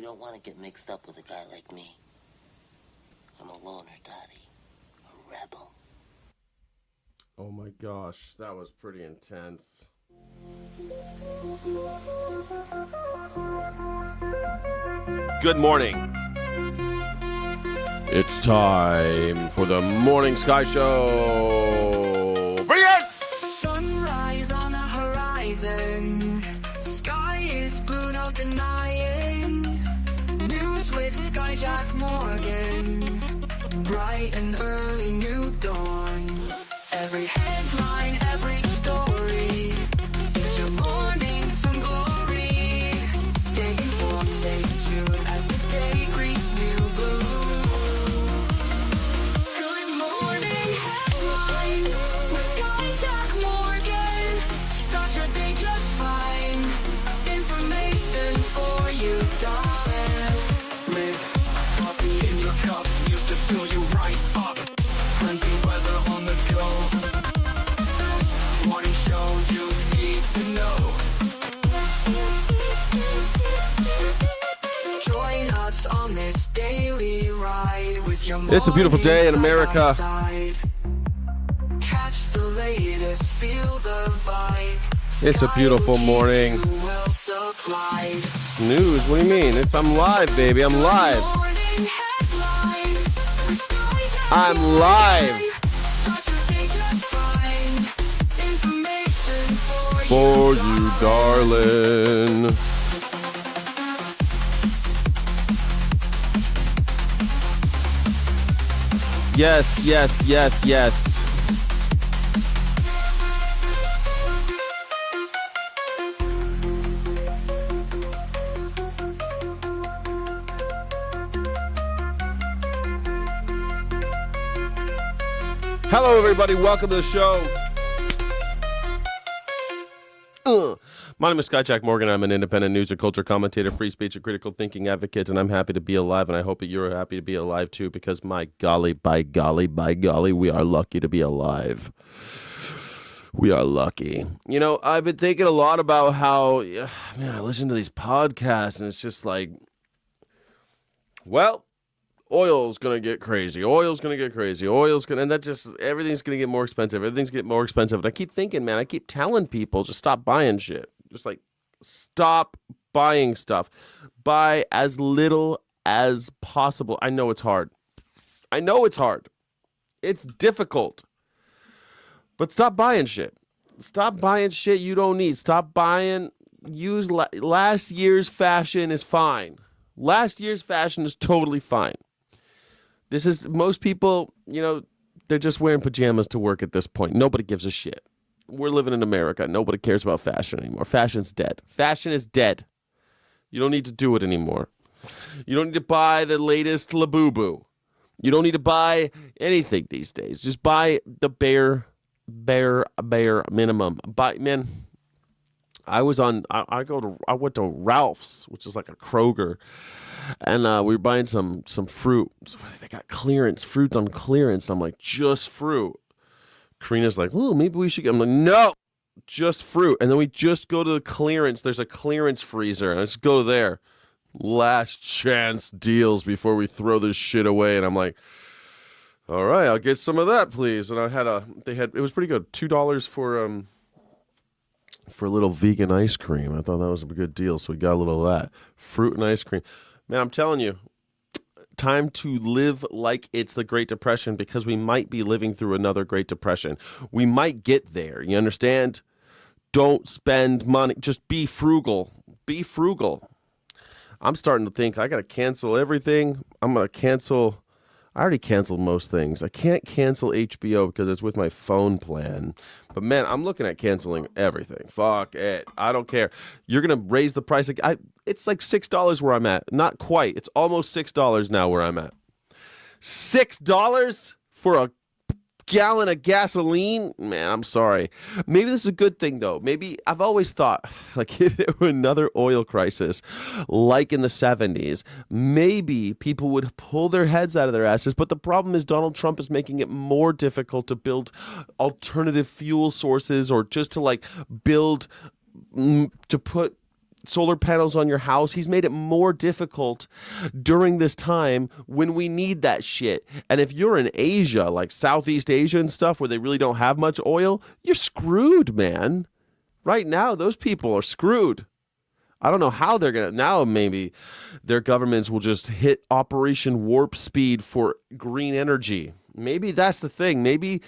don't want to get mixed up with a guy like me. I'm a loner, Daddy. A rebel. Oh my gosh, that was pretty intense. Good morning. It's time for the Morning Sky Show. Bring it! Sunrise on the horizon. Sky is blue, no denying. News with Skyjack Morgan. Bright and early new dawn. Every headline, every story. It's your morning, some glory. Stay informed, stay tuned as the day greets new blue. Good morning headlines with Skyjack Morgan. Start your day just fine. Information for you, darling. With coffee in your cup used to fill you right up. Plenty weather on the go. Morning show you need to know. Join us on this daily ride with your It's a beautiful day in morning America. side by side. Catch the latest, feel the vibe. It's a beautiful morning. Well supplied. News? What do you mean? I'm live, baby. I'm live. Morning headlines with Skyjack I'm Morgan. live. Start your day just fine. Information For you, darling. Yes, yes, yes, yes. Hello, everybody. Welcome to the show. My name is Skyjack Morgan. I'm an independent news and culture commentator, free speech and critical thinking advocate, and I'm happy to be alive, and I hope that you're happy to be alive too, because my golly, by golly, by golly, we are lucky to be alive. We are lucky. You know, I've been thinking a lot about how, man, I listen to these podcasts, and it's just like, well, oil's going to get crazy. Oil's going to get crazy. And that just, everything's going to get more expensive. Everything's going to get more expensive. And I keep thinking, man, I keep telling people, just stop buying shit. Just like, stop buying stuff. Buy as little as possible. I know it's hard. It's difficult. But stop buying shit. Stop buying shit you don't need. Stop buying, last year's fashion is fine. Last year's fashion is totally fine. This is, most people, you know, they're just wearing pajamas to work at this point. Nobody gives a shit. We're living in America. Nobody cares about fashion anymore. Fashion's dead. Fashion is dead. You don't need to do it anymore. You don't need to buy the latest Labubu. You don't need to buy anything these days. Just buy the bare minimum. Man, I went to Ralph's, which is like a Kroger, and we were buying some fruit. So they got fruit on clearance. And I'm like, just fruit. Karina's like, oh, maybe we should get. I'm like, no, just fruit. And then we just go to the clearance. There's a clearance freezer. And let's go there. Last chance deals before we throw this shit away. And I'm like, all right, I'll get some of that, please. And it was pretty good. $2 for a little vegan ice cream. I thought that was a good deal, so we got a little of that. Fruit and ice cream. Man, I'm telling you, time to live like it's the Great Depression, because we might be living through another Great Depression. We might get there, you understand? Don't spend money. Just be frugal. Be frugal. I'm starting to think I got to cancel everything. I already canceled most things. I can't cancel HBO because it's with my phone plan. But man, I'm looking at canceling everything. Fuck it. I don't care. You're going to raise the price. It's like $6 where I'm at. Not quite. It's almost $6 now where I'm at. $6 for a gallon of gasoline? Man, I'm sorry. Maybe this is a good thing, though. Maybe I've always thought, like, if there were another oil crisis, like in the 70s, maybe people would pull their heads out of their asses. But the problem is Donald Trump is making it more difficult to build alternative fuel sources, or just to, like, build, to put solar panels on your house. He's made it more difficult during this time when we need that shit. And if you're in Asia, like Southeast Asia and stuff, where they really don't have much oil, you're screwed, man. Right now, those people are screwed. I don't know how they're going to, now maybe their governments will just hit Operation Warp Speed for green energy. Maybe that's the thing. Maybe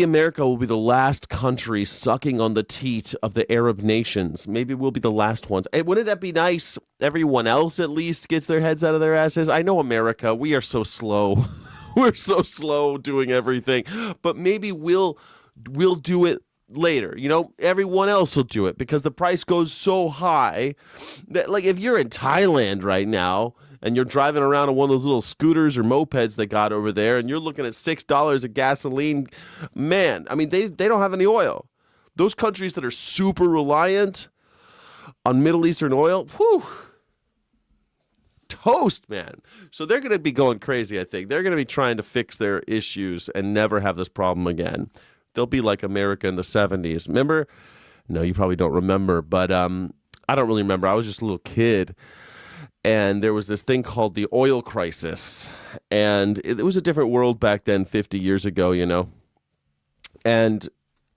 America will be the last country sucking on the teat of the Arab nations. Maybe we'll be the last ones. Hey, wouldn't that be nice? Everyone else at least gets their heads out of their asses. I know America, we are so slow. We're so slow doing everything. But maybe we'll do it later. You know, everyone else will do it because the price goes so high that, like, if you're in Thailand right now and you're driving around on one of those little scooters or mopeds they got over there and you're looking at $6 of gasoline, man, I mean, they don't have any oil. Those countries that are super reliant on Middle Eastern oil, whew, toast, man. So they're going to be going crazy, I think. They're going to be trying to fix their issues and never have this problem again. They'll be like America in the 70s. Remember? No, you probably don't remember, but I don't really remember. I was just a little kid, and there was this thing called the oil crisis, and it was a different world back then 50 years ago, you know. And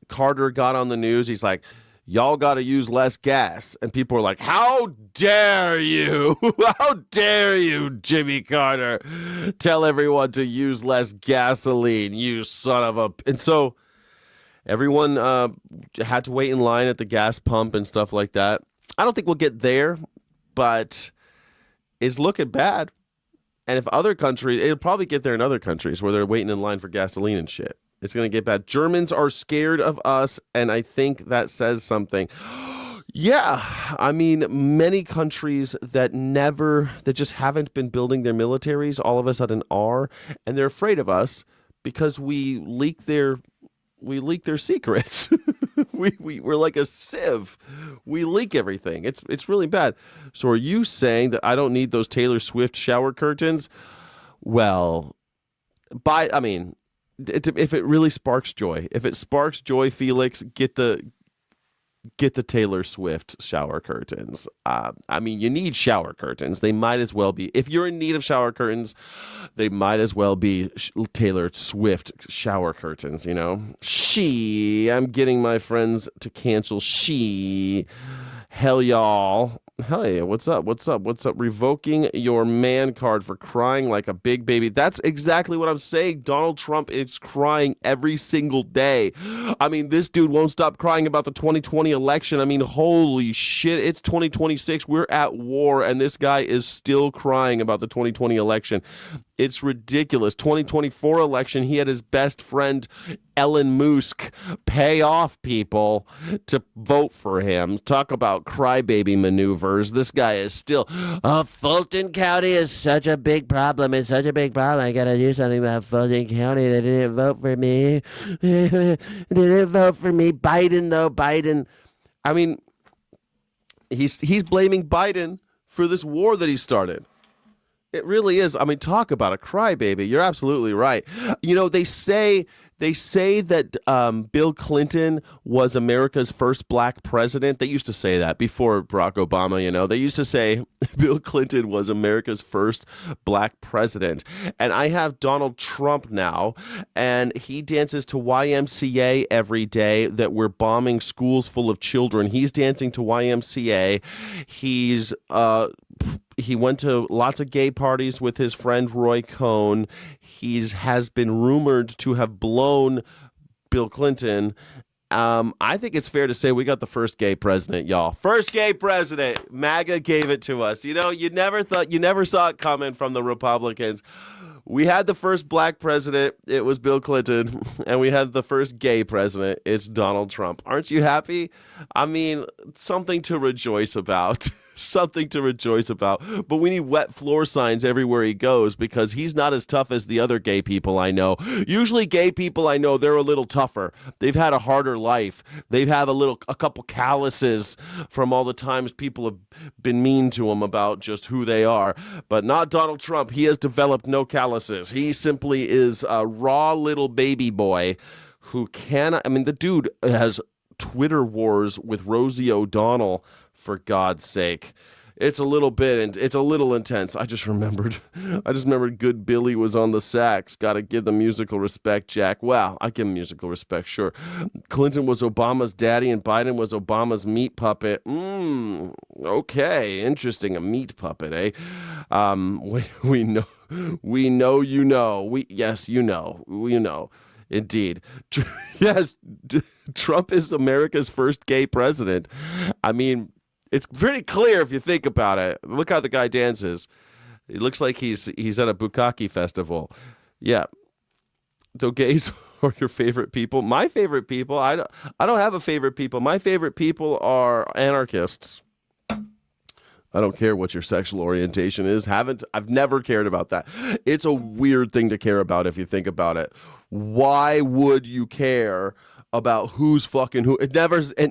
Carter got on the news. He's like, y'all got to use less gas. And people were like, how dare you? How dare you, Jimmy Carter, tell everyone to use less gasoline, you son of a... And so everyone had to wait in line at the gas pump and stuff like that. I don't think we'll get there, but it's looking bad. And if other countries, it'll probably get there in other countries where they're waiting in line for gasoline and shit. It's going to get bad. Germans are scared of us, and I think that says something. Yeah, I mean, many countries that just haven't been building their militaries all of a sudden are, and they're afraid of us because we leak their secrets. We're like a sieve. We leak everything. It's really bad. So are you saying that I don't need those Taylor Swift shower curtains? Well, if it really sparks joy, Felix, get the Taylor Swift shower curtains. I mean, you need shower curtains. They might as well be, if you're in need of shower curtains, they might as well be Taylor Swift shower curtains, you know? I'm getting my friends to cancel Hell y'all. Hey, what's up? Revoking your man card for crying like a big baby. That's exactly what I'm saying. Donald Trump is crying every single day. I mean, this dude won't stop crying about the 2020 election. I mean, holy shit. It's 2026. We're at war, and this guy is still crying about the 2020 election. It's ridiculous. 2024 election, he had his best friend, Elon Musk, pay off people to vote for him. Talk about crybaby maneuvers. This guy is still, Fulton County is such a big problem. It's such a big problem. I got to do something about Fulton County. They didn't vote for me. They didn't vote for me. Biden, though. Biden. I mean, he's blaming Biden for this war that he started. It really is. I mean, talk about a crybaby. You're absolutely right. You know, they say that Bill Clinton was America's first black president. They used to say that before Barack Obama, you know. They used to say Bill Clinton was America's first black president. And I have Donald Trump now, and he dances to YMCA every day that we're bombing schools full of children. He's dancing to YMCA. He went to lots of gay parties with his friend Roy Cohn. He has been rumored to have blown Bill Clinton. I think it's fair to say we got the first gay president, y'all. First gay president. MAGA gave it to us. You know, you never saw it coming from the Republicans. We had the first black president. It was Bill Clinton. And we had the first gay president. It's Donald Trump. Aren't you happy? I mean, something to rejoice about. Something to rejoice about. But we need wet floor signs everywhere he goes because he's not as tough as the other gay people I know. Usually gay people I know, they're a little tougher. They've had a harder life. They've had a couple calluses from all the times people have been mean to them about just who they are. But not Donald Trump. He has developed no calluses. He simply is a raw little baby boy who cannot, I mean, the dude has Twitter wars with Rosie O'Donnell for God's sake. It's a little bit, and it's a little intense. I just remembered Good Billy was on the sax. Got to give the musical respect, Jack. Well, I give him musical respect, sure. Clinton was Obama's daddy, and Biden was Obama's meat puppet. Okay, interesting. A meat puppet, eh? We know, you know. Yes, you know. Indeed. Yes, Trump is America's first gay president. I mean, it's pretty clear if you think about it. Look how the guy dances. It looks like he's at a bukkake festival. Yeah. Though gays are your favorite people. My favorite people, I don't have a favorite people. My favorite people are anarchists. I don't care what your sexual orientation is. I've never cared about that. It's a weird thing to care about if you think about it. Why would you care about who's fucking who? It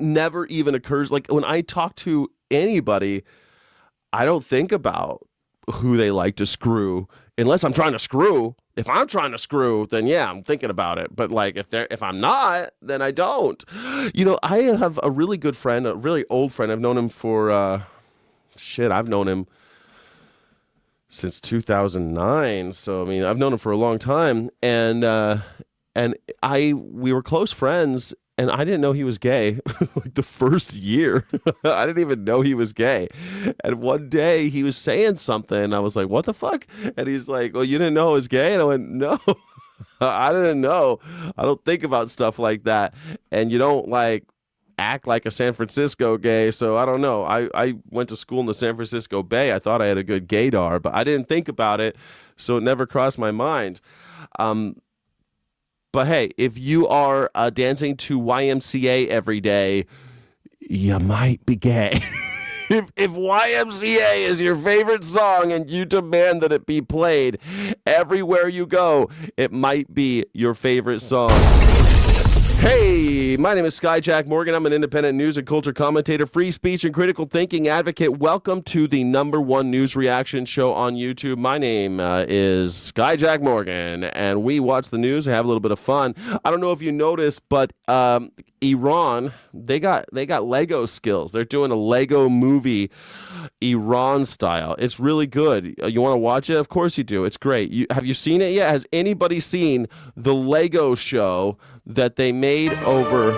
never even occurs. Like when I talk to anybody, I don't think about who they like to screw unless I'm trying to screw. If I'm trying to screw, then yeah, I'm thinking about it. But like if I'm not, then I don't. You know, I have a really good friend, a really old friend. I've known him for I've known him since 2009. So I mean, I've known him for a long time, and we were close friends, and I didn't know he was gay like the first year. I didn't even know he was gay. And one day he was saying something, and I was like, what the fuck? And he's like, well, you didn't know I was gay? And I went, no, I didn't know. I don't think about stuff like that. And you don't like act like a San Francisco gay, so I don't know. I went to school in the San Francisco Bay. I thought I had a good gaydar, but I didn't think about it, so it never crossed my mind. But hey, if you are dancing to YMCA every day, you might be gay. If YMCA is your favorite song and you demand that it be played everywhere you go, it might be your favorite song. Hey, my name is Skyjack Morgan. I'm an independent news and culture commentator, free speech and critical thinking advocate. Welcome to the #1 news reaction show on YouTube. My name is Skyjack Morgan, and we watch the news and have a little bit of fun. I don't know if you noticed, but Iran, they got Lego skills. They're doing a Lego movie, Iran style. It's really good. You want to watch it? Of course you do. It's great. Have you seen it yet? Has anybody seen the Lego show that they made over?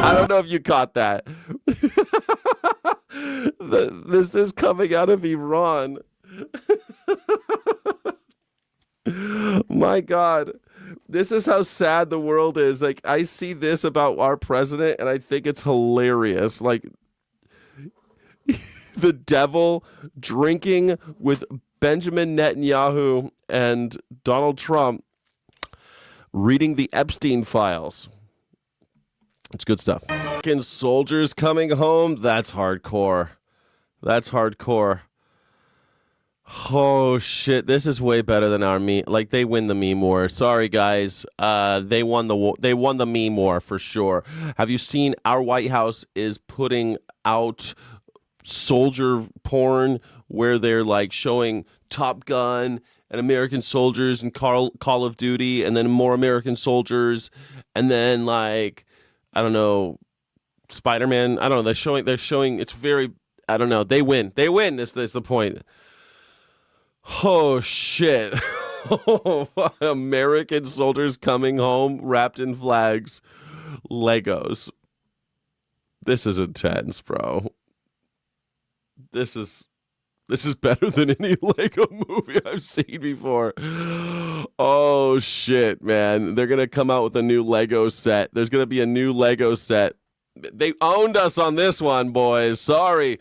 I don't know if you caught that. This is coming out of Iran. My God. This is how sad the world is. Like, I see this about our president, and I think it's hilarious. Like, the devil drinking with Benjamin Netanyahu and Donald Trump, reading the Epstein files. It's good stuff. American soldiers coming home. That's hardcore. That's hardcore. Oh shit! This is way better than our meme. Like, they win the meme war. Sorry guys, they won the war. They won the meme war for sure. Have you seen our White House is putting out soldier porn where they're like showing Top Gun and American soldiers and Call of Duty, and then more American soldiers, and then like I don't know, Spider-Man. I don't know. They're showing. It's very. I don't know. They win. They win. This is the point. Oh, shit. American soldiers coming home wrapped in flags. Legos. This is intense, bro. This is better than any Lego movie I've seen before. Oh, shit, man. They're going to come out with a new Lego set. There's going to be a new Lego set. They owned us on this one, boys. Sorry.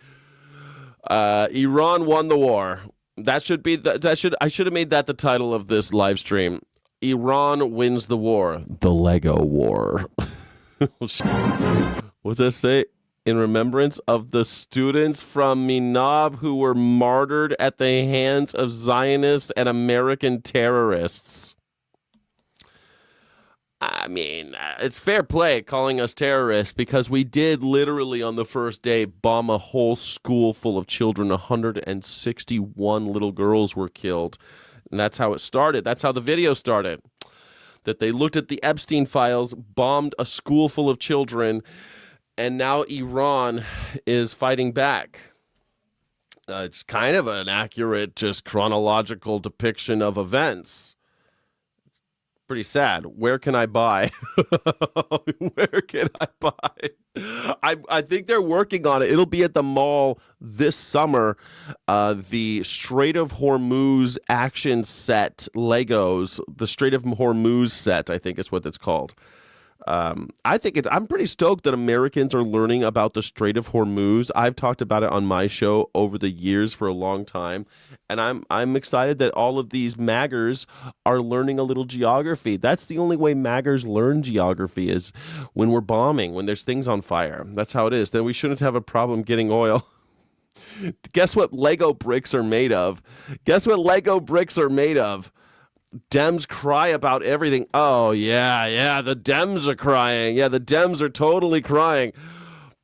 Iran won the war. I should have made that the title of this live stream. Iran wins the war. The Lego war. What's that say? In remembrance of the students from Minab who were martyred at the hands of Zionists and American terrorists. I mean, it's fair play calling us terrorists, because we did literally on the first day bomb a whole school full of children. 161 little girls were killed. And that's how it started. That's how the video started. that they looked at the Epstein files, bombed a school full of children, and now Iran is fighting back. It's kind of an accurate, just chronological depiction of events. Pretty sad. Where can I buy? Where can I buy? I think they're working on it. It'll be at the mall this summer. The Strait of Hormuz action set Legos, the Strait of Hormuz set, I think is what it's called. I'm pretty stoked that Americans are learning about the Strait of Hormuz. I've talked about it on my show over the years for a long time, and I'm excited that all of these maggers are learning a little geography. That's the only way maggers learn geography is when we're bombing, when there's things on fire. That's how it is. Then we shouldn't have a problem getting oil. Guess what Lego bricks are made of? Guess what Lego bricks are made of? Dems cry about everything. Oh, yeah, the Dems are crying. Yeah, the Dems are totally crying.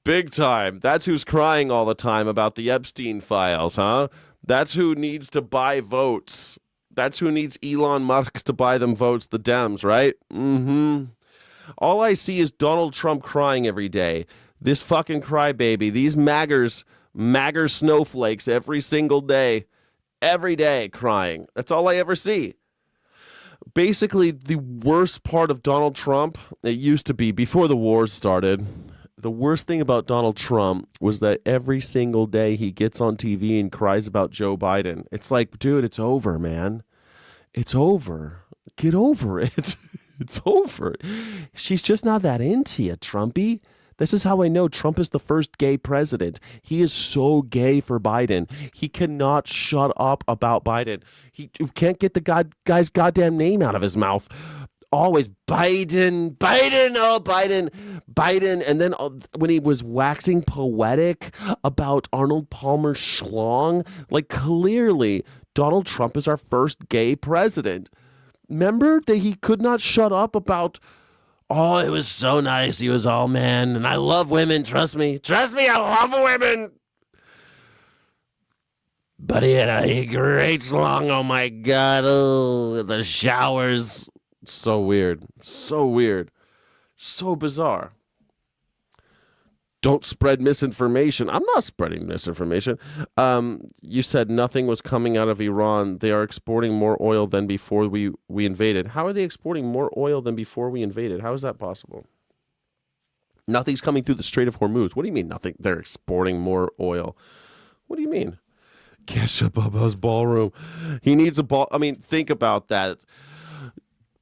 Big time. That's who's crying all the time about the Epstein files, huh? That's who needs to buy votes. That's who needs Elon Musk to buy them votes, the Dems, right? Mm-hmm. All I see is Donald Trump crying every day. This fucking crybaby. These magger snowflakes every single day. Every day crying. That's all I ever see. Basically, the worst part of Donald Trump, it used to be before the wars started, the worst thing about Donald Trump was that every single day he gets on TV and cries about Joe Biden. It's like, dude, it's over, man. It's over. Get over it. It's over. She's just not that into you, Trumpy. This is how I know Trump is the first gay president. He is so gay for Biden. He cannot shut up about Biden. He can't get the guy's goddamn name out of his mouth. Always Biden, oh, Biden. And then when he was waxing poetic about Arnold Palmer schlong, like clearly Donald Trump is our first gay president. Remember that he could not shut up about, oh, it was so nice. He was all man. And I love women. Trust me. I love women. But he had a great schlong. Oh, my God. Oh, the showers. So weird. So bizarre. Don't spread misinformation. I'm not spreading misinformation. You said nothing was coming out of Iran. They are exporting more oil than before we invaded. How are they exporting more oil than before we invaded? How is that possible? Nothing's coming through the Strait of Hormuz. What do you mean nothing? They're exporting more oil. What do you mean? Can't shut Bubba's ballroom. He needs a ball. I mean, think about that.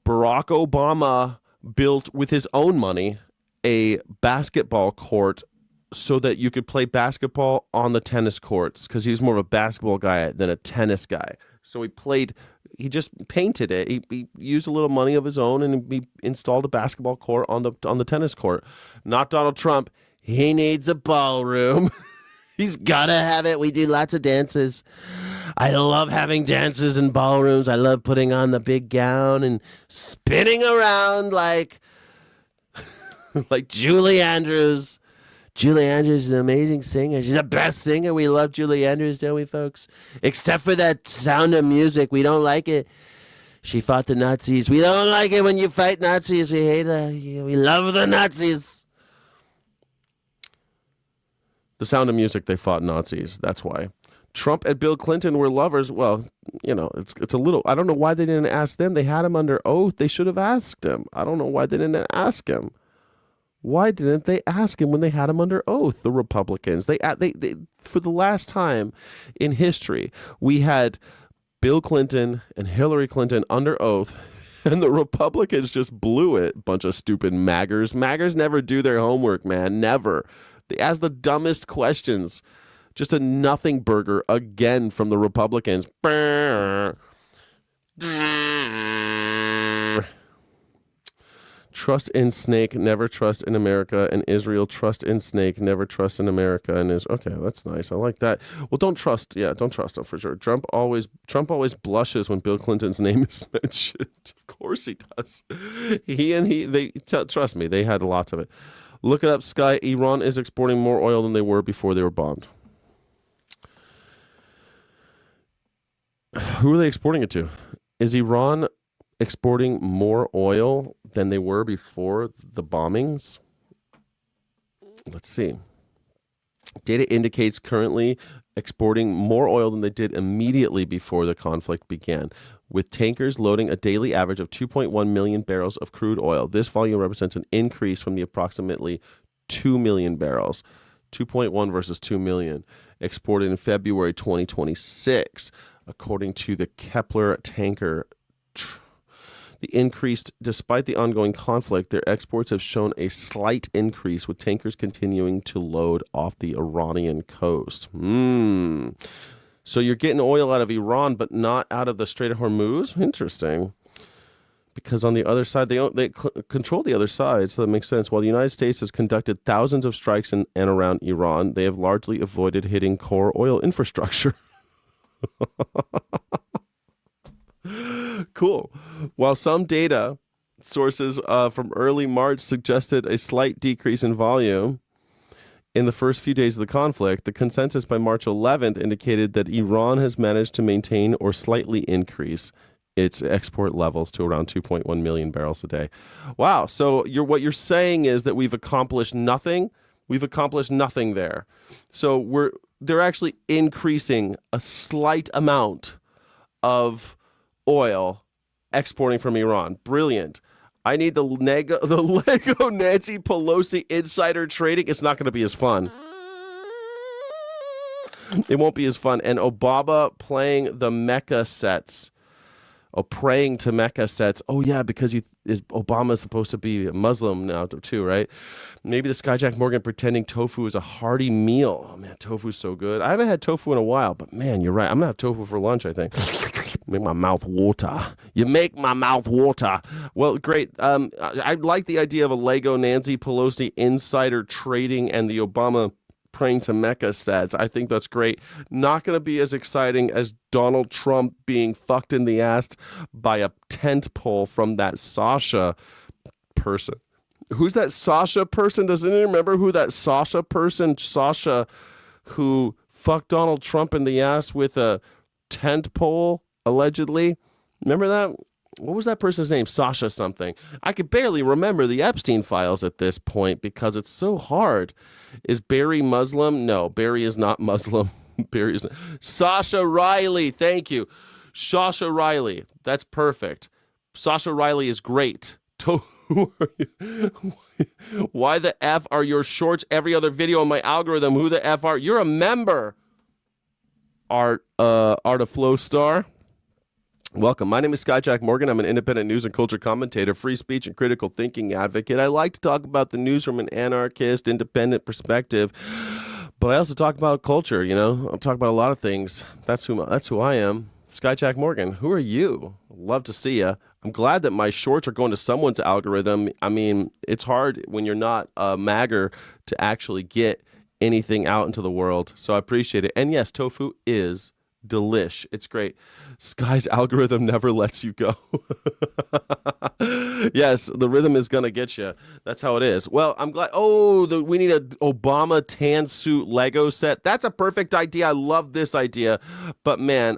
Barack Obama built with his own money a basketball court so that you could play basketball on the tennis courts because he was more of a basketball guy than a tennis guy. So he just painted it. He used a little money of his own and he installed a basketball court on the tennis court. Not Donald Trump. He needs a ballroom. He's gotta have it. We do lots of dances. I love having dances in ballrooms. I love putting on the big gown and spinning around like Julie Andrews. Julie Andrews is an amazing singer. She's the best singer. We love Julie Andrews, don't we, folks? Except for that Sound of Music. We don't like it. She fought the Nazis. We don't like it when you fight Nazis. We hate her. We love the Nazis. The Sound of Music, they fought Nazis. That's why. Trump and Bill Clinton were lovers. Well, you know, it's a little, I don't know why they didn't ask them. They had him under oath. They should have asked him. I don't know why they didn't ask him. Why didn't they ask him when they had him under oath, the Republicans? They for the last time in history, we had Bill Clinton and Hillary Clinton under oath, and the Republicans just blew it. Bunch of stupid maggers. Maggers never do their homework, man. Never. They ask the dumbest questions. Just a nothing burger again from the Republicans. Trust in snake, never trust in America. And Israel, trust in snake, never trust in America. And okay, that's nice. I like that. Well, don't trust him for sure. Trump always blushes when Bill Clinton's name is mentioned. Of course he does. Trust me, they had lots of it. Look it up, Sky. Iran is exporting more oil than they were before they were bombed. Who are they exporting it to? Is Iran exporting more oil than they were before the bombings? Let's see. Data indicates currently exporting more oil than they did immediately before the conflict began, with tankers loading a daily average of 2.1 million barrels of crude oil. This volume represents an increase from the approximately 2 million barrels, 2.1 versus 2 million, exported in February 2026, according to the Kepler tanker. The increased, despite the ongoing conflict, their exports have shown a slight increase, with tankers continuing to load off the Iranian coast. So you're getting oil out of Iran, but not out of the Strait of Hormuz? Interesting. Because on the other side, they control the other side, so that makes sense. While the United States has conducted thousands of strikes in and around Iran, they have largely avoided hitting core oil infrastructure. Cool. While some data sources from early March suggested a slight decrease in volume in the first few days of the conflict, the consensus by March 11th indicated that Iran has managed to maintain or slightly increase its export levels to around 2.1 million barrels a day. Wow. So what you're saying is that we've accomplished nothing. We've accomplished nothing there. So they're actually increasing a slight amount of oil exporting from Iran. Brilliant. I need the Lego Nancy Pelosi insider trading. It's not going to be as fun. It won't be as fun. And Obama playing the Mecca sets. Oh, praying to Mecca sets. Oh, yeah, because Obama's supposed to be a Muslim now, too, right? Maybe the Skyjack Morgan pretending tofu is a hearty meal. Oh, man, tofu's so good. I haven't had tofu in a while, but, man, you're right. I'm going to have tofu for lunch, I think. Make my mouth water. You make my mouth water. Well, great. I like the idea of a Lego Nancy Pelosi insider trading and the Obama praying to Mecca sets. I think that's great. Not going to be as exciting as Donald Trump being fucked in the ass by a tent pole from that Sasha person. Who's that Sasha person? Does anyone remember who that Sasha person, Sasha, who fucked Donald Trump in the ass with a tent pole, allegedly? Remember that? What was that person's name? Sasha something. I could barely remember the Epstein files at this point because it's so hard. Is Barry Muslim? No, Barry is not Muslim. Barry is not. Sasha Riley. Thank you. Sasha Riley. That's perfect. Sasha Riley is great. Who are you? Why the F are your shorts every other video on my algorithm? Who the F are? You're a member. Art of Flow Star. Welcome. My name is Skyjack Morgan. I'm an independent news and culture commentator, free speech and critical thinking advocate. I like to talk about the news from an anarchist, independent perspective, but I also talk about culture, I'll talk about a lot of things. That's who I am. Skyjack Morgan. Who are you? Love to see you. I'm glad that my shorts are going to someone's algorithm. I mean, it's hard when you're not a magger to actually get anything out into the world, so I appreciate it. And yes, tofu is delish. It's great. Sky's algorithm never lets you go. Yes, the rhythm is going to get you. That's how it is. Well, I'm glad. We need an Obama tan suit Lego set. That's a perfect idea. I love this idea. But man,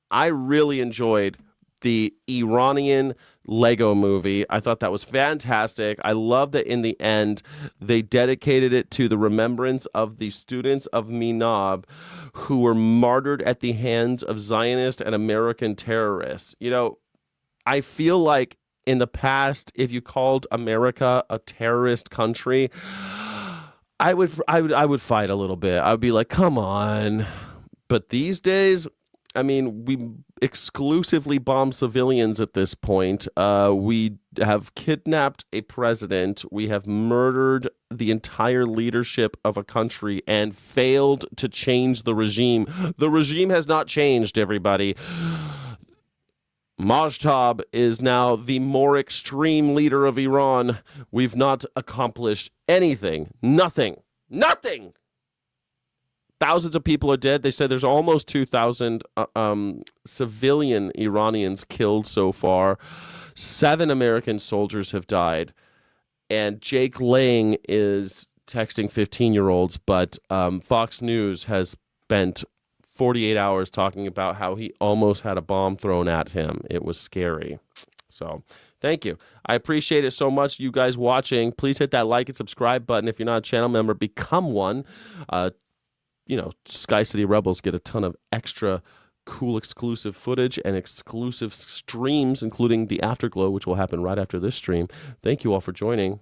I really enjoyed the Iranian Lego movie. I thought that was fantastic. I love that in the end, they dedicated it to the remembrance of the students of Minab who were martyred at the hands of Zionist and American terrorists. I feel like in the past, if you called America a terrorist country, I would fight a little bit. I would be like, come on. But these days, I mean, we exclusively bomb civilians at this point. We have kidnapped a president. We have murdered the entire leadership of a country and failed to change the regime. The regime has not changed, everybody. Majtab is now the more extreme leader of Iran. We've not accomplished anything. Nothing. Thousands of people are dead. They said there's almost 2,000 civilian Iranians killed so far. 7 American soldiers have died. And Jake Lang is texting 15-year-olds, but Fox News has spent 48 hours talking about how he almost had a bomb thrown at him. It was scary. So thank you. I appreciate it so much, you guys watching. Please hit that like and subscribe button. If you're not a channel member, become one. Sky City Rebels get a ton of extra cool exclusive footage and exclusive streams, including the Afterglow, which will happen right after this stream. Thank you all for joining.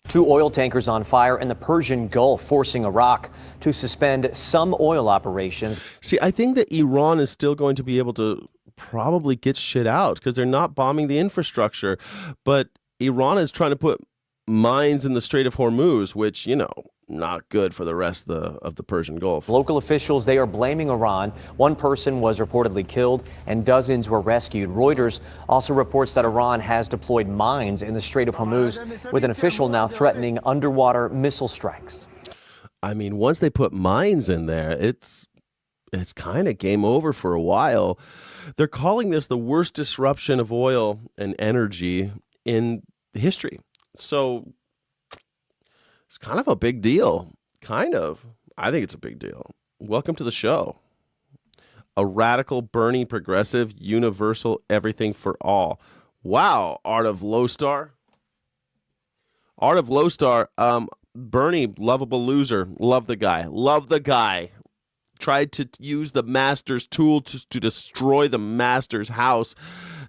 2 oil tankers on fire in the Persian Gulf, forcing Iraq to suspend some oil operations. See, I think that Iran is still going to be able to probably get shit out because they're not bombing the infrastructure. But Iran is trying to put mines in the Strait of Hormuz, which, not good for the rest of the Persian Gulf. Local officials, they are blaming Iran. 1 person was reportedly killed and dozens were rescued. Reuters also reports that Iran has deployed mines in the Strait of Hormuz, with an official now threatening underwater missile strikes. I mean, once they put mines in there, it's kind of game over for a while. They're calling this the worst disruption of oil and energy in history. So it's kind of a big deal. Kind of. I think it's a big deal. Welcome to the show. A radical, Bernie, progressive, universal, everything for all. Wow, Art of Lowstar. Art of Lowstar. Bernie, lovable loser. Love the guy. Love the guy. Tried to use the master's tool to destroy the master's house.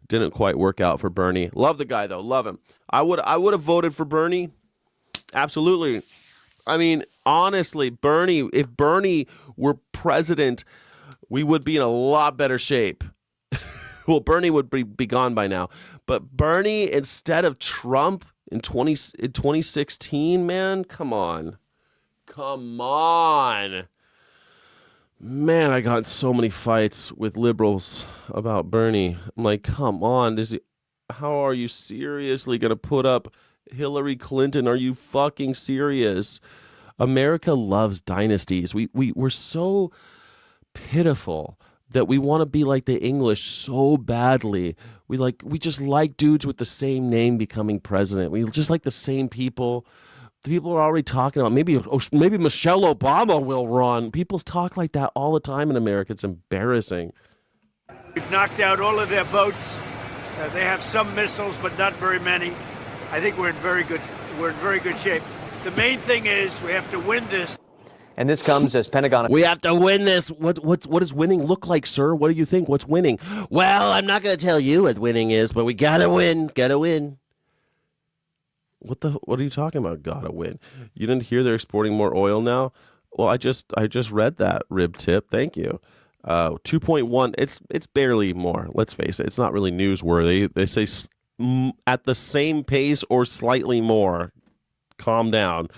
Didn't quite work out for Bernie. Love the guy though. Love him. I would have voted for Bernie. Absolutely. I mean, honestly, if Bernie were president, we would be in a lot better shape. Well, Bernie would be gone by now. But Bernie instead of Trump in 2016, man, come on. Come on. Man, I got in so many fights with liberals about Bernie. I'm like, come on. How are you seriously going to put up Hillary Clinton? Are you fucking serious? America loves dynasties. We're so pitiful that we want to be like the English so badly. We just like dudes with the same name becoming president. We just like the same people. The people are already talking about maybe Michelle Obama will run. People talk like that all the time in America. It's embarrassing. We've knocked out all of their boats. They have some missiles, but not very many. I think we're in very good shape. The main thing is we have to win this. And this comes as Pentagon. We have to win this. What does winning look like, sir? What do you think? What's winning? Well, I'm not going to tell you what winning is, but we gotta win. Gotta win. What are you talking about? Gotta win. You didn't hear they're exporting more oil now? Well, I just read that rib tip. Thank you. 2.1. It's barely more. Let's face it. It's not really newsworthy. They say at the same pace or slightly more. Calm down.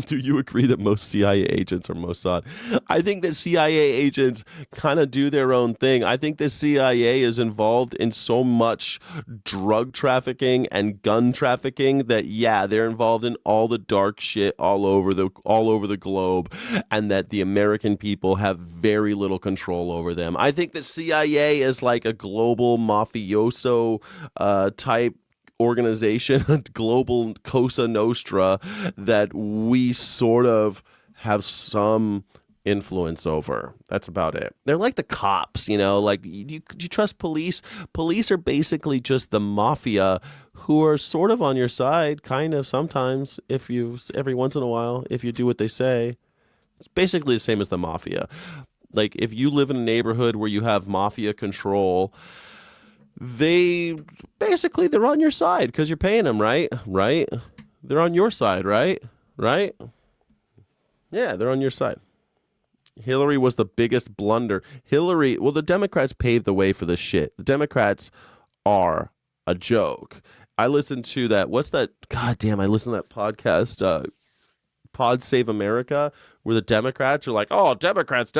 Do you agree that most CIA agents are Mossad? I think that CIA agents kind of do their own thing. I think the CIA is involved in so much drug trafficking and gun trafficking that, yeah, they're involved in all the dark shit all over the globe, and that the American people have very little control over them. I think the CIA is like a global mafioso type organization, a global Cosa Nostra that we sort of have some influence over. That's about it. They're like the cops, like you trust police? Police are basically just the mafia who are sort of on your side, kind of sometimes, every once in a while, if you do what they say. It's basically the same as the mafia. Like if you live in a neighborhood where you have mafia control, they're on your side because you're paying them, right? They're on your side, right? Yeah, they're on your side. Hillary was the biggest blunder. The Democrats paved the way for this shit. The Democrats are a joke. I listened to that. What's that? God damn, I listened to that podcast, Pod Save America, where the Democrats are like, oh, Democrats.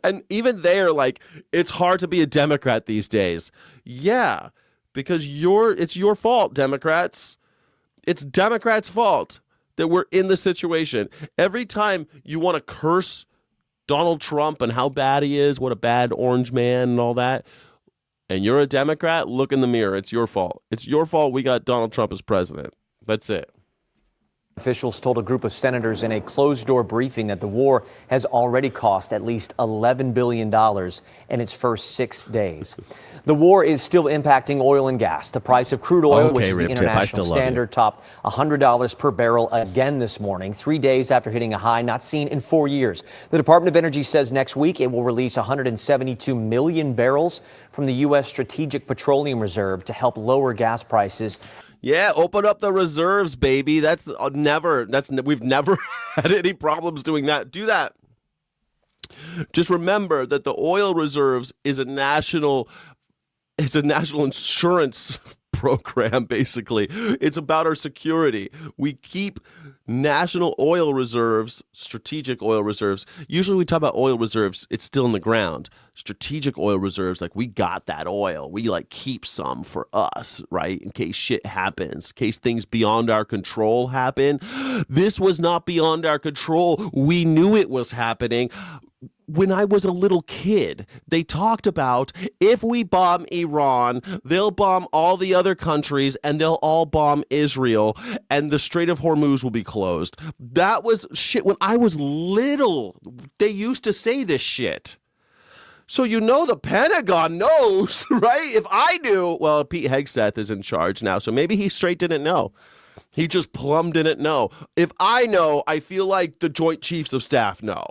And even they're like, it's hard to be a Democrat these days. Yeah, because it's your fault, Democrats. It's Democrats' fault that we're in this situation. Every time you want to curse Donald Trump and how bad he is, what a bad orange man and all that, and you're a Democrat, look in the mirror. It's your fault. It's your fault we got Donald Trump as president. That's it. Officials told a group of senators in a closed-door briefing that the war has already cost at least $11 billion in its first 6 days. The war is still impacting oil and gas. The price of crude oil, which is the international standard, topped $100 per barrel again this morning, 3 days after hitting a high not seen in 4 years. The Department of Energy says next week it will release 172 million barrels from the U.S. Strategic Petroleum Reserve to help lower gas prices. Yeah, open up the reserves, baby. We've never had any problems doing that. Do that. Just remember that the oil reserves is a national insurance program, basically. It's about our security. We keep national oil reserves, strategic oil reserves. Usually we talk about oil reserves, it's still in the ground. Strategic oil reserves, like we got that oil. We like keep some for us, right? In case shit happens, in case things beyond our control happen. This was not beyond our control. We knew it was happening. When I was a little kid, they talked about if we bomb Iran, they'll bomb all the other countries and they'll all bomb Israel and the Strait of Hormuz will be closed. That was shit. When I was little, they used to say this shit. So you know the Pentagon knows, right? If I knew, well, Pete Hegseth is in charge now, so maybe he straight didn't know. He just plumb didn't know. If I know, I feel like the Joint Chiefs of Staff know.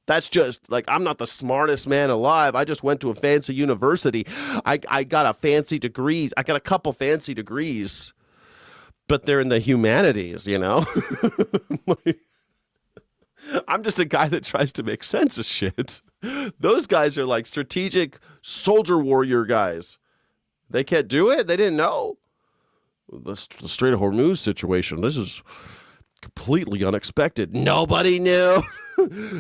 That's just like, I'm not the smartest man alive. I just went to a fancy university. I got a fancy degrees. I got a couple fancy degrees, but they're in the humanities, you know? I'm just a guy that tries to make sense of shit. Those guys are like strategic soldier warrior guys. They can't do it. They didn't know. The Strait of Hormuz situation, this is completely unexpected. Nobody knew.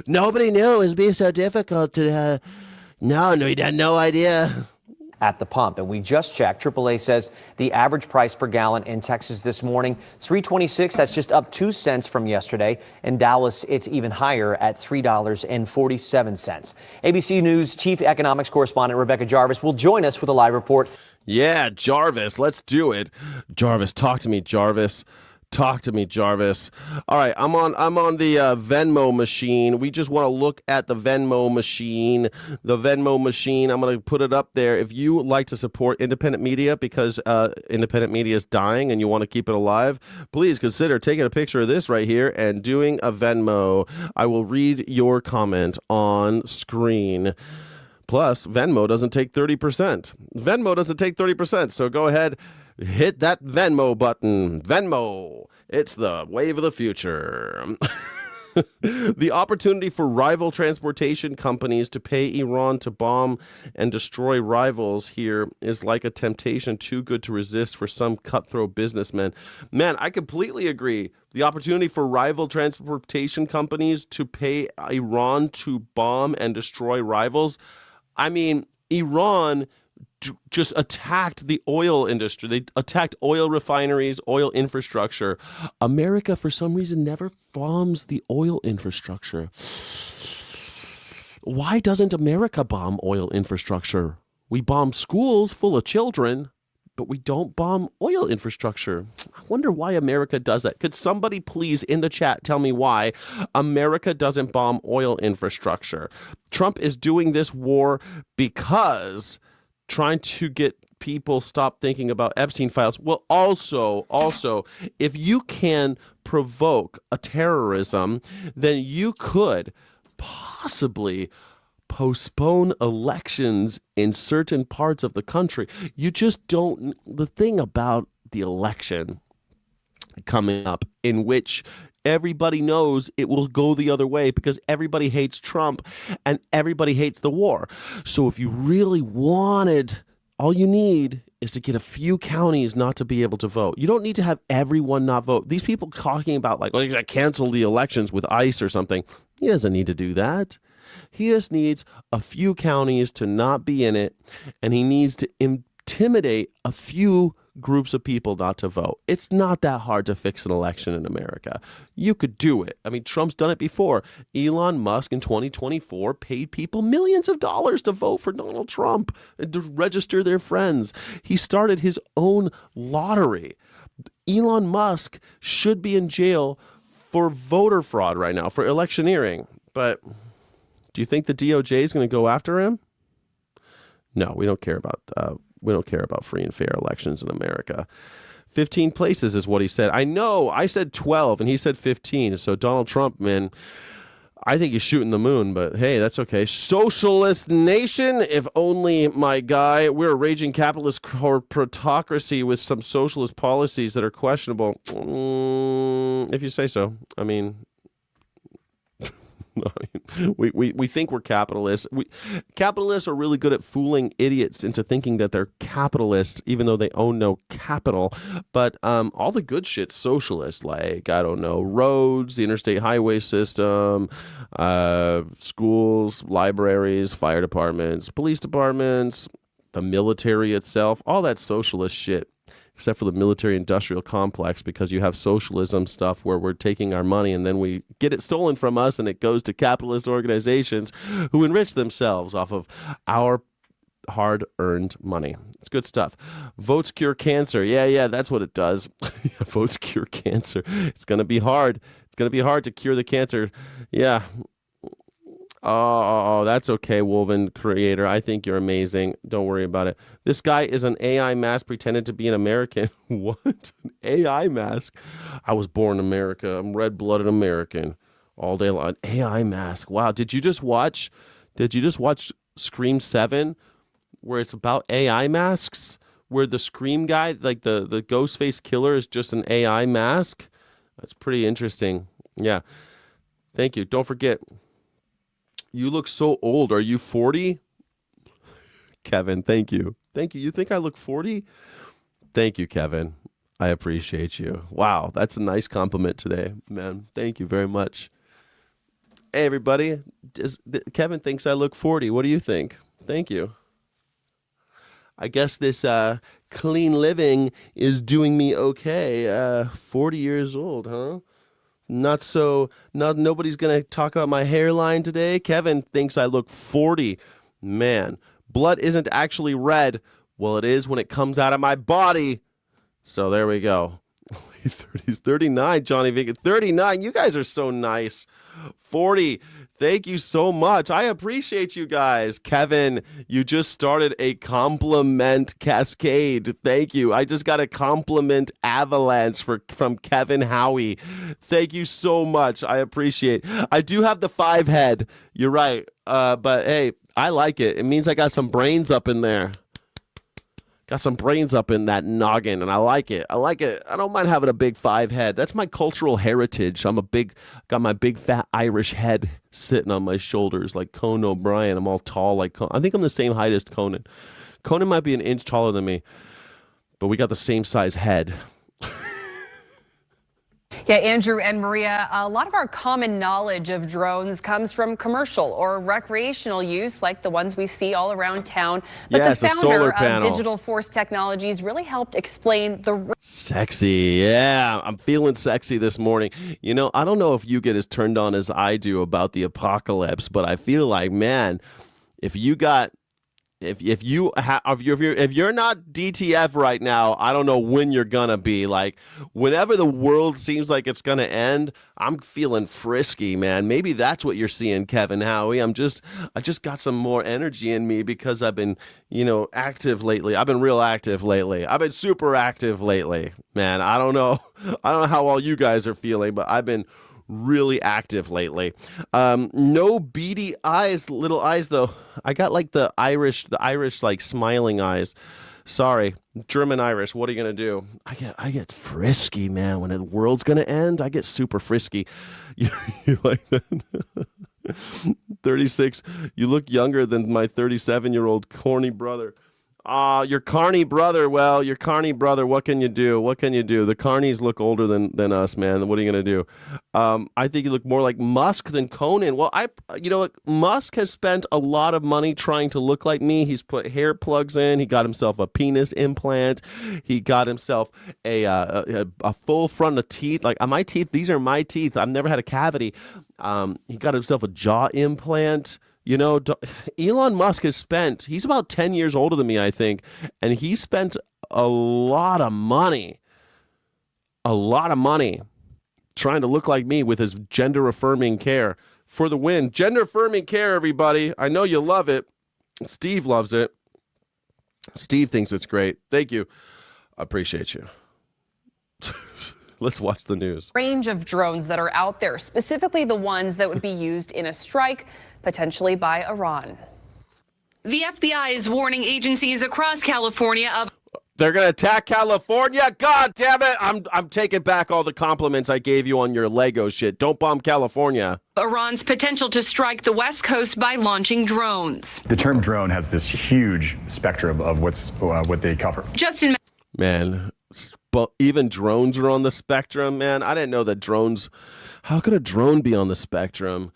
Nobody knew it was being so difficult to. No, we had no idea. At the pump, and we just checked. AAA says the average price per gallon in Texas this morning, $3.26. That's just up 2 cents from yesterday. In Dallas, it's even higher at $3.47. ABC News chief economics correspondent Rebecca Jarvis will join us with a live report. Yeah, Jarvis, let's do it. Jarvis, talk to me, Jarvis. Talk to me, Jarvis. All right, I'm on the Venmo machine. We just want to look at the Venmo machine. The Venmo machine, I'm going to put it up there. If you like to support independent media because independent media is dying and you want to keep it alive, please consider taking a picture of this right here and doing a Venmo. I will read your comment on screen. Plus, Venmo doesn't take 30%. Venmo doesn't take 30%, so go ahead. Hit that Venmo button. Venmo. It's the wave of the future. The opportunity for rival transportation companies to pay Iran to bomb and destroy rivals here is like a temptation too good to resist for some cutthroat businessmen. Man, I completely agree. The opportunity for rival transportation companies to pay Iran to bomb and destroy rivals. I mean, Iran just attacked the oil industry. They attacked oil refineries, oil infrastructure. America, for some reason, never bombs the oil infrastructure. Why doesn't America bomb oil infrastructure? We bomb schools full of children, but we don't bomb oil infrastructure. I wonder why America does that. Could somebody please in the chat tell me why America doesn't bomb oil infrastructure? Trump is doing this war because trying to get people stop thinking about Epstein files. Well, also, if you can provoke a terrorism, then you could possibly postpone elections in certain parts of the country. You just don't. The thing about the election coming up in which everybody knows it will go the other way because everybody hates Trump and everybody hates the war. So if you really wanted, all you need is to get a few counties not to be able to vote. You don't need to have everyone not vote. These people talking about like, well, you should cancel the elections with ICE or something. He doesn't need to do that. He just needs a few counties to not be in it, and he needs to intimidate a few groups of people not to vote. It's not that hard to fix an election in America. You could do it. I mean, Trump's done it before. Elon Musk in 2024 paid people millions of dollars to vote for Donald Trump and to register their friends. He started his own lottery. Elon Musk should be in jail for voter fraud right now, for electioneering. But do you think the DOJ is going to go after him? No, we don't care about free and fair elections in America. 15 places is what he said. I know. I said 12, and he said 15. So Donald Trump, man, I think he's shooting the moon, but hey, that's okay. Socialist nation, if only, my guy. We're a raging capitalist corporatocracy with some socialist policies that are questionable. If you say so. I mean, we think we're capitalists. Capitalists are really good at fooling idiots into thinking that they're capitalists, even though they own no capital. But all the good shit's socialist, like, I don't know, roads, the interstate highway system, schools, libraries, fire departments, police departments, the military itself, all that socialist shit. Except for the military-industrial complex, because you have socialism stuff where we're taking our money and then we get it stolen from us and it goes to capitalist organizations who enrich themselves off of our hard-earned money. It's good stuff. Votes cure cancer. Yeah, that's what it does. Votes cure cancer. It's going to be hard. It's going to be hard to cure the cancer. Yeah. Oh, that's okay, Wolven creator. I think you're amazing. Don't worry about it. This guy is an AI mask pretended to be an American. What? An AI mask? I was born in America. I'm red-blooded American. All day long. AI mask. Wow. Did you just watch Scream 7, where it's about AI masks? Where the Scream guy, like the Ghostface killer, is just an AI mask? That's pretty interesting. Yeah. Thank you. Don't forget, you look so old. Are you 40? Kevin, thank you. Thank you. You think I look 40? Thank you, Kevin. I appreciate you. Wow, that's a nice compliment today, man. Thank you very much. Hey, everybody. Kevin thinks I look 40. What do you think? Thank you. I guess this clean living is doing me okay. 40 years old, huh? Nobody's going to talk about my hairline today. Kevin thinks I look 40. Man, blood isn't actually red. Well, it is when it comes out of my body. So there we go. He's 39, Johnny Vegan. 39. You guys are so nice. 40. Thank you so much. I appreciate you guys. Kevin, you just started a compliment cascade. Thank you. I just got a compliment avalanche from Kevin Howie. Thank you so much. I appreciate. I do have the 5 head. You're right. But hey, I like it. It means I got some brains up in there. Got some brains up in that noggin, and I like it. I don't mind having a big 5 head. That's my cultural heritage. Got my big fat Irish head sitting on my shoulders like Conan O'Brien. I'm all tall like Conan. I think I'm the same height as Conan. Conan might be an inch taller than me, but we got the same size head. Yeah, Andrew and Maria, a lot of our common knowledge of drones comes from commercial or recreational use, like the ones we see all around town. But yes, the founder of Digital Force Technologies really helped explain the... Sexy, yeah. I'm feeling sexy this morning. You know, I don't know if you get as turned on as I do about the apocalypse, but I feel like, man, if you're not DTF right now, I don't know when you're gonna be. Like, whenever the world seems like it's gonna end, I'm feeling frisky, man. Maybe that's what you're seeing, Kevin Howie. I just got some more energy in me because I've been, active lately. I've been real active lately. I've been super active lately, man. I don't know how all you guys are feeling, but I've been really active lately. No beady eyes, little eyes though. I got like the Irish like smiling eyes. Sorry, German Irish. What are you gonna do? I get frisky, man. When the world's gonna end, I get super frisky. You like that? 36. You look younger than my 37-year-old corny brother. Your carny brother. Well, your carny brother. What can you do? The carnies look older than us, man. What are you gonna do? I think you look more like Musk than Conan. Well, Musk has spent a lot of money trying to look like me. He's put hair plugs in. He got himself a penis implant. He got himself a full front of teeth. Like my teeth. These are my teeth. I've never had a cavity. He got himself a jaw implant. Elon Musk he's about 10 years older than me, I think, and he spent a lot of money a lot of money trying to look like me with his gender-affirming care for the win. Gender-affirming care, everybody. I know you love it. Steve loves it. Steve thinks it's great. Thank you. I appreciate you. Let's watch the news. Range of drones that are out there, specifically the ones that would be used in a strike, potentially by Iran. The FBI is warning agencies across California of They're going to attack California? God damn it. I'm taking back all the compliments I gave you on your Lego shit. Don't bomb California. Iran's potential to strike the West Coast by launching drones. The term drone has this huge spectrum of what they cover. Justin, man, but even drones are on the spectrum, man. I didn't know that drones. How could a drone be on the spectrum?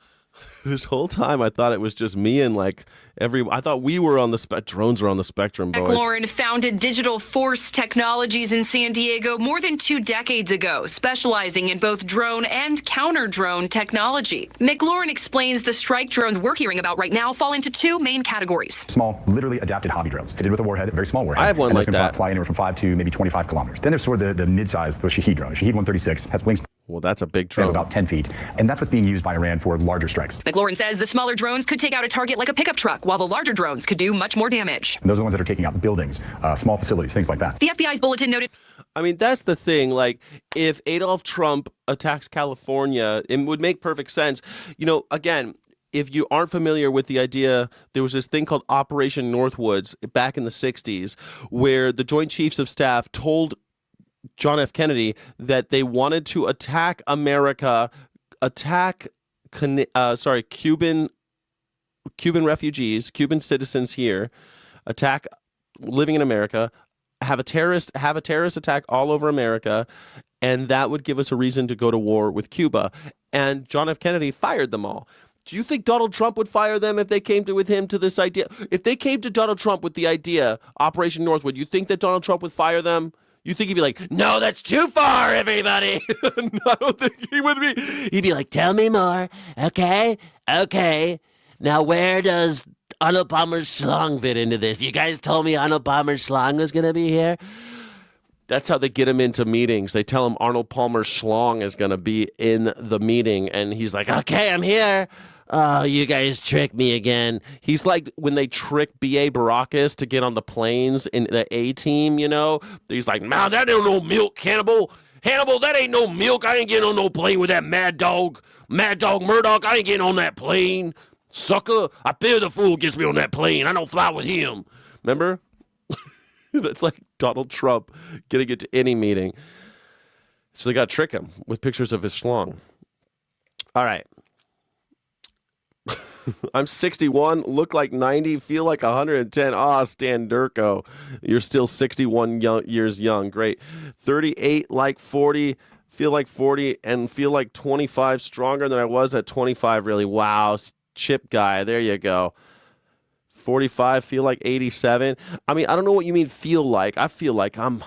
This whole time I thought it was just me and like I thought we were on the drones are on the spectrum, boys. McLaurin founded Digital Force Technologies in San Diego more than 2 decades ago, specializing in both drone and counter-drone technology. McLaurin explains the strike drones we're hearing about right now fall into 2 main categories. Small, literally adapted hobby drones, fitted with a warhead, a very small warhead. I have one like that. Fly anywhere from 5 to maybe 25 kilometers. Then there's sort of the mid-size, the Shahed drone. Shahed 136 has wings. Well, that's a big drone. About 10 feet. And that's what's being used by Iran for larger strikes. McLaurin says the smaller drones could take out a target like a pickup truck, while the larger drones could do much more damage. And those are the ones that are taking out buildings, small facilities, things like that. The FBI's bulletin noted. I mean, that's the thing. Like, if Adolf Trump attacks California, it would make perfect sense. You know, again, if you aren't familiar with the idea, there was this thing called Operation Northwoods back in the 60s, where the Joint Chiefs of Staff told John F. Kennedy that they wanted to attack America, Cuban refugees, Cuban citizens here, attack living in America, have a terrorist attack all over America, and that would give us a reason to go to war with Cuba. And John F. Kennedy fired them all. Do you think Donald Trump would fire them if they came with him to this idea? If they came to Donald Trump with the idea, Operation Northwood, you think that Donald Trump would fire them? You think he'd be like, no, that's too far, everybody. No, I don't think he would be. He'd be like, tell me more. Okay. Now, where does Arnold Palmer's schlong fit into this? You guys told me Arnold Palmer's schlong was going to be here. That's how they get him into meetings. They tell him Arnold Palmer's schlong is going to be in the meeting. And he's like, okay, I'm here. Oh, you guys tricked me again. He's like when they trick B.A. Baracus to get on the planes in the A-team, you know? He's like, man, that ain't no milk, Hannibal. Hannibal, that ain't no milk. I ain't getting on no plane with that mad dog. Mad dog Murdoch, I ain't getting on that plane. Sucker, I fear the fool gets me on that plane. I don't fly with him. Remember? That's like Donald Trump getting into any meeting. So they got to trick him with pictures of his schlong. All right. I'm 61, look like 90, feel like 110. Stan Durko, you're still 61 years young. Great. 38, like 40, feel like 40, and feel like 25, stronger than I was at 25, really. Wow, chip guy, there you go. 45, feel like 87. I mean, I don't know what you mean feel like. I feel like I'm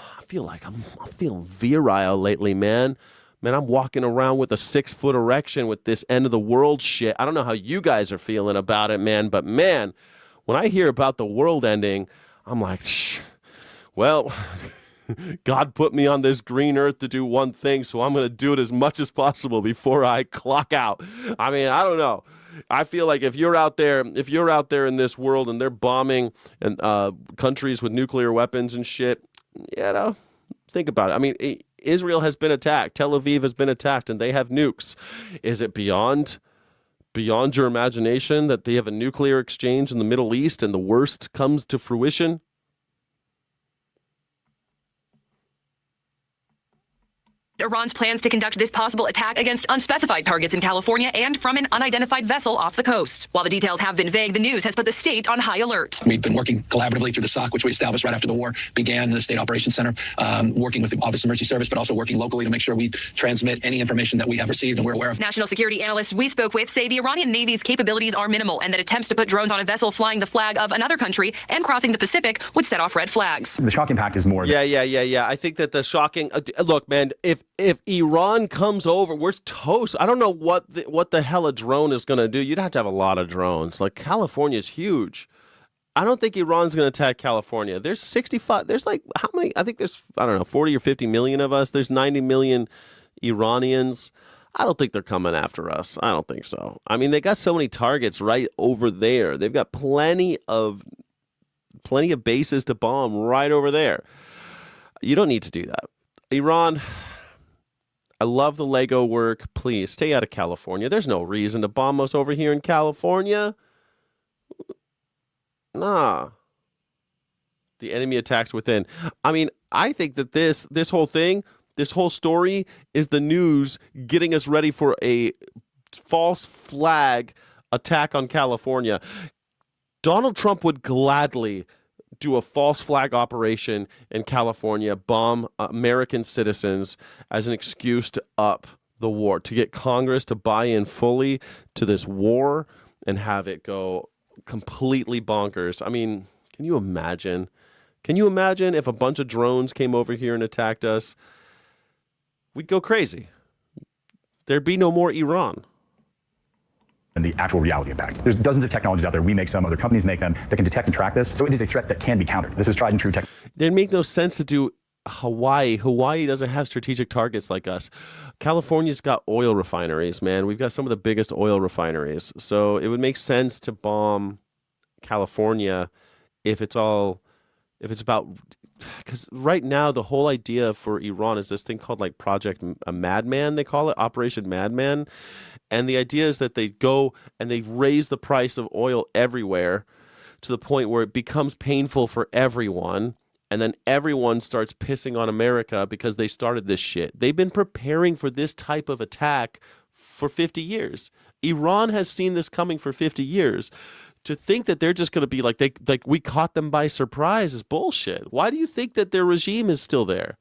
feeling virile lately, man. Man, I'm walking around with a 6-foot erection with this end of the world shit. I don't know how you guys are feeling about it, man. But man, when I hear about the world ending, I'm like, well, God put me on this green earth to do one thing, so I'm going to do it as much as possible before I clock out. I mean, I don't know. I feel like if you're out there in this world and they're bombing and countries with nuclear weapons and shit, you know, think about it. I mean, Israel has been attacked. Tel Aviv has been attacked, and they have nukes. Is it beyond your imagination that they have a nuclear exchange in the Middle East and the worst comes to fruition? Iran's plans to conduct this possible attack against unspecified targets in California and from an unidentified vessel off the coast. While the details have been vague, the news has put the state on high alert. We've been working collaboratively through the SOC, which we established right after the war began in the State Operations Center, working with the Office of Emergency Service, but also working locally to make sure we transmit any information that we have received and we're aware of. National security analysts we spoke with say the Iranian Navy's capabilities are minimal and that attempts to put drones on a vessel flying the flag of another country and crossing the Pacific would set off red flags. The shock impact is more. Yeah. I think that the shocking... look, man, if Iran comes over, we're toast. I don't know what the hell a drone is going to do. You'd have to have a lot of drones. Like, California's huge. I don't think Iran's going to attack California. There's 65. There's like how many? I think there's, I don't know, 40 or 50 million of us. There's 90 million Iranians. I don't think they're coming after us. I don't think so. I mean, they got so many targets right over there. They've got plenty of bases to bomb right over there. You don't need to do that. Iran, I love the Lego work. Please stay out of California. There's no reason to bomb us over here in California. Nah. The enemy attacks within. I mean, I think that this whole thing, this whole story is the news getting us ready for a false flag attack on California. Donald Trump would gladly do a false flag operation in California, bomb American citizens as an excuse to up the war, to get Congress to buy in fully to this war and have it go completely bonkers. I mean, can you imagine? Can you imagine if a bunch of drones came over here and attacked us? We'd go crazy. There'd be no more Iran. And the actual reality impact. There's dozens of technologies out there. We make some, other companies make them, that can detect and track this. So it is a threat that can be countered. This is tried and true tech. It'd make no sense to do Hawaii. Hawaii doesn't have strategic targets like us. California's got oil refineries, man. We've got some of the biggest oil refineries. So it would make sense to bomb California if it's about, because right now the whole idea for Iran is this thing called like Project Madman, they call it, Operation Madman. And the idea is that they go and they raise the price of oil everywhere to the point where it becomes painful for everyone. And then everyone starts pissing on America because they started this shit. They've been preparing for this type of attack for 50 years. Iran has seen this coming for 50 years. To think that they're just going to be like we caught them by surprise is bullshit. Why do you think that their regime is still there?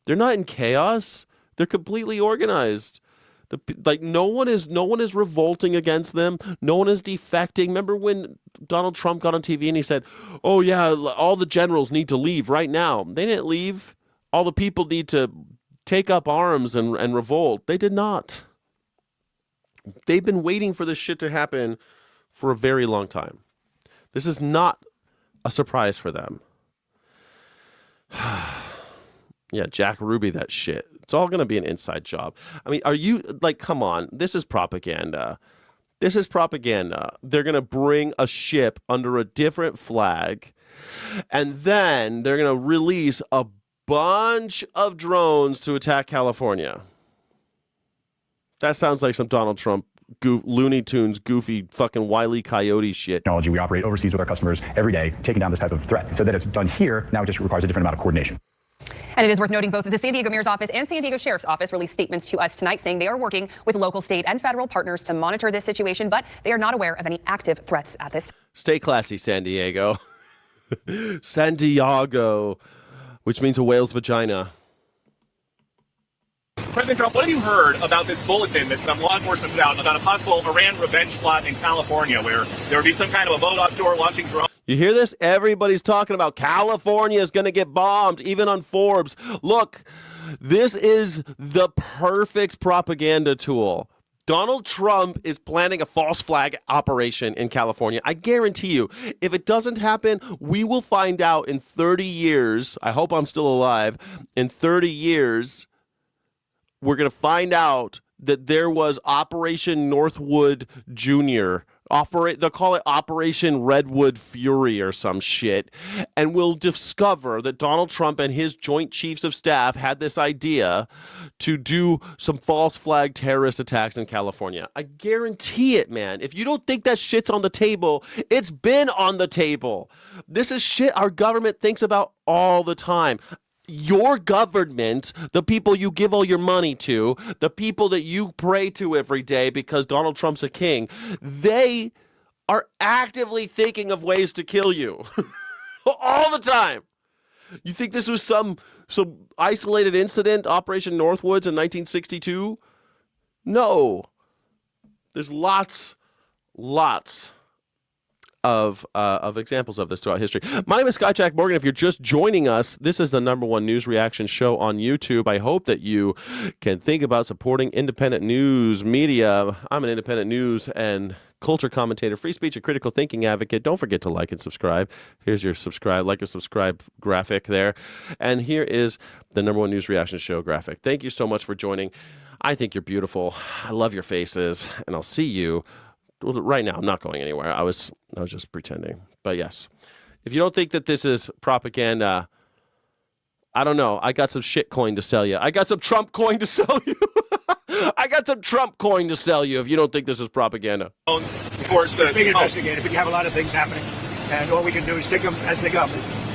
They're not in chaos. They're completely organized. No one is revolting against them. No one is defecting. Remember when Donald Trump got on TV and he said, "Oh yeah, all the generals need to leave right now." They didn't leave. All the people need to take up arms and revolt. They did not. They've been waiting for this shit to happen for a very long time. This is not a surprise for them. Yeah, Jack Ruby, that shit. It's all going to be an inside job. I mean, are you, like, come on. This is propaganda. This is propaganda. They're going to bring a ship under a different flag, and then they're going to release a bunch of drones to attack California. That sounds like some Donald Trump Looney Tunes, goofy, fucking Wile E. Coyote shit. Technology, we operate overseas with our customers every day, taking down this type of threat. So that it's done here, now it just requires a different amount of coordination. And it is worth noting both the San Diego Mayor's Office and San Diego Sheriff's Office released statements to us tonight saying they are working with local, state, and federal partners to monitor this situation, but they are not aware of any active threats at this time. Stay classy, San Diego. San Diego, which means a whale's vagina. President Trump, what have you heard about this bulletin that some law enforcement put out about a possible Iran revenge plot in California where there would be some kind of a boat offshore launching drones? You hear this? Everybody's talking about California is going to get bombed, even on Forbes. Look, this is the perfect propaganda tool. Donald Trump is planning a false flag operation in California. I guarantee you, if it doesn't happen, we will find out in 30 years. I hope I'm still alive. In 30 years, we're going to find out that there was Operation Northwood Jr. They'll call it Operation Redwood Fury or some shit. And we'll discover that Donald Trump and his Joint Chiefs of Staff had this idea to do some false flag terrorist attacks in California. I guarantee it, man. If you don't think that shit's on the table, it's been on the table. This is shit our government thinks about all the time. Your government, the people you give all your money to, the people that you pray to every day because Donald Trump's a king, they are actively thinking of ways to kill you all the time. You think this was some isolated incident, Operation Northwoods in 1962? No. There's lots of examples of this throughout history. My name is Scott Jack Morgan. If you're just joining us, this is the #1 news reaction show on YouTube. I hope that you can think about supporting independent news media. I'm an independent news and culture commentator, free speech and critical thinking advocate. Don't forget to like and subscribe. Here's your like and subscribe graphic there. And here is the #1 news reaction show graphic. Thank you so much for joining. I think you're beautiful. I love your faces, and I'll see you right now. I'm not going anywhere. I was just pretending. But yes, if you don't think that this is propaganda, I don't know. I got some shit coin to sell you. I got some Trump coin to sell you. I got some Trump coin to sell you if you don't think this is propaganda. Of course, it's being investigated, but you have a lot of things happening, and all we can do is take them as they come.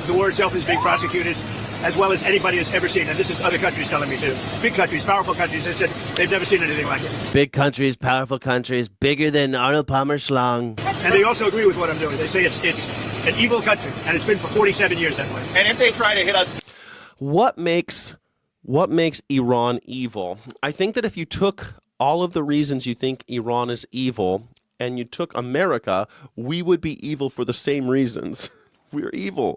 The war itself is being prosecuted as well as anybody has ever seen, and this is other countries telling me too. Big countries, powerful countries, they said they've never seen anything like it. Big countries, powerful countries, bigger than Arnold Palmer's schlong. And they also agree with what I'm doing. They say it's an evil country, and it's been for 47 years that way. And if they try to hit us... What makes Iran evil? I think that if you took all of the reasons you think Iran is evil and you took America, we would be evil for the same reasons. We're evil.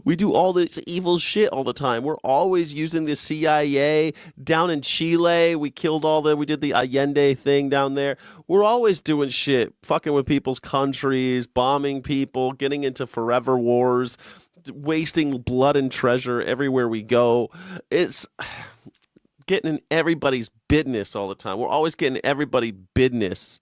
We do all this evil shit all the time. We're always using the CIA down in Chile. We did the Allende thing down there. We're always doing shit, fucking with people's countries, bombing people, getting into forever wars, wasting blood and treasure everywhere we go. It's getting in everybody's business all the time. We're always getting everybody business.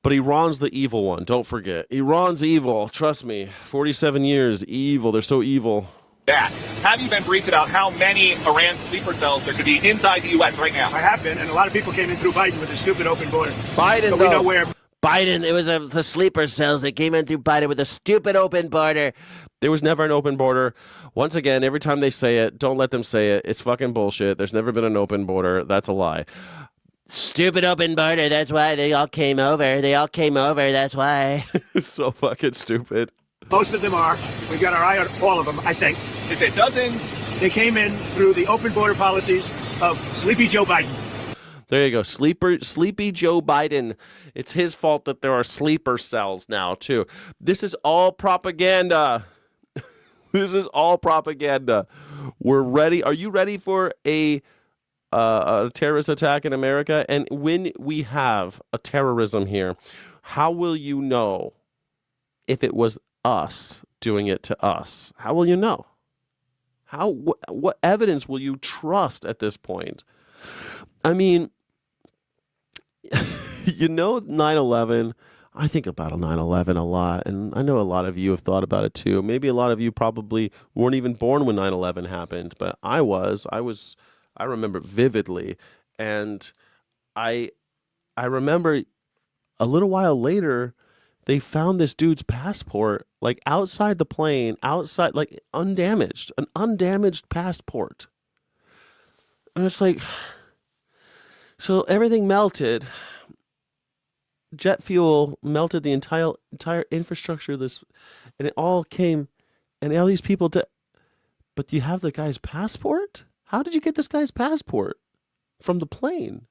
But Iran's the evil one. Don't forget. Iran's evil. Trust me. 47 years. Evil. They're so evil. That. Have you been briefed about how many Iran sleeper cells there could be inside the U.S. right now? I have been, and a lot of people came in through Biden with a stupid open border. Biden, so we know where. Biden, it was the sleeper cells that came in through Biden with a stupid open border. There was never an open border. Once again, every time they say it, don't let them say it. It's fucking bullshit. There's never been an open border. That's a lie. Stupid open border. That's why they all came over. That's why. So fucking stupid. Most of them are. We've got our eye on all of them, I think. They say dozens. They came in through the open border policies of Sleepy Joe Biden. There you go. Sleepy Joe Biden. It's his fault that there are sleeper cells now, too. This is all propaganda. This is all propaganda. We're ready. Are you ready for a terrorist attack in America? And when we have a terrorism here, how will you know if it was us doing it to us? How will you know? What evidence will you trust at this point? I mean, 9/11, I think about 9/11 a lot, and I know a lot of you have thought about it too. Maybe a lot of you probably weren't even born when 9/11 happened, but I remember it vividly, and I remember a little while later, they found this dude's passport, like outside the plane, like undamaged, an undamaged passport. And it's like, so everything melted. Jet fuel melted the entire infrastructure of this, and it all came, and all these people but do you have the guy's passport? How did you get this guy's passport from the plane?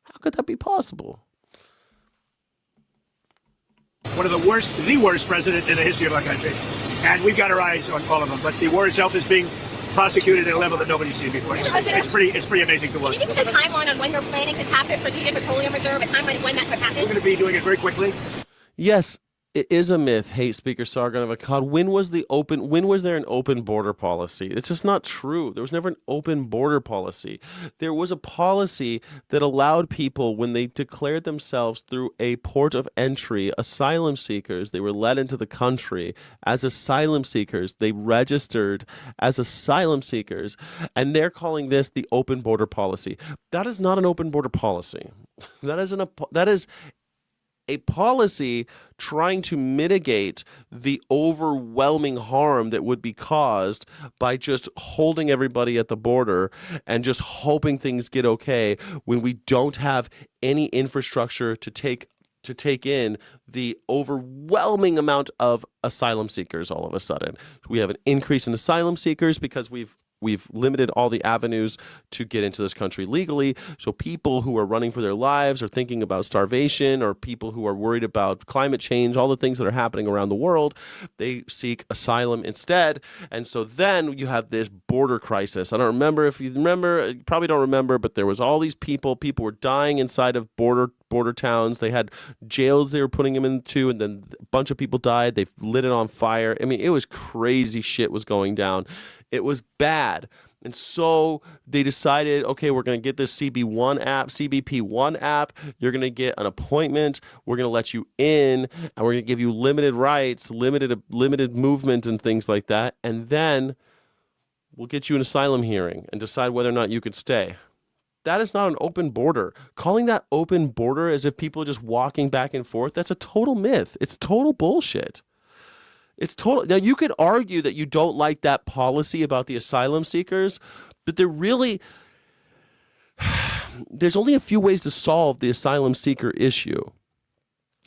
How could that be possible? One of the worst president in the history of our country. And we've got our eyes on all of them. But the war itself is being prosecuted at a level that nobody's seen before. It's pretty amazing to watch. Can you give us a timeline on when you're planning to tap the Strategic Petroleum Reserve, a timeline of when that could happen? We're going to be doing it very quickly. Yes, it is a myth, hate speaker Sargon of Akkad. When was there an open border policy? It's just not true. There was never an open border policy. There was a policy that allowed people, when they declared themselves through a port of entry, asylum seekers, they were let into the country as asylum seekers. They registered as asylum seekers, and they're calling this the open border policy. That is not an open border policy. That is a policy trying to mitigate the overwhelming harm that would be caused by just holding everybody at the border and just hoping things get okay when we don't have any infrastructure to take in the overwhelming amount of asylum seekers all of a sudden. We have an increase in asylum seekers because we've limited all the avenues to get into this country legally. So people who are running for their lives or thinking about starvation, or people who are worried about climate change, all the things that are happening around the world, they seek asylum instead. And so then you have this border crisis. I don't remember if you remember, you probably don't remember, but there was all these people were dying inside of border border towns. They had jails they were putting them into, and then a bunch of people died. They lit it on fire. I mean, it was crazy shit was going down. It was bad. And so they decided, okay, we're going to get this CBP1 app. You're going to get an appointment. We're going to let you in, and we're going to give you limited rights, limited movement and things like that. And then we'll get you an asylum hearing and decide whether or not you could stay. That is not an open border. Calling that open border as if people are just walking back and forth, that's a total myth. It's total bullshit. It's total. Now, you could argue that you don't like that policy about the asylum seekers, but there's only a few ways to solve the asylum seeker issue,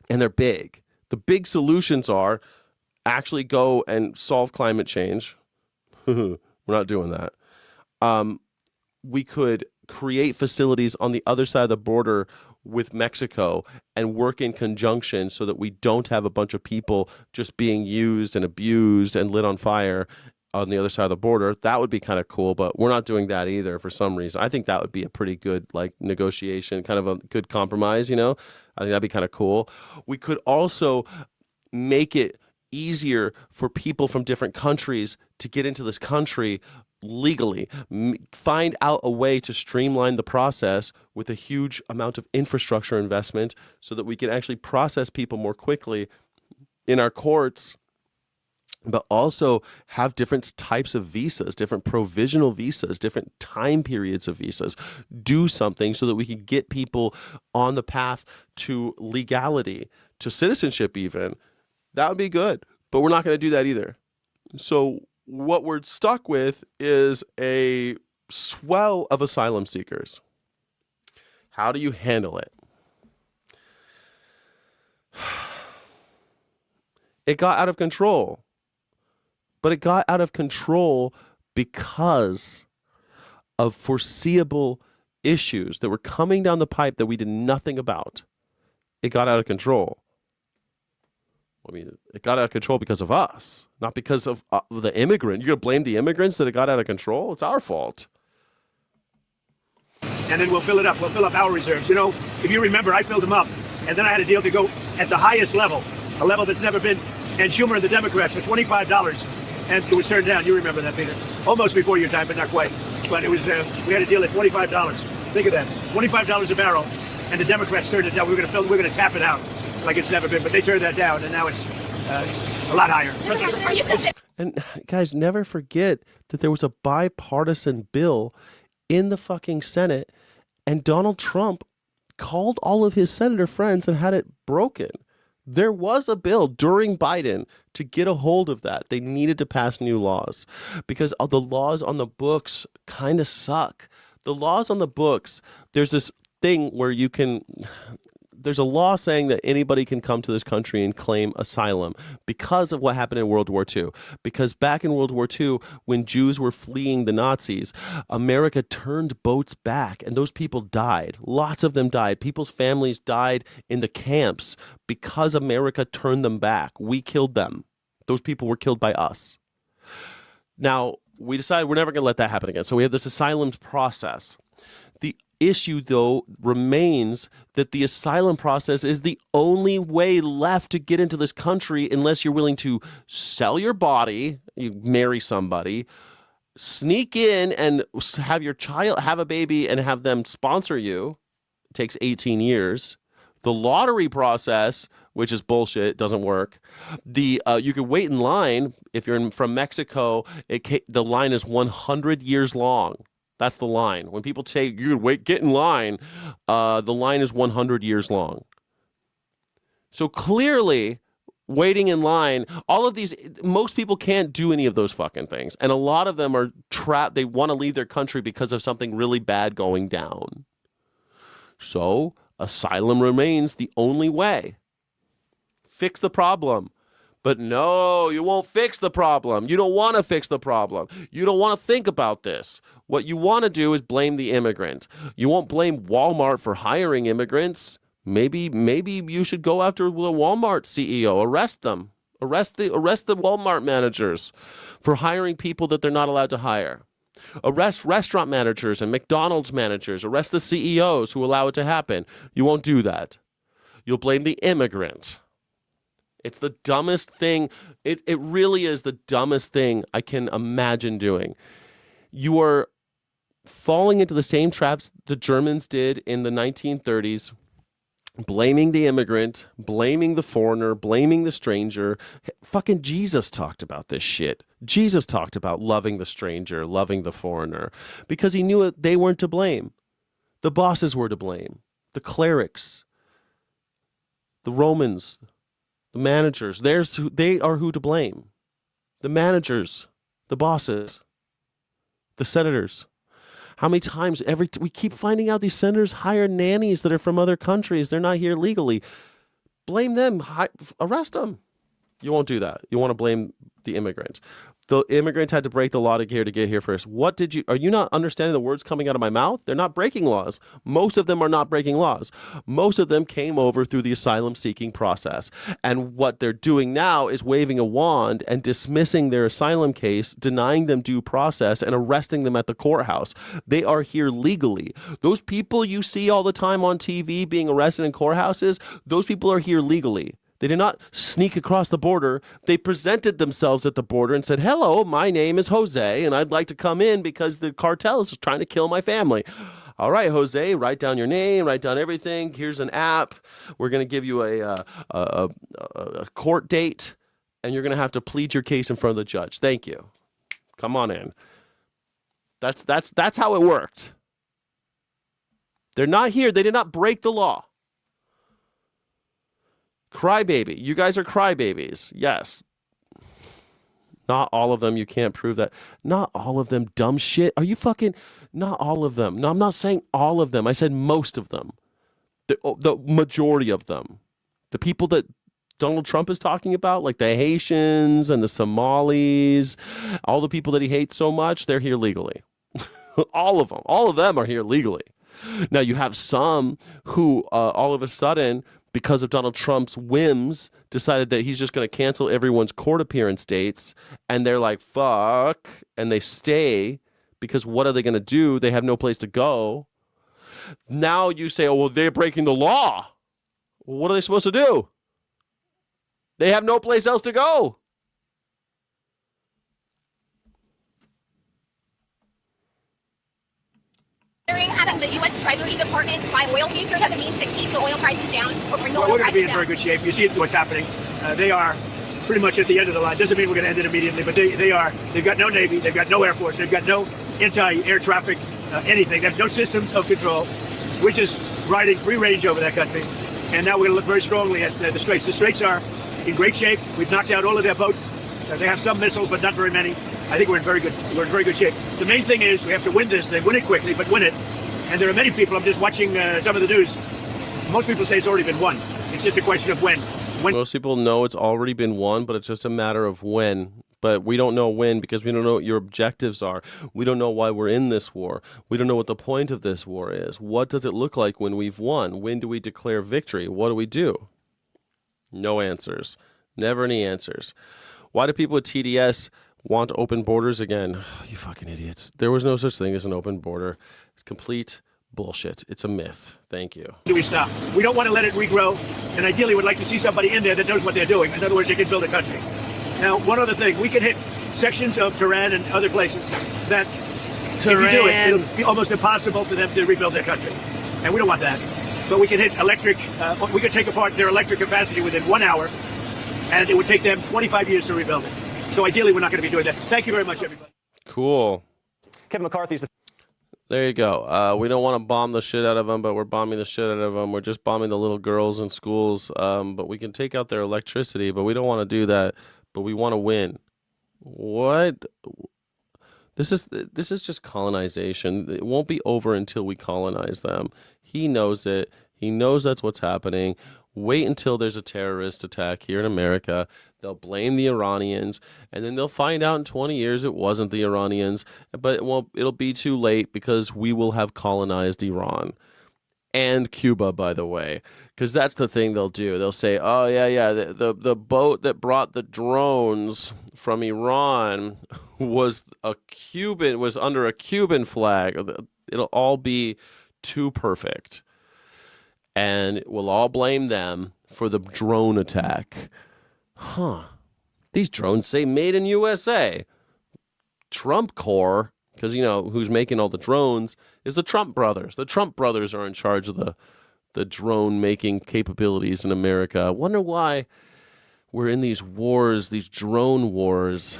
and they're big. The big solutions are actually go and solve climate change. We're not doing that. We could create facilities on the other side of the border with Mexico and work in conjunction so that we don't have a bunch of people just being used and abused and lit on fire on the other side of the border. That would be kind of cool, but we're not doing that either for some reason. I think that would be a pretty good negotiation, kind of a good compromise, I think that'd be kind of cool. We could also make it easier for people from different countries to get into this country legally, find out a way to streamline the process with a huge amount of infrastructure investment so that we can actually process people more quickly in our courts, but also have different types of visas, different provisional visas, different time periods of visas. Do something so that we can get people on the path to legality, to citizenship even. That would be good, but we're not going to do that either. So what we're stuck with is a swell of asylum seekers. How do you handle it? It got out of control. But it got out of control because of foreseeable issues that were coming down the pipe that we did nothing about. It got out of control. I mean, it got out of control because of us, not because of the immigrant. You're going to blame the immigrants that it got out of control? It's our fault. And then we'll fill it up. We'll fill up our reserves. If you remember, I filled them up. And then I had a deal to go at the highest level, a level that's never been. And Schumer and the Democrats for $25. And it was turned down. You remember that, Peter. Almost before your time, but not quite. But it was. We had a deal at $25. Think of that. $25 a barrel. And the Democrats turned it down. We're going to tap it out like it's never been, but they turned that down, and now it's a lot higher. And guys, never forget that there was a bipartisan bill in the fucking Senate, and Donald Trump called all of his senator friends and had it broken. There was a bill during Biden to get a hold of that. They needed to pass new laws because the laws on the books kind of suck. The laws on the books, there's this thing where there's a law saying that anybody can come to this country and claim asylum because of what happened in World War II. Because back in World War II, when Jews were fleeing the Nazis, America turned boats back, and those people died. Lots of them died. People's families died in the camps because America turned them back. We killed them. Those people were killed by us. Now, we decided we're never going to let that happen again. So we have this asylum process. The issue, though, remains that the asylum process is the only way left to get into this country unless you're willing to sell your body, you marry somebody, sneak in and have your child have a baby and have them sponsor you. It takes 18 years. The lottery process, which is bullshit, doesn't work. You can wait in line if you're from Mexico. The line is 100 years long. That's the line. When people say you wait, get in line, the line is 100 years long. So clearly, waiting in line, all of these, most people can't do any of those fucking things. And a lot of them are trapped. They want to leave their country because of something really bad going down. So asylum remains the only way. Fix the problem. But no, you won't fix the problem. You don't want to fix the problem. You don't want to think about this. What you want to do is blame the immigrant. You won't blame Walmart for hiring immigrants. Maybe you should go after the Walmart CEO. Arrest them. Arrest the Walmart managers for hiring people that they're not allowed to hire. Arrest restaurant managers and McDonald's managers. Arrest the CEOs who allow it to happen. You won't do that. You'll blame the immigrant. It's the dumbest thing. It really is the dumbest thing I can imagine doing. You are falling into the same traps the Germans did in the 1930s, blaming the immigrant, blaming the foreigner, blaming the stranger. Fucking Jesus talked about this shit. Jesus talked about loving the stranger, loving the foreigner, because he knew they weren't to blame. The bosses were to blame. The clerics, the Romans, the managers, they are who to blame. The managers, the bosses, the senators. How many times we keep finding out these senators hire nannies that are from other countries. They're not here legally. Blame them. Arrest them. You won't do that. You want to blame the immigrant. The immigrant had to break the law to get here first. Are you not understanding the words coming out of my mouth? They're not breaking laws. Most of them are not breaking laws. Most of them came over through the asylum seeking process. And what they're doing now is waving a wand and dismissing their asylum case, denying them due process and arresting them at the courthouse. They are here legally. Those people you see all the time on TV being arrested in courthouses, those people are here legally. They did not sneak across the border. They presented themselves at the border and said, hello, my name is Jose, and I'd like to come in because the cartel is trying to kill my family. All right, Jose, write down your name, write down everything. Here's an app. We're going to give you a court date, and you're going to have to plead your case in front of the judge. Thank you. Come on in. That's how it worked. They're not here. They did not break the law. Crybaby. You guys are crybabies. Yes. Not all of them. You can't prove that. Not all of them. Dumb shit. Are you fucking... Not all of them. No, I'm not saying all of them. I said most of them. The majority of them. The people that Donald Trump is talking about, like the Haitians and the Somalis, all the people that he hates so much, they're here legally. All of them. All of them are here legally. Now, you have some who all of a sudden, because of Donald Trump's whims, decided that he's just going to cancel everyone's court appearance dates, and they're like, fuck, and they stay, because what are they going to do? They have no place to go. Now you say, oh, well, they're breaking the law. Well, what are they supposed to do? They have no place else to go. Having the U.S. Treasury Department buy oil futures as a means to keep the oil prices down or bring the Well, oil we're going to be in prices very down. good shape. You see what's happening. They are pretty much at the end of the line. Doesn't mean we're going to end it immediately, but they've got no Navy, they've got no Air Force, they've got no anti-air traffic, anything. They have no systems of control. We're just riding free range over that country. And now we're going to look very strongly at the Straits. The Straits are in great shape. We've knocked out all of their boats. They have some missiles, but not very many. I think we're in very good shape. The main thing is we have to win this thing, win it quickly, but win it. And there are many people, I'm just watching some of the news. Most people say it's already been won. It's just a question of when. Most people know it's already been won, but it's just a matter of when. But we don't know when because we don't know what your objectives are. We don't know why we're in this war. We don't know what the point of this war is. What does it look like when we've won? When do we declare victory? What do we do? No answers. Never any answers. Why do people with TDS want open borders again? You fucking idiots. There was no such thing as an open border. It's complete bullshit. It's a myth. Thank you. Do we stop? We don't want to let it regrow, and ideally would like to see somebody in there that knows what they're doing. In other words, they can build a country. Now, one other thing, we can hit sections of Tehran and other places that, if you do it, it'll be almost impossible for them to rebuild their country. And we don't want that. But we can hit electric, we could take apart their electric capacity within 1 hour, and it would take them 25 years to rebuild it. So ideally, we're not going to be doing that. Thank you very much, everybody. Cool. Kevin McCarthy's the There you go. We don't want to bomb the shit out of them, but we're bombing the shit out of them. We're just bombing the little girls in schools. But we can take out their electricity, but we don't want to do that. But we want to win. What? This is just colonization. It won't be over until we colonize them. He knows it. He knows that's what's happening. Wait until there's a terrorist attack here in America. They'll blame the Iranians, and then they'll find out in 20 years it wasn't the Iranians. But it'll be too late because we will have colonized Iran. and Cuba, by the way, because that's the thing they'll do. They'll say, oh, yeah, the boat that brought the drones from Iran was under a Cuban flag. It'll all be too perfect. And we'll all blame them for the drone attack. These drones say made in USA. Trump Corps, because who's making all the drones is the Trump brothers. The Trump brothers are in charge of the drone making capabilities in America. I wonder why we're in these wars, these drone wars,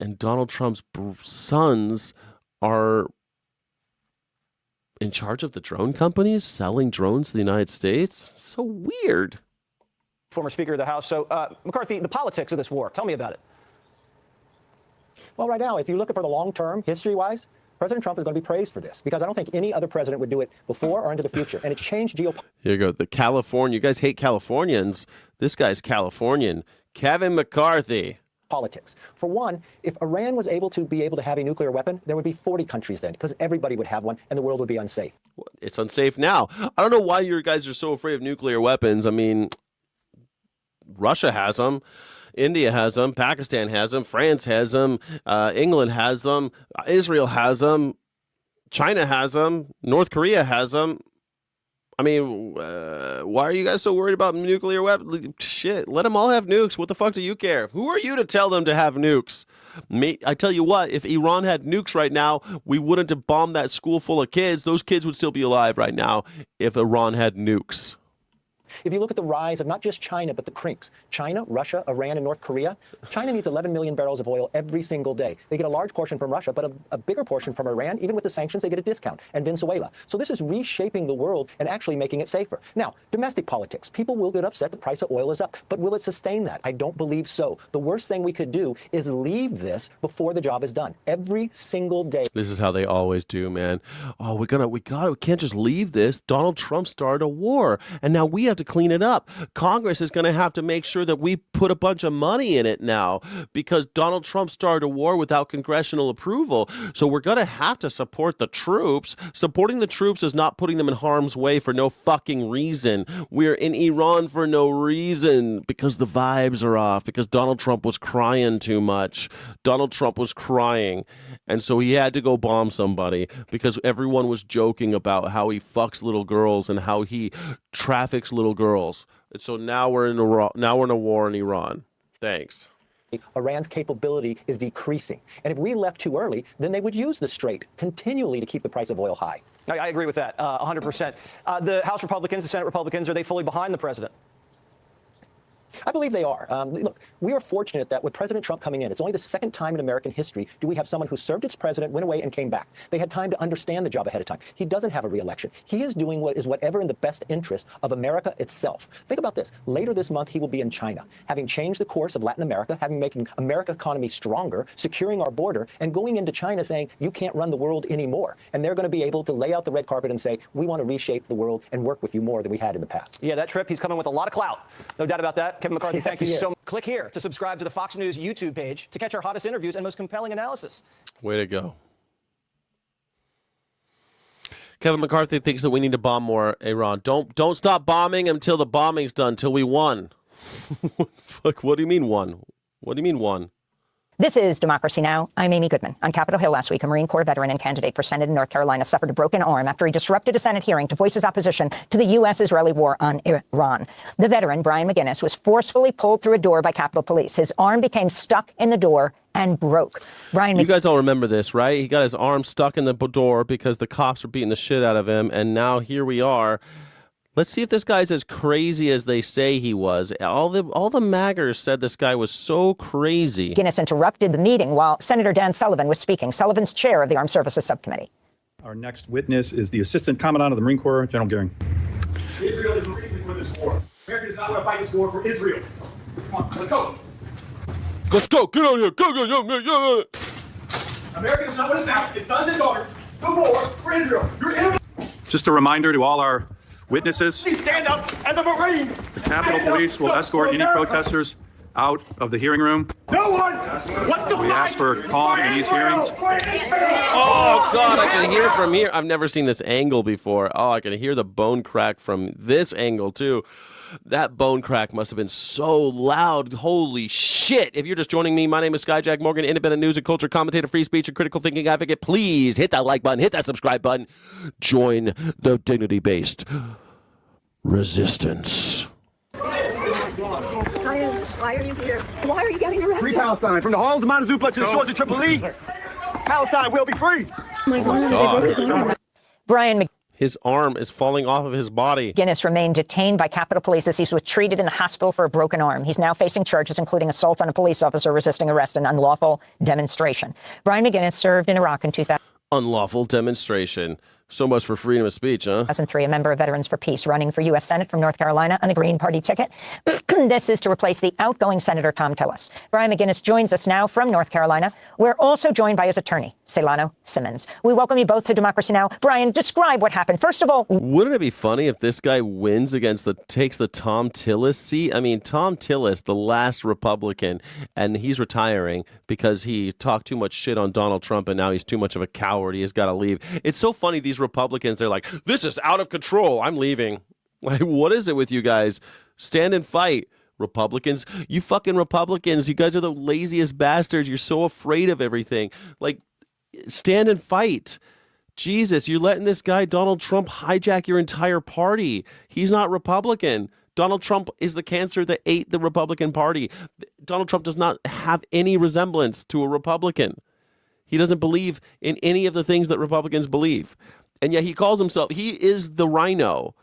and Donald Trump's sons are in charge of the drone companies selling drones to the United States. So weird. Former Speaker of the House. So, McCarthy, the politics of this war, tell me about it. Well, right now, if you look for the long term, history-wise, President Trump is going to be praised for this because I don't think any other president would do it before or into the future. And it's changed geopolitics. Here you go. The California. You guys hate Californians. This guy's Californian. Kevin McCarthy. Politics. For one, if Iran was able to have a nuclear weapon, there would be 40 countries then because everybody would have one and the world would be unsafe. It's unsafe now. I don't know why you guys are so afraid of nuclear weapons. I mean, Russia has them. India has them. Pakistan has them. France has them. England has them. Israel has them. China has them. North Korea has them. I mean, why are you guys so worried about nuclear weapons? Shit, let them all have nukes. What the fuck do you care? Who are you to tell them to have nukes? I tell you what, if Iran had nukes right now, we wouldn't have bombed that school full of kids. Those kids would still be alive right now if Iran had nukes. If you look at the rise of not just China, but the CRICs, China, Russia, Iran, and North Korea, China needs 11 million barrels of oil every single day. They get a large portion from Russia, but a bigger portion from Iran. Even with the sanctions, they get a discount. And Venezuela. So this is reshaping the world and actually making it safer. Now, domestic politics. People will get upset the price of oil is up. But will it sustain that? I don't believe so. The worst thing we could do is leave this before the job is done. Every single day. This is how they always do, man. Oh, we can't just leave this. Donald Trump started a war, and now we have to clean it up. Congress is going to have to make sure that we put a bunch of money in it now because Donald Trump started a war without congressional approval. So we're going to have to support the troops. Supporting the troops is not putting them in harm's way for no fucking reason. We're in Iran for no reason because the vibes are off, because Donald Trump was crying too much. Donald Trump was crying. And so he had to go bomb somebody because everyone was joking about how he fucks little girls and how he traffics little girls. And so now we're in a war in Iran. Thanks. Iran's capability is decreasing. And if we left too early, then they would use the strait continually to keep the price of oil high. I agree with that 100%. The House Republicans, the Senate Republicans, are they fully behind the president? I believe they are. Look, we are fortunate that with President Trump coming in, it's only the second time in American history do we have someone who served as president, went away, and came back. They had time to understand the job ahead of time. He doesn't have a re-election. He is doing whatever in the best interest of America itself. Think about this. Later this month, he will be in China, having changed the course of Latin America, having making America's economy stronger, securing our border, and going into China saying, you can't run the world anymore. And they're going to be able to lay out the red carpet and say, we want to reshape the world and work with you more than we had in the past. Yeah, that trip, he's coming with a lot of clout. No doubt about that. Kevin McCarthy, thank you so much. Click here to subscribe to the Fox News YouTube page to catch our hottest interviews and most compelling analysis. Way to go. Kevin McCarthy thinks that we need to bomb more Iran. Don't stop bombing until the bombing's done, till we won. Fuck, what do you mean won? What do you mean won? This is Democracy Now! I'm Amy Goodman. On Capitol Hill last week, a Marine Corps veteran and candidate for Senate in North Carolina suffered a broken arm after he disrupted a Senate hearing to voice his opposition to the U.S.-Israeli war on Iran. The veteran, Brian McGinnis, was forcefully pulled through a door by Capitol Police. His arm became stuck in the door and broke. You guys all remember this, right? He got his arm stuck in the door because the cops were beating the shit out of him, and now here we are. Let's see if this guy's as crazy as they say he was. All the maggers said this guy was so crazy. McGinnis interrupted the meeting while Senator Dan Sullivan was speaking. Sullivan's chair of the Armed Services Subcommittee. Our next witness is the Assistant Commandant of the Marine Corps, General Goering. Israel is the reason for this war. America does not want to fight this war for Israel. Come on, let's go. Let's go. Get out of here. Go. America does not want to fight its sons and daughters the war for Israel. You're Just a reminder to all our witnesses, stand up as a Marine. The Capitol Police will escort any protesters out of the hearing room. No one wants to We asked for calm in these hearings. Oh, God, I can hear it from here. I've never seen this angle before. Oh, I can hear the bone crack from this angle, too. That bone crack must have been so loud. Holy shit. If you're just joining me, my name is Skyjack Morgan, independent news and culture commentator, free speech and critical thinking advocate. Please hit that like button, hit that subscribe button. Join the dignity-based resistance. Why are you here? Why are you getting arrested? Free Palestine, from the halls of Montezuma to the shores of Tripoli. Palestine will be free. Brian His arm is falling off of his body. McGinnis remained detained by Capitol Police as he was treated in the hospital for a broken arm. He's now facing charges including assault on a police officer, resisting arrest, and unlawful demonstration. Brian McGinnis served in Iraq in 2000. Unlawful demonstration. So much for freedom of speech, huh? 2003, a member of Veterans for Peace, running for U.S. Senate from North Carolina on the Green Party ticket. This is to replace the outgoing Senator Tom Tillis. Brian McGinnis joins us now from North Carolina. We're also joined by his attorney, Celano Simmons. We welcome you both to Democracy Now! Brian, describe what happened. First of all, wouldn't it be funny if this guy wins takes the Tom Tillis seat? I mean, Tom Tillis, the last Republican, and he's retiring because he talked too much shit on Donald Trump, and now he's too much of a coward. He has got to leave. It's so funny, these Republicans, they're like, this is out of control. I'm leaving. Like, what is it with you guys? Stand and fight. Republicans, you fucking Republicans, you guys are the laziest bastards. You're so afraid of everything. Like, stand and fight. Jesus, you're letting this guy, Donald Trump, hijack your entire party. He's not Republican. Donald Trump is the cancer that ate the Republican Party. Donald Trump does not have any resemblance to a Republican. He doesn't believe in any of the things that Republicans believe. And yet he calls himself, he is the rhino.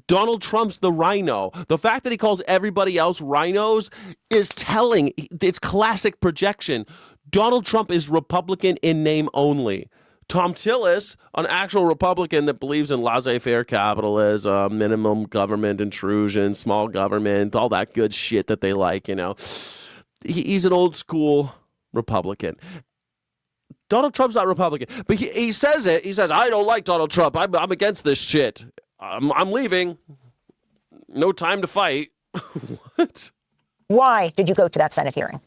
Donald Trump's the rhino. The fact that he calls everybody else rhinos is telling. It's classic projection. Donald Trump is Republican in name only. Tom Tillis, an actual Republican that believes in laissez-faire capitalism, minimum government intrusion, small government, all that good shit that they like, you know. He's an old school Republican. Donald Trump's not Republican, but he says it. He says, I don't like Donald Trump. I'm against this shit. I'm leaving. No time to fight. What? Why did you go to that Senate hearing?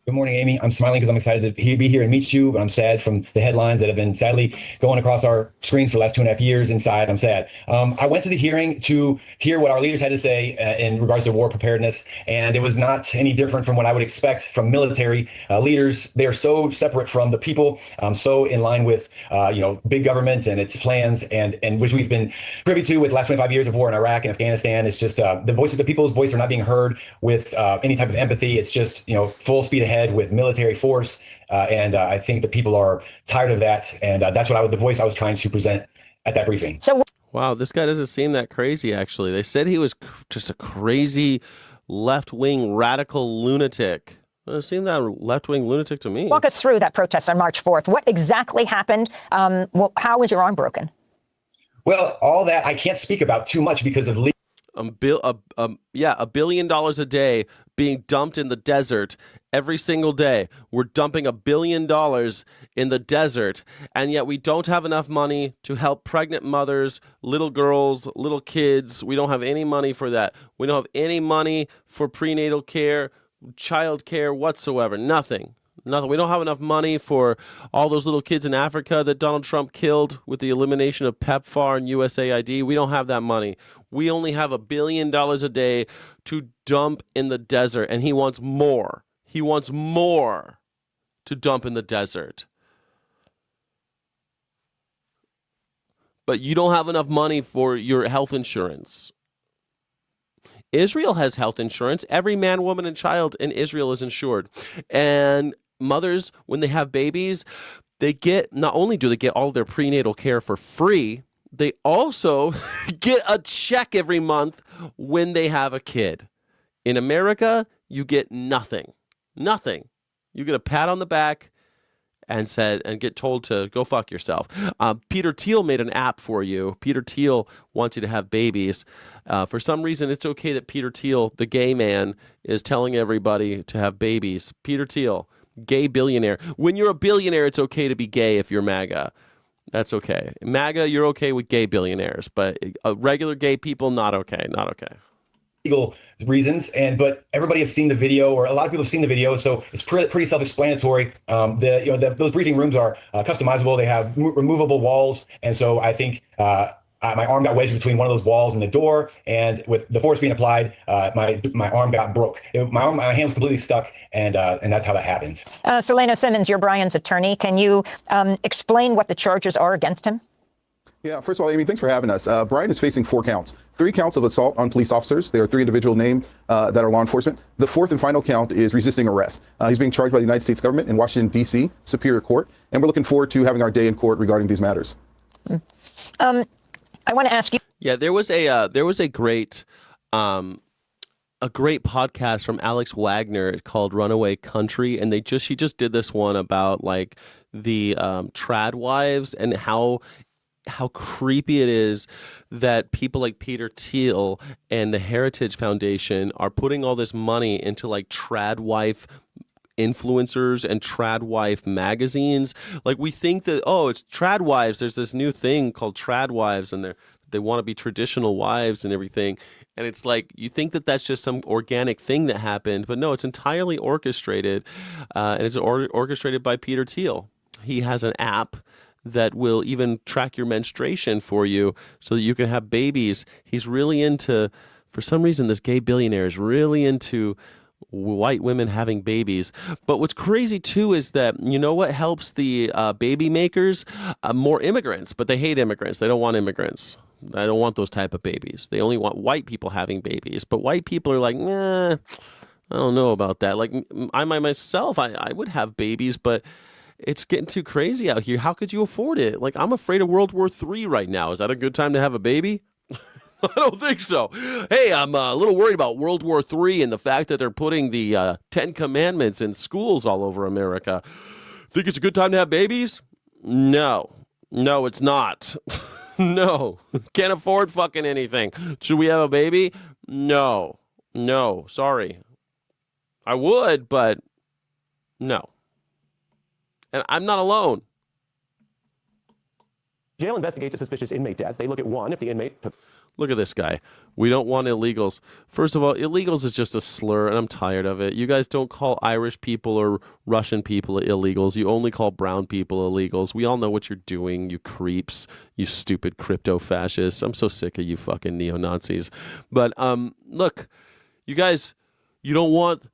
Good morning, Amy. I'm smiling because I'm excited to be here and meet you, but I'm sad from the headlines that have been sadly going across our screens for the last 2.5 years. Inside, I'm sad. I went to the hearing to hear what our leaders had to say in regards to war preparedness, and it was not any different from what I would expect from military leaders. They are so separate from the people, so in line with big government and its plans, and which we've been privy to with the last 25 years of war in Iraq and Afghanistan. It's just the voice of the people's voice are not being heard with any type of empathy. It's just full speed ahead with military force, and I think the people are tired of that, and that's what the voice I was trying to present at that briefing. So, wow, this guy doesn't seem that crazy. Actually, they said he was just a crazy left-wing radical lunatic. It seemed that left-wing lunatic to me. Walk us through that protest on March 4th. What exactly happened? How was your arm broken? Well, all that I can't speak about too much because of $1 billion a day being dumped in the desert every single day. We're dumping $1 billion in the desert, and yet we don't have enough money to help pregnant mothers, little girls, little kids. We don't have any money for that. We don't have any money for prenatal care, child care whatsoever. Nothing. We don't have enough money for all those little kids in Africa that Donald Trump killed with the elimination of PEPFAR and USAID. We don't have that money. We only have $1 billion a day to dump in the desert, and he wants more. He wants more to dump in the desert. But you don't have enough money for your health insurance. Israel has health insurance. Every man, woman, and child in Israel is insured. And mothers, when they have babies, not only do they get all their prenatal care for free, they also get a check every month when they have a kid. In America, you get nothing. Nothing. You get a pat on the back and get told to go fuck yourself. Peter Thiel made an app for you. Peter Thiel wants you to have babies. For some reason, it's okay that Peter Thiel, the gay man, is telling everybody to have babies. Peter Thiel, gay billionaire. When you're a billionaire, it's okay to be gay if you're MAGA. That's okay. MAGA, you're okay with gay billionaires, but regular gay people, not okay. Not okay. legal reasons, but everybody has seen the video, or a lot of people have seen the video, so it's pretty self-explanatory. Those briefing rooms are customizable. They have removable walls, and so I think my arm got wedged between one of those walls and the door, and with the force being applied, my arm got broke. My hand was completely stuck, and that's how that happened. Selena Simmons, you're Brian's attorney. Can you explain what the charges are against him? Yeah, first of all, Amy, thanks for having us. Brian is facing 4 counts. 3 counts of assault on police officers. There are 3 individuals named that are law enforcement. The 4th and final count is resisting arrest. He's being charged by the United States government in Washington, D.C. Superior Court, and we're looking forward to having our day in court regarding these matters. I want to ask you. Yeah, there was a great podcast from Alex Wagner called Runaway Country, and she just did this one about like the trad wives and how creepy it is that people like Peter Thiel and the Heritage Foundation are putting all this money into like trad wife influencers and trad wife magazines. Like, we think that, oh, it's trad wives. There's this new thing called trad wives, and they want to be traditional wives and everything. And it's like, you think that that's just some organic thing that happened, but no, it's entirely orchestrated, and it's orchestrated by Peter Thiel. He has an app that will even track your menstruation for you so that you can have babies. He's really into, for some reason, this gay billionaire is really into white women having babies. But what's crazy too is that, you know what helps the baby makers? More immigrants, but they hate immigrants. They don't want immigrants. I don't want those type of babies. They only want white people having babies. But white people are like, nah, I don't know about that. Like, I myself, I would have babies, but it's getting too crazy out here. How could you afford it? Like, I'm afraid of World War III right now. Is that a good time to have a baby? I don't think so. Hey, I'm a little worried about World War III and the fact that they're putting the 10 Commandments in schools all over America. Think it's a good time to have babies? No, it's not. No, can't afford fucking anything. Should we have a baby? No, sorry. I would, but no. And I'm not alone. Jail investigates a suspicious inmate death. They look at one, if the inmate took... Look at this guy. We don't want illegals. First of all, illegals is just a slur, and I'm tired of it. You guys don't call Irish people or Russian people illegals. You only call brown people illegals. We all know what you're doing, you creeps, you stupid crypto-fascists. I'm so sick of you fucking neo-Nazis. But look, you guys, you don't want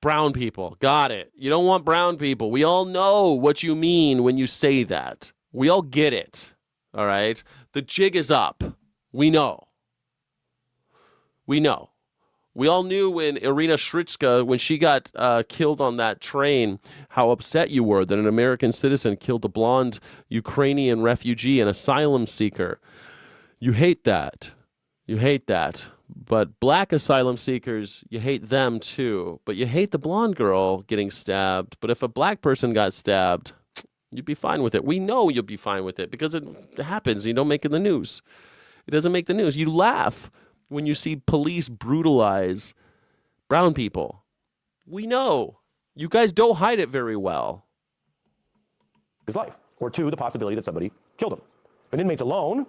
brown people. Got it. You don't want brown people. We all know what you mean when you say that. We all get it. All right? The jig is up. We know. We all knew when Irina Shritska, when she got killed on that train, how upset you were that an American citizen killed a blonde Ukrainian refugee, an asylum seeker. You hate that. But black asylum seekers, you hate them too. But you hate the blonde girl getting stabbed. But if a black person got stabbed, you'd be fine with it. We know you'll be fine with it because it happens. You don't make it in the news. It doesn't make the news. You laugh when you see police brutalize brown people. We know. You guys don't hide it very well. His life. Or 2, the possibility that somebody killed him. If an inmate's alone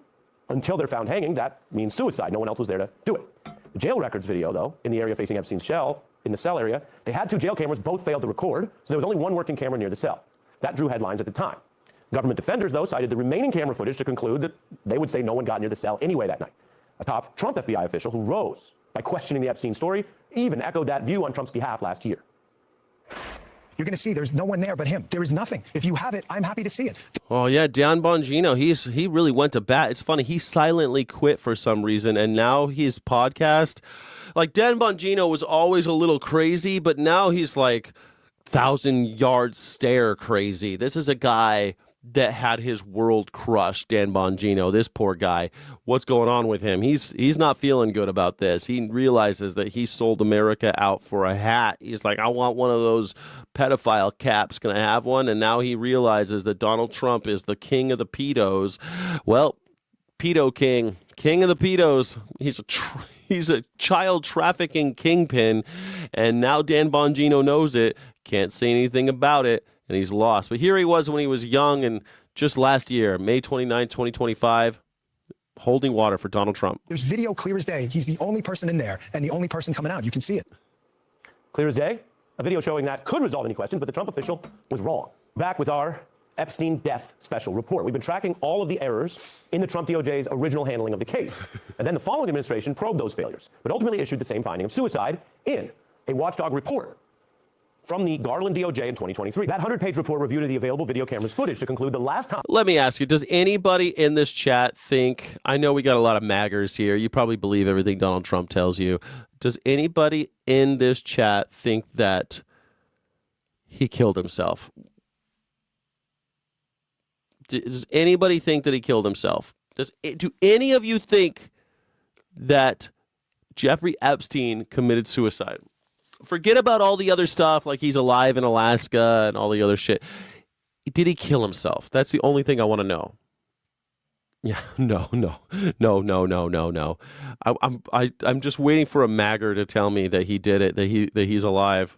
until they're found hanging, that means suicide. No one else was there to do it. The jail records video, though, in the area facing Epstein's cell, in the cell area, they had 2 jail cameras, both failed to record, so there was only 1 working camera near the cell. That drew headlines at the time. Government defenders, though, cited the remaining camera footage to conclude that they would say no one got near the cell anyway that night. A top Trump FBI official who rose by questioning the Epstein story even echoed that view on Trump's behalf last year. You're going to see there's no one there but him. There is nothing. If you have it, I'm happy to see it. Oh, yeah, Dan Bongino, he really went to bat. It's funny, he silently quit for some reason, and now his podcast, like, Dan Bongino was always a little crazy, but now he's like 1,000-yard stare crazy. This is a guy that had his world crushed, Dan Bongino, this poor guy. What's going on with him? He's not feeling good about this. He realizes that he sold America out for a hat. He's like, I want one of those pedophile caps. Can I have one? And now he realizes that Donald Trump is the king of the pedos. Well, pedo king of the pedos. He's a child trafficking kingpin, and now Dan Bongino knows it. Can't say anything about it. And he's lost. But here he was when he was young, and just last year, May 29, 2025, holding water for Donald Trump. There's video clear as day. He's the only person in there and the only person coming out. You can see it. Clear as day. A video showing that could resolve any questions, but the Trump official was wrong. Back with our Epstein death special report. We've been tracking all of the errors in the Trump DOJ's original handling of the case. And then the following administration probed those failures, but ultimately issued the same finding of suicide in a watchdog report from the Garland DOJ in 2023. That 100-page report reviewed the available video cameras footage to conclude the last time. Let me ask you, does anybody in this chat think, I know we got a lot of maggers here, you probably believe everything Donald Trump tells you. Does anybody in this chat think that he killed himself? Does anybody think that he killed himself? Do any of you think that Jeffrey Epstein committed suicide? Forget about all the other stuff, like he's alive in Alaska and all the other shit. Did he kill himself? That's the only thing I want to know. Yeah, no. I'm just waiting for a magger to tell me that he did it, that he's alive.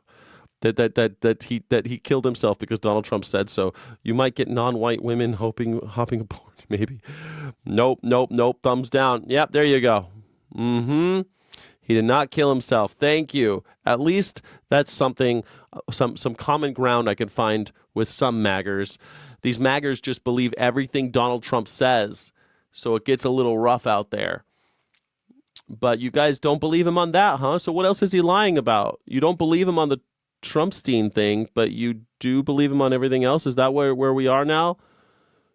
That he killed himself because Donald Trump said so. You might get non-white women hopping aboard, maybe. Nope. Thumbs down. Yep, there you go. He did not kill himself. Thank you. At least that's something, some common ground I can find with some maggers. These maggers just believe everything Donald Trump says, so it gets a little rough out there. But you guys don't believe him on that, huh? So what else is he lying about? You don't believe him on the Trumpstein thing, but you do believe him on everything else? Is that where we are now?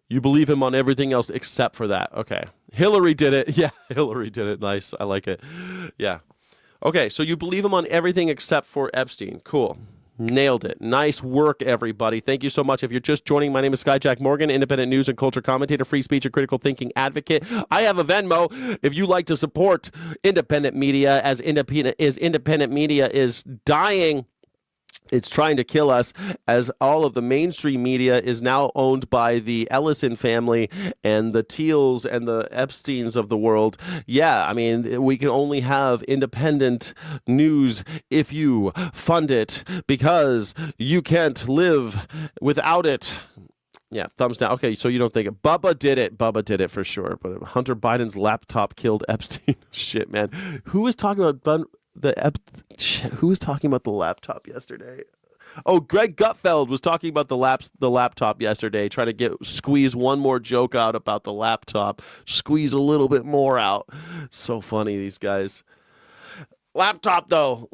You believe him on everything else except for that. Okay. Hillary did it. Yeah, Hillary did it. Nice. I like it. Yeah. Okay, so you believe him on everything except for Epstein. Cool. Nailed it. Nice work, everybody. Thank you so much. If you're just joining, my name is Skyjack Morgan, independent news and culture commentator, free speech and critical thinking advocate. I have a Venmo if you like to support independent media, as independent media is dying. It's trying to kill us, as all of the mainstream media is now owned by the Ellison family and the Teals and the Epsteins of the world. Yeah, I mean, we can only have independent news if you fund it, because you can't live without it. Yeah, thumbs down. Okay, so you don't think it. Bubba did it for sure. But Hunter Biden's laptop killed Epstein. Shit, man. Who was talking about who was talking about the laptop yesterday? Oh, Greg Gutfeld was talking about the laptop yesterday, trying to squeeze one more joke out about the laptop, squeeze a little bit more out. So funny, these guys. Laptop though.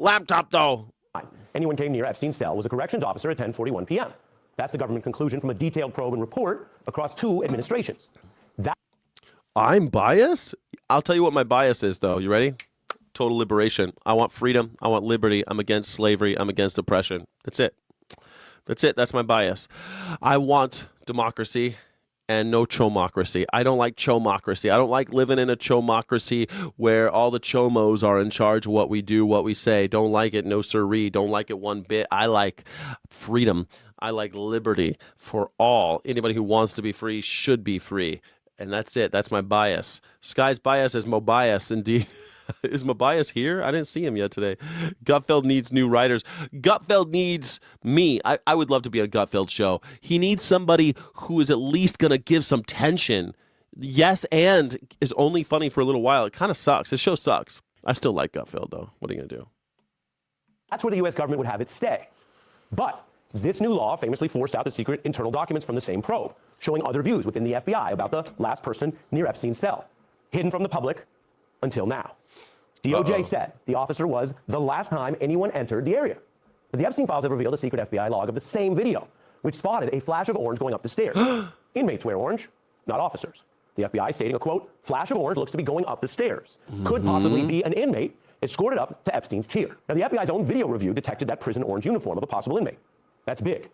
Anyone came near Epstein's cell was a corrections officer at 10:41 p.m. That's the government conclusion from a detailed probe and report across 2 administrations. I'm biased? I'll tell you what my bias is, though. You ready? Total liberation. I want freedom. I want liberty. I'm against slavery. I'm against oppression. That's it. That's my bias. I want democracy and no chomocracy. I don't like chomocracy. I don't like living in a chomocracy where all the chomos are in charge of what we do, what we say. Don't like it. No siree. Don't like it one bit. I like freedom. I like liberty for all. Anybody who wants to be free should be free. And that's it. That's my bias. Sky's bias is Mobias, indeed. Is Mobias here? I didn't see him yet today. Gutfeld needs new writers. Gutfeld needs me. I would love to be on Gutfeld's show. He needs somebody who is at least going to give some tension. Yes, and is only funny for a little while. It kind of sucks. His show sucks. I still like Gutfeld, though. What are you going to do? That's where the U.S. government would have it stay. But this new law famously forced out the secret internal documents from the same probe, showing other views within the FBI about the last person near Epstein's cell, hidden from the public until now. DOJ said the officer was the last time anyone entered the area. But the Epstein files have revealed a secret FBI log of the same video, which spotted a flash of orange going up the stairs. Inmates wear orange, not officers. The FBI stating a, quote, flash of orange looks to be going up the stairs. Could possibly be an inmate escorted up to Epstein's tier. Now, the FBI's own video review detected that prison orange uniform of a possible inmate. That's big.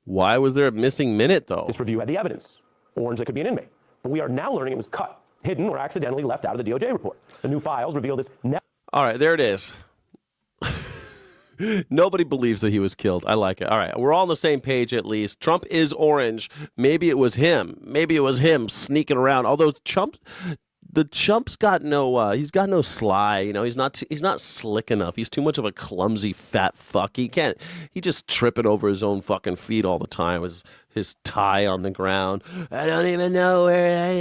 Why was there a missing minute, though? This review had the evidence. Orange that could be an inmate. But we are now learning it was cut, hidden, or accidentally left out of the DOJ report. The new files reveal this. All right, there it is. Nobody believes that he was killed. I like it. All right, we're all on the same page at least. Trump is orange. Maybe it was him. Maybe it was him sneaking around. Although the chump's got no he's got no sly, you know. He's not slick enough. He's too much of a clumsy fat fuck. He just tripping over his own fucking feet all the time. His tie on the ground. I don't even know where I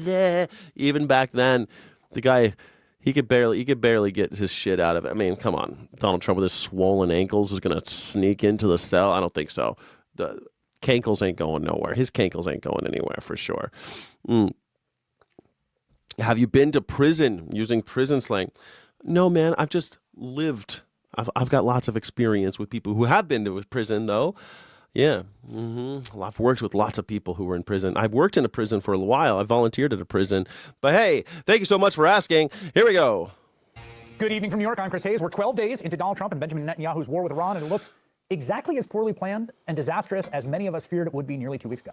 am. Even back then, the guy, he could barely get his shit out of it. I mean, come on. Donald Trump with his swollen ankles is going to sneak into the cell? I don't think so. The cankles ain't going nowhere. His cankles ain't going anywhere for sure. Have you been to prison, using prison slang? No, man. I've just lived. I've got lots of experience with people who have been to prison, though. Yeah. I've worked with lots of people who were in prison. I've worked in a prison for a while. I volunteered at a prison. But hey, thank you so much for asking. Here we go. Good evening from New York. I'm Chris Hayes. We're 12 days into Donald Trump and Benjamin Netanyahu's war with Iran, and it looks exactly as poorly planned and disastrous as many of us feared it would be nearly 2 weeks ago.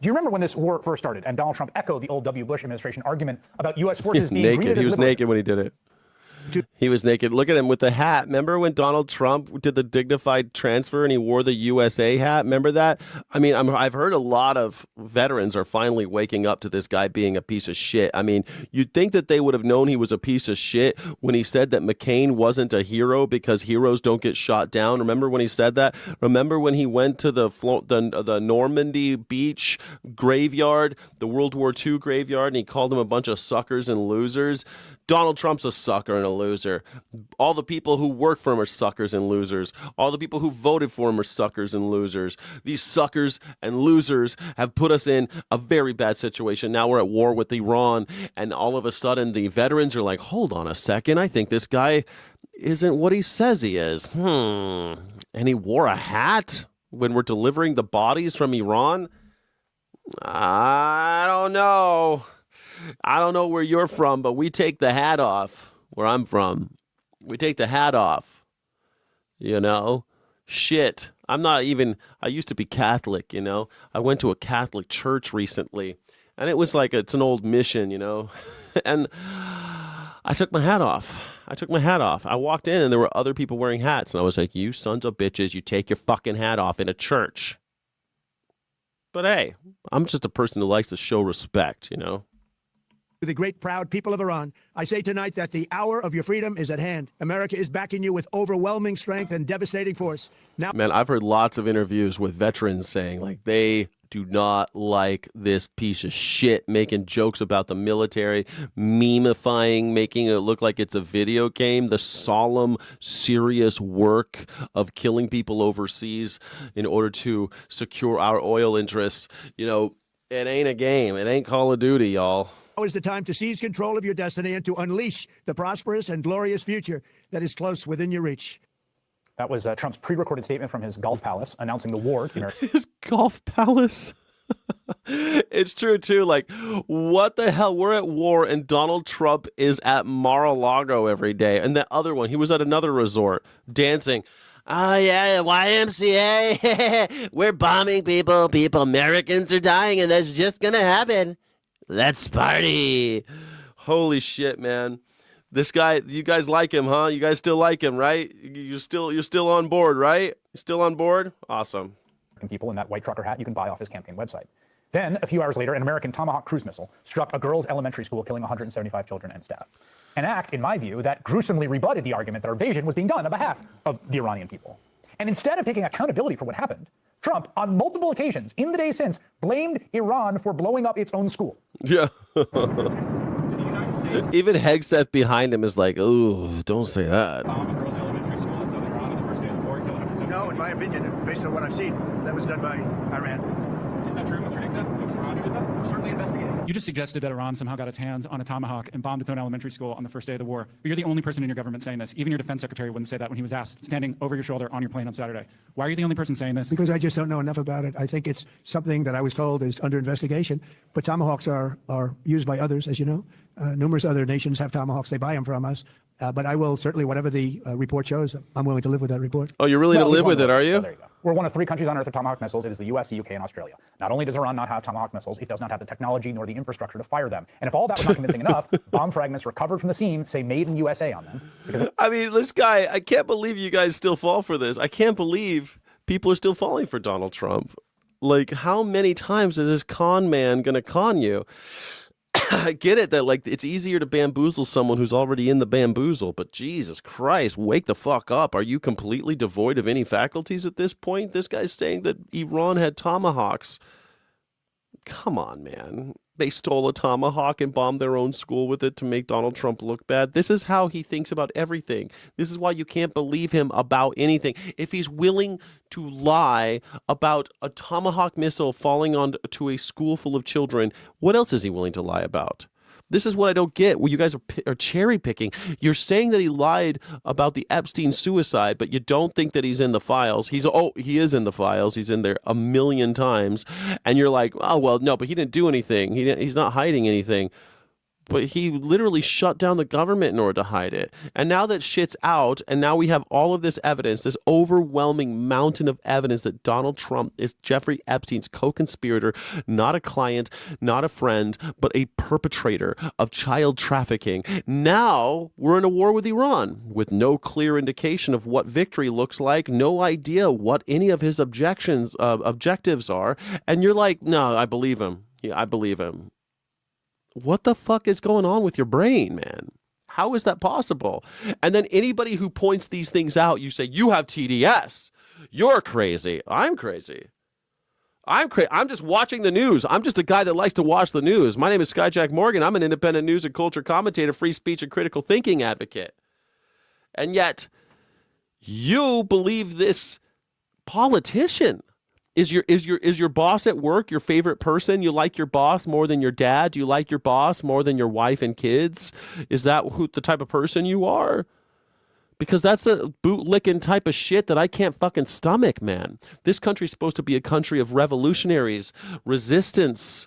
Do you remember when this war first started and Donald Trump echoed the old W. Bush administration argument about U.S. forces being naked? He was naked when he did it. He was naked. Look at him with the hat. Remember when Donald Trump did the dignified transfer and he wore the USA hat? Remember that? I mean, I've heard a lot of veterans are finally waking up to this guy being a piece of shit. I mean, you'd think that they would have known he was a piece of shit when he said that McCain wasn't a hero because heroes don't get shot down. Remember when he said that? Remember when he went to the Normandy beach graveyard, the World War II graveyard, and he called them a bunch of suckers and losers? Donald Trump's a sucker and a loser. All the people who work for him are suckers and losers. All the people who voted for him are suckers and losers. These suckers and losers have put us in a very bad situation. Now we're at war with Iran, and all of a sudden the veterans are like, hold on a second, I think this guy isn't what he says he is. And he wore a hat when we're delivering the bodies from Iran? I don't know. I don't know where you're from, but we take the hat off where I'm from. We take the hat off, you know? Shit. I used to be Catholic, you know? I went to a Catholic church recently, and it was like, it's an old mission, you know? And I took my hat off. I walked in, and there were other people wearing hats, and I was like, you sons of bitches, you take your fucking hat off in a church. But hey, I'm just a person who likes to show respect, you know? To the great, proud people of Iran, I say tonight that the hour of your freedom is at hand. America is backing you with overwhelming strength and devastating force. Now, man, I've heard lots of interviews with veterans saying, like, they do not like this piece of shit making jokes about the military, memifying, making it look like it's a video game, the solemn, serious work of killing people overseas in order to secure our oil interests. You know, it ain't a game. It ain't Call of Duty, y'all. Now is the time to seize control of your destiny and to unleash the prosperous and glorious future that is close within your reach. That was Trump's pre-recorded statement from his golf palace announcing the war to the American. His golf palace? It's true, too. Like, what the hell? We're at war, and Donald Trump is at Mar-a-Lago every day. And that other one, he was at another resort dancing. Oh, yeah, YMCA. We're bombing people. Americans are dying, and that's just going to happen. Let's party. Holy shit, man. This guy, you guys like him, huh? You guys still like him, right? You're still on board, right? You're still on board? Awesome. People in that white trucker hat you can buy off his campaign website. Then, a few hours later, an American Tomahawk cruise missile struck a girls' elementary school, killing 175 children and staff. An act, in my view, that gruesomely rebutted the argument that our invasion was being done on behalf of the Iranian people. And instead of taking accountability for what happened, Trump, on multiple occasions in the days since, blamed Iran for blowing up its own school. Yeah. Even Hegseth behind him is like, ooh, don't say that. No, in my opinion, based on what I've seen, that was done by Iran. Is that true, Mr. Hegseth? It was Iran who did that? We're certainly investigating. You just suggested that Iran somehow got its hands on a tomahawk and bombed its own elementary school on the first day of the war. But you're the only person in your government saying this. Even your defense secretary wouldn't say that when he was asked, standing over your shoulder on your plane on Saturday. Why are you the only person saying this? Because I just don't know enough about it. I think it's something that I was told is under investigation. But tomahawks are used by others, as you know. Numerous other nations have tomahawks. They buy them from us. But I will certainly, whatever the report shows, I'm willing to live with that report. Oh, you're willing to live with it, are you? So there you go. We're one of 3 countries on Earth with Tomahawk missiles. It is the U.S., the U.K., and Australia. Not only does Iran not have Tomahawk missiles, it does not have the technology nor the infrastructure to fire them. And if all that was not convincing enough, bomb fragments recovered from the scene say made in USA on them. I mean, this guy, I can't believe you guys still fall for this. I can't believe people are still falling for Donald Trump. Like, how many times is this con man going to con you? I get it that like it's easier to bamboozle someone who's already in the bamboozle, but Jesus Christ, wake the fuck up. Are you completely devoid of any faculties at this point? This guy's saying that Iran had tomahawks. Come on, man. They stole a tomahawk and bombed their own school with it to make Donald Trump look bad. This is how he thinks about everything. This is why you can't believe him about anything. If he's willing to lie about a tomahawk missile falling onto a school full of children, what else is he willing to lie about? This is what I don't get. Well, you guys are cherry picking. You're saying that he lied about the Epstein suicide, but you don't think that he's in the files. He is in the files. He's in there a million times. And you're like, oh, well, no, but he didn't do anything. He's not hiding anything. But he literally shut down the government in order to hide it. And now that shit's out, and now we have all of this evidence, this overwhelming mountain of evidence that Donald Trump is Jeffrey Epstein's co-conspirator, not a client, not a friend, but a perpetrator of child trafficking. Now we're in a war with Iran with no clear indication of what victory looks like, no idea what any of his objectives are. And you're like, no, I believe him. Yeah, I believe him. What the fuck is going on with your brain, man? How is that possible? And then anybody who points these things out, you say, you have TDS. You're crazy. I'm crazy. I'm just watching the news. I'm just a guy that likes to watch the news. My name is Skyjack Morgan. I'm an independent news and culture commentator, free speech and critical thinking advocate. And yet, you believe this politician. Is your boss at work your favorite person? You like your boss more than your dad? Do you like your boss more than your wife and kids? Is that the type of person you are? Because that's a bootlicking type of shit that I can't fucking stomach, man. This country's supposed to be a country of revolutionaries, resistance,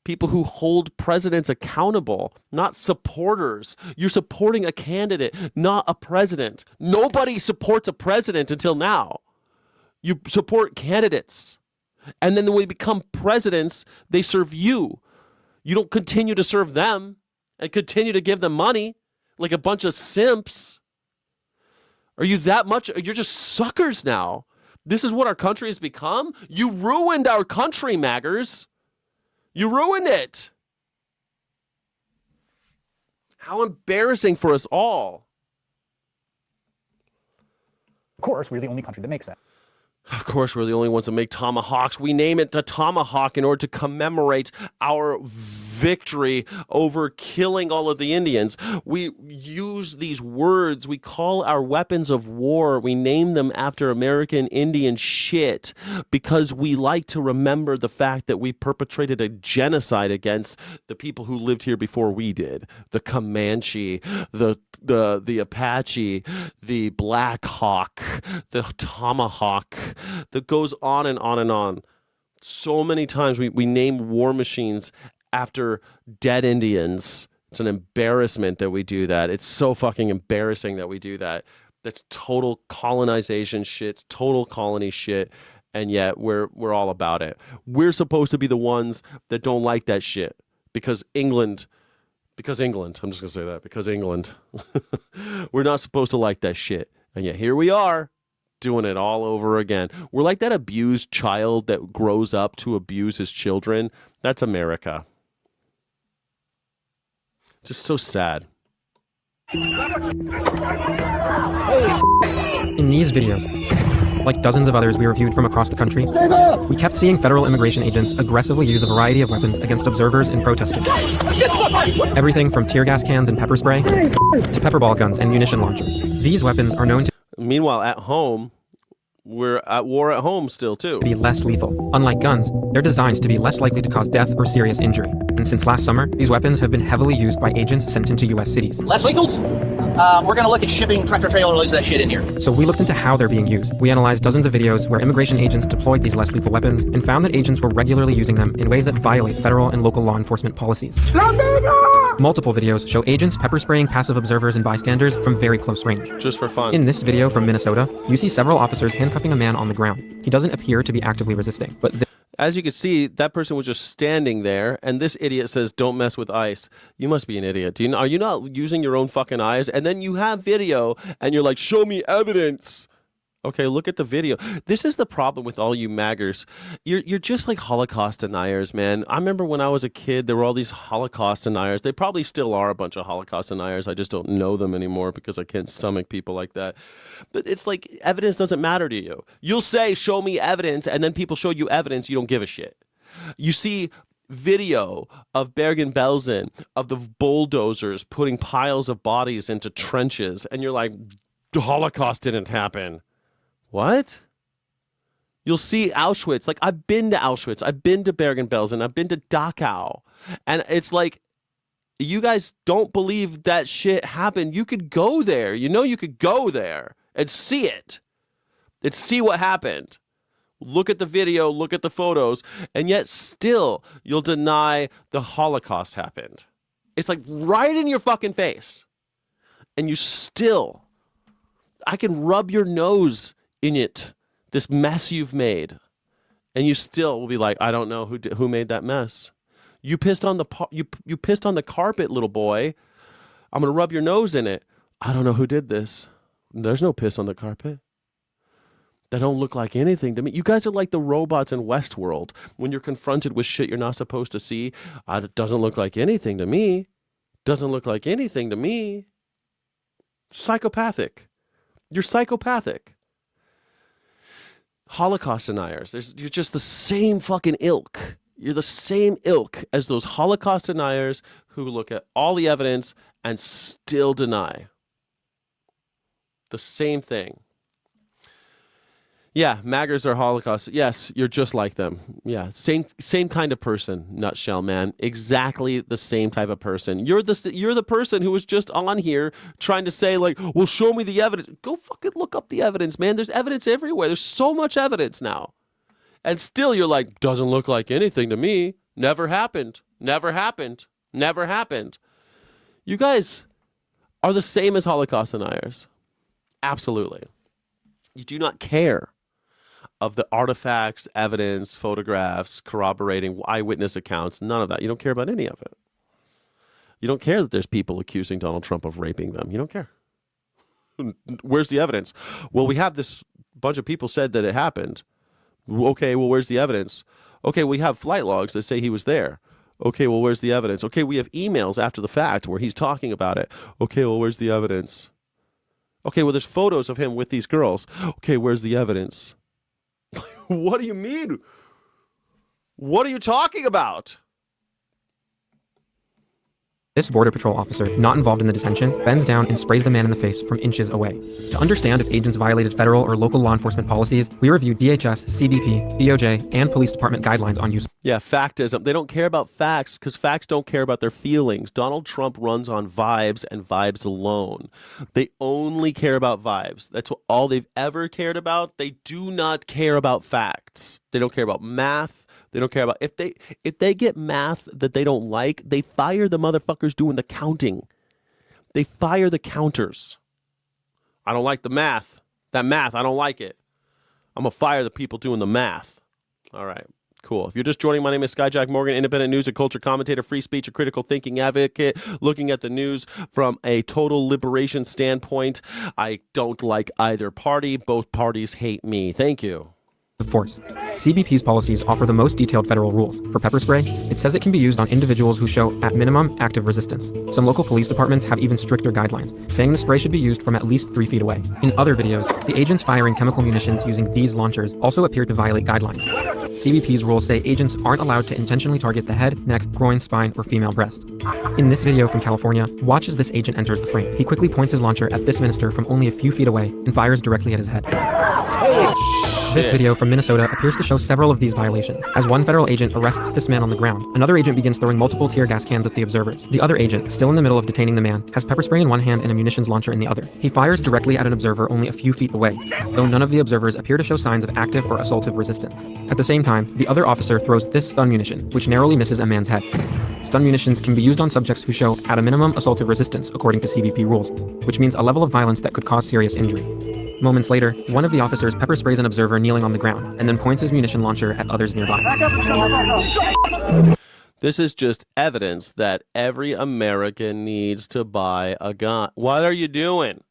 people who hold presidents accountable, not supporters. You're supporting a candidate, not a president. Nobody supports a president until now. You support candidates. And then when we become presidents, they serve you. You don't continue to serve them and continue to give them money like a bunch of simps. Are you that much? You're just suckers now. This is what our country has become? You ruined our country, maggers. You ruined it. How embarrassing for us all. Of course, we're the only country that makes that. Of course, we're the only ones that make tomahawks. We name it the tomahawk in order to commemorate our victory over killing all of the Indians. We use these words. We call our weapons of war. We name them after American Indian shit because we like to remember the fact that we perpetrated a genocide against the people who lived here before we did. The Comanche, the Apache, the Black Hawk, the Tomahawk, that goes on and on and on. So many times we name war machines after dead Indians. It's an embarrassment that we do that. It's so fucking embarrassing that we do that. That's total colonization shit, total colony shit, and yet we're all about it. We're supposed to be the ones that don't like that shit because England, I'm just going to say that, because England, we're not supposed to like that shit. And yet here we are doing it all over again. We're like that abused child that grows up to abuse his children. That's America. Just so sad. In these videos, like dozens of others we reviewed from across the country, we kept seeing federal immigration agents aggressively use a variety of weapons against observers and protesters. Everything from tear gas cans and pepper spray to pepper ball guns and munition launchers. These weapons are known to Meanwhile, at home, we're at war at home still, too. Be less lethal. Unlike guns, they're designed to be less likely to cause death or serious injury. And since last summer, these weapons have been heavily used by agents sent into U.S. cities. Less legals? We're going to look at shipping tractor-trailer loads of that shit in here. So we looked into how they're being used. We analyzed dozens of videos where immigration agents deployed these less lethal weapons and found that agents were regularly using them in ways that violate federal and local law enforcement policies. Multiple videos show agents pepper spraying passive observers and bystanders from very close range. Just for fun. In this video from Minnesota, you see several officers handcuffing a man on the ground. He doesn't appear to be actively resisting, but as you can see, that person was just standing there, and this idiot says, "Don't mess with ICE." You must be an idiot. Are you not using your own fucking eyes? And then you have video, and you're like, "Show me evidence." Okay, look at the video. This is the problem with all you maggers. You're just like Holocaust deniers, man. I remember when I was a kid, there were all these Holocaust deniers. They probably still are a bunch of Holocaust deniers. I just don't know them anymore because I can't stomach people like that. But it's like evidence doesn't matter to you. You'll say, show me evidence, and then people show you evidence. You don't give a shit. You see video of Bergen-Belsen, of the bulldozers putting piles of bodies into trenches, and you're like, the Holocaust didn't happen. What? You'll see Auschwitz. Like, I've been to Auschwitz. I've been to Bergen-Belsen. I've been to Dachau. And it's like, you guys don't believe that shit happened. You could go there. You know you could go there and see it. And see what happened. Look at the video, look at the photos, and yet still you'll deny the Holocaust happened. It's like right in your fucking face. And you still, I can rub your nose in it, this mess you've made, and you still will be like, I don't know who made that mess. You pissed on the you pissed on the carpet, little boy. I'm gonna rub your nose in it. I don't know who did this. There's no piss on the carpet. That don't look like anything to me. You guys are like the robots in Westworld. When you're confronted with shit you're not supposed to see, it doesn't look like anything to me. Doesn't look like anything to me. Psychopathic. You're psychopathic. Holocaust deniers. You're just the same fucking ilk. You're the same ilk as those Holocaust deniers who look at all the evidence and still deny. The same thing. Yeah, maggers are Holocaust. Yes, you're just like them. Yeah, same kind of person, nutshell, man. Exactly the same type of person. You're the person who was just on here trying to say, like, well, show me the evidence. Go fucking look up the evidence, man. There's evidence everywhere. There's so much evidence now. And still you're like, doesn't look like anything to me. Never happened. Never happened. Never happened. You guys are the same as Holocaust deniers. Absolutely. You do not care of the artifacts, evidence, photographs, corroborating eyewitness accounts, none of that. You don't care about any of it. You don't care that there's people accusing Donald Trump of raping them. You don't care. Where's the evidence? Well, we have this bunch of people said that it happened. Okay, well, where's the evidence? Okay, we have flight logs that say he was there. Okay, well, where's the evidence? Okay, we have emails after the fact where he's talking about it. Okay, well, where's the evidence? Okay, well, there's photos of him with these girls. Okay, where's the evidence? What do you mean? What are you talking about? This Border Patrol officer, not involved in the detention, bends down and sprays the man in the face from inches away. To understand if agents violated federal or local law enforcement policies, we reviewed DHS, CBP, DOJ, and police department guidelines on use. Yeah, factism. They don't care about facts because facts don't care about their feelings. Donald Trump runs on vibes and vibes alone. They only care about vibes. That's all they've ever cared about. They do not care about facts. They don't care about math. They don't care about if they get math that they don't like, they fire the motherfuckers doing the counting. They fire the counters. I don't like the math. That math, I don't like it. I'm gonna fire the people doing the math. All right, cool. If you're just joining, my name is Skyjack Morgan, independent news and culture commentator, free speech, a critical thinking advocate, looking at the news from a total liberation standpoint. I don't like either party. Both parties hate me. Thank you. Of force. CBP's policies offer the most detailed federal rules. For pepper spray, it says it can be used on individuals who show, at minimum, active resistance. Some local police departments have even stricter guidelines, saying the spray should be used from at least 3 feet away. In other videos, the agents firing chemical munitions using these launchers also appear to violate guidelines. CBP's rules say agents aren't allowed to intentionally target the head, neck, groin, spine, or female breast. In this video from California, watch as this agent enters the frame. He quickly points his launcher at this minister from only a few feet away and fires directly at his head. This video from Minnesota appears to show several of these violations. As one federal agent arrests this man on the ground, another agent begins throwing multiple tear gas cans at the observers. The other agent, still in the middle of detaining the man, has pepper spray in one hand and a munitions launcher in the other. He fires directly at an observer only a few feet away, though none of the observers appear to show signs of active or assaultive resistance. At the same time, the other officer throws this stun munition, which narrowly misses a man's head. Stun munitions can be used on subjects who show, at a minimum, assaultive resistance, according to CBP rules, which means a level of violence that could cause serious injury. Moments later, one of the officers pepper sprays an observer kneeling on the ground, and then points his munition launcher at others nearby. This is just evidence that every American needs to buy a gun. What are you doing?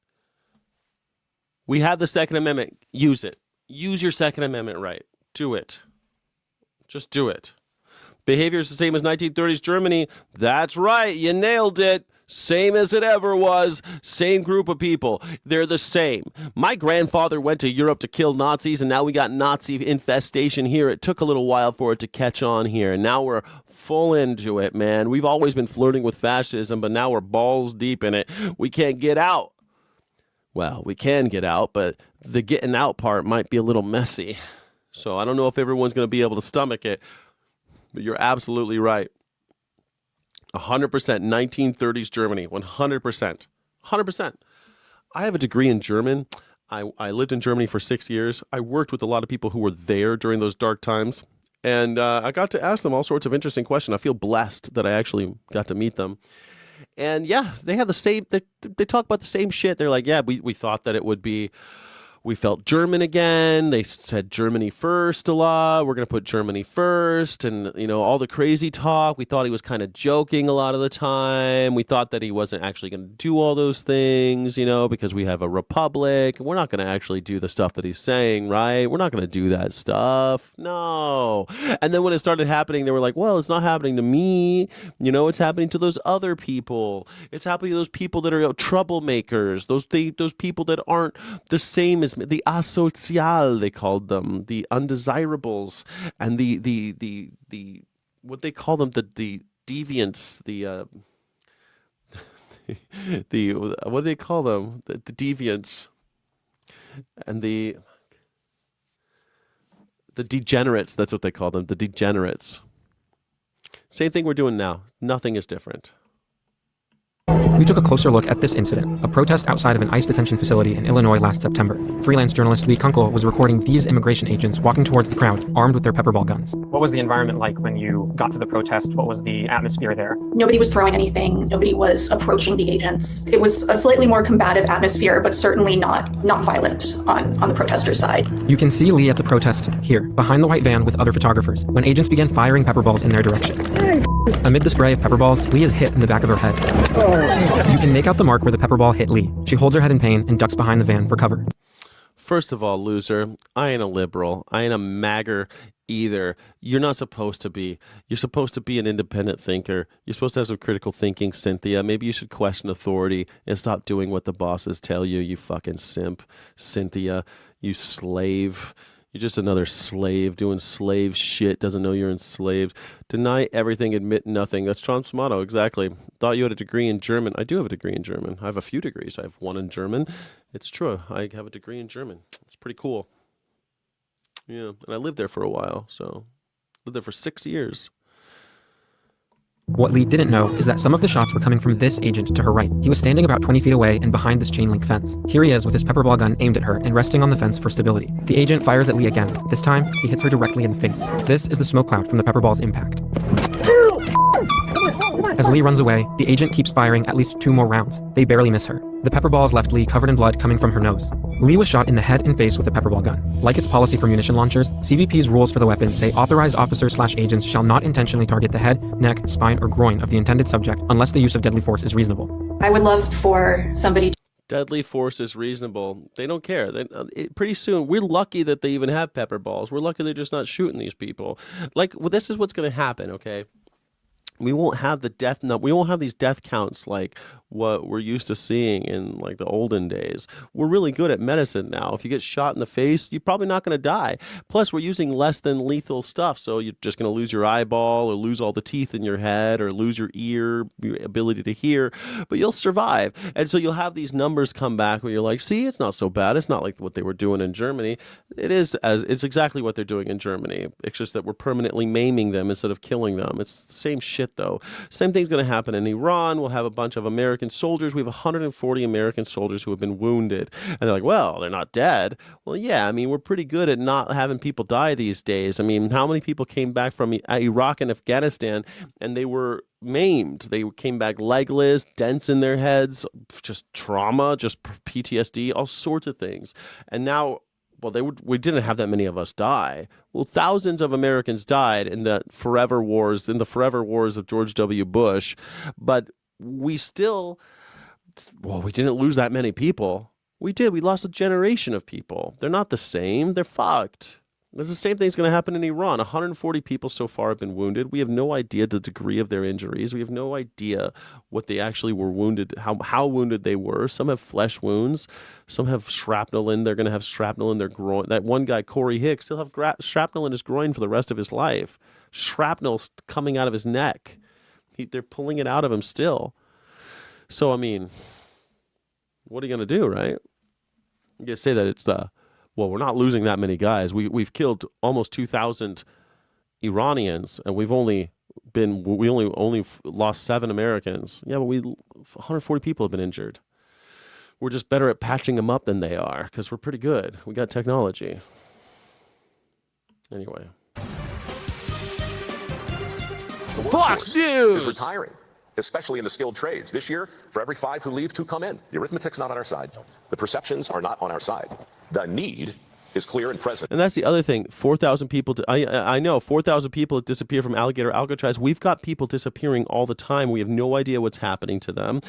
We have the Second Amendment. Use it. Use your Second Amendment right. Do it. Just do it. Behavior is the same as 1930s Germany. That's right. You nailed it. Same as it ever was. Same group of people. They're the same. My grandfather went to Europe to kill Nazis, and now we got Nazi infestation here. It took a little while for it to catch on here, and now we're full into it, man. We've always been flirting with fascism, but now we're balls deep in it. We can't get out. Well, we can get out, but the getting out part might be a little messy. So I don't know if everyone's going to be able to stomach it, but you're absolutely right. 100% 1930s Germany, 100%. 100%. I have a degree in German. I lived in Germany for 6 years. I worked with a lot of people who were there during those dark times. And I got to ask them all sorts of interesting questions. I feel blessed that I actually got to meet them. And yeah, they have the same, they talk about the same shit. They're like, yeah, we thought that it would be, we felt German again. They said Germany first a lot. We're going to put Germany first. And, you know, all the crazy talk. We thought he was kind of joking a lot of the time. We thought that he wasn't actually going to do all those things, you know, because we have a republic. We're not going to actually do the stuff that he's saying, right? We're not going to do that stuff. No. And then when it started happening, they were like, well, it's not happening to me. You know, it's happening to those other people. It's happening to those people that are troublemakers. Those people that aren't the same as the asocial, they called them, the undesirables, and the what they call them, the deviants, the what do they call them, the deviants, and the degenerates. That's what they call them, the degenerates. Same thing we're doing now. Nothing is different. We took a closer look at this incident, a protest outside of an ICE detention facility in Illinois last September. Freelance journalist Lee Kunkel was recording these immigration agents walking towards the crowd, armed with their pepperball guns. What was the environment like when you got to the protest? What was the atmosphere there? Nobody was throwing anything. Nobody was approaching the agents. It was a slightly more combative atmosphere, but certainly not violent on the protesters' side. You can see Lee at the protest here, behind the white van with other photographers, when agents began firing pepperballs in their direction. Amid the spray of pepperballs, Lee is hit in the back of her head. You can make out the mark where the pepperball hit Lee. She holds her head in pain and ducks behind the van for cover. First of all, loser, I ain't a liberal. I ain't a magger either. You're not supposed to be. You're supposed to be an independent thinker. You're supposed to have some critical thinking, Cynthia. Maybe you should question authority and stop doing what the bosses tell you, you fucking simp. Cynthia, you slave. You're just another slave doing slave shit, doesn't know you're enslaved. Deny everything, admit nothing. That's Trump's motto, exactly. Thought you had a degree in German. I do have a degree in German. I have a few degrees. I have one in German. It's true. I have a degree in German. It's pretty cool. Yeah, and I lived there for a while, so lived there for 6 years. What Lee didn't know is that some of the shots were coming from this agent to her right. He was standing about 20 feet away and behind this chain link fence. Here he is with his pepperball gun aimed at her and resting on the fence for stability. The agent fires at Lee again. This time, he hits her directly in the face. This is the smoke cloud from the pepperball's impact. As Lee runs away, the agent keeps firing at least 2 more rounds. They barely miss her. The pepperballs left Lee covered in blood coming from her nose. Lee was shot in the head and face with a pepperball gun. Like its policy for munition launchers, CBP's rules for the weapon say authorized officers/agents shall not intentionally target the head, neck, spine, or groin of the intended subject unless the use of deadly force is reasonable. I would love for somebody to... Deadly force is reasonable. They don't care. Pretty soon, we're lucky that they even have pepperballs. We're lucky they're just not shooting these people. Like, well, this is what's going to happen, okay? We won't have the death number. We won't have these death counts like what we're used to seeing in like the olden days. We're really good at medicine now. If you get shot in the face, you're probably not going to die. Plus, we're using less than lethal stuff. So you're just going to lose your eyeball or lose all the teeth in your head or lose your ear, your ability to hear, but you'll survive. And so you'll have these numbers come back where you're like, see, it's not so bad. It's not like what they were doing in Germany. It's exactly what they're doing in Germany. It's just that we're permanently maiming them instead of killing them. It's the same shit though. Same thing's going to happen in Iran. We'll have a bunch of American soldiers. We have 140 American soldiers who have been wounded. And they're like, well, they're not dead. Well, yeah, I mean, we're pretty good at not having people die these days. I mean, how many people came back from Iraq and Afghanistan and they were maimed? They came back legless, dents in their heads, just trauma, just PTSD, all sorts of things. And now, well, we didn't have that many of us die. Well, thousands of Americans died in the forever wars of George W. Bush, but we didn't lose that many people. We did. We lost a generation of people. They're not the same. They're fucked. There's the same thing that's going to happen in Iran. 140 people so far have been wounded. We have no idea the degree of their injuries. We have no idea what they actually were wounded, how wounded they were. Some have flesh wounds. Some have shrapnel in. They're going to have shrapnel in their groin. That one guy, Corey Hicks, he'll have shrapnel in his groin for the rest of his life. Shrapnel's coming out of his neck. They're pulling it out of him still. So, I mean, what are you going to do, right? You say that it's well, we're not losing that many guys. We've killed almost 2,000 Iranians, and we only lost 7 Americans. Yeah, but 140 people have been injured. We're just better at patching them up than they are because we're pretty good. We got technology. Anyway, Fox News is retiring, especially in the skilled trades. This year, for every 5 who leave, 2 come in. The arithmetic's not on our side. The perceptions are not on our side. The need is clear and present. and that's the other thing. 4,000 people. I know 4,000 people disappear from Alligator Alcatraz. We've got people disappearing all the time. We have no idea what's happening to them.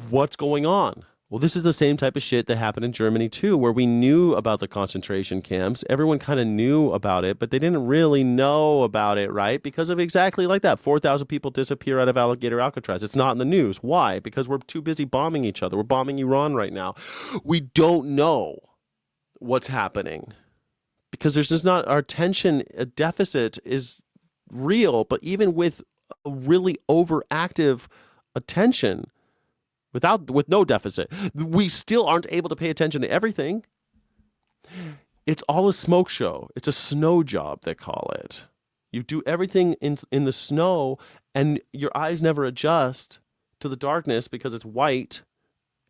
What's going on? Well, this is the same type of shit that happened in Germany too, where we knew about the concentration camps. Everyone kind of knew about it, but they didn't really know about it, right? Because of exactly like that. 4,000 people disappear out of Alligator Alcatraz. It's not in the news. Why? Because we're too busy bombing each other. We're bombing Iran right now. We don't know what's happening because there's just not, our attention deficit is real, but even with a really overactive attention, with no deficit, we still aren't able to pay attention to everything. It's all a smoke show. It's a snow job, they call it. You do everything in the snow, and your eyes never adjust to the darkness because it's white,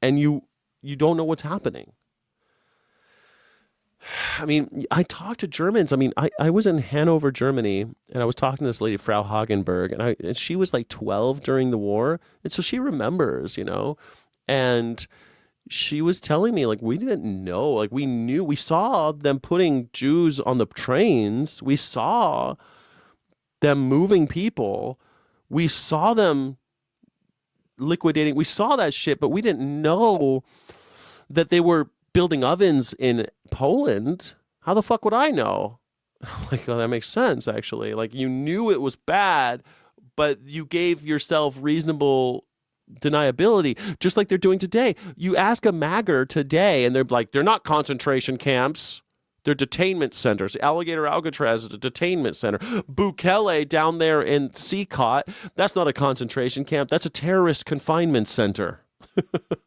and you don't know what's happening. I mean, I talked to Germans. I mean, I was in Hanover, Germany, and I was talking to this lady, Frau Hagenberg, and she was like 12 during the war, and so she remembers, you know, and she was telling me, like, we didn't know, like, we saw them putting Jews on the trains, we saw them moving people, we saw them liquidating, we saw that shit, but we didn't know that they were building ovens in Poland. How the fuck would I know? Like, oh, that makes sense, actually. Like, you knew it was bad, but you gave yourself reasonable deniability, just like they're doing today. You ask a magger today, and they're like, they're not concentration camps. They're detainment centers. Alligator Alcatraz is a detainment center. Bukele down there in Seacott, that's not a concentration camp. That's a terrorist confinement center.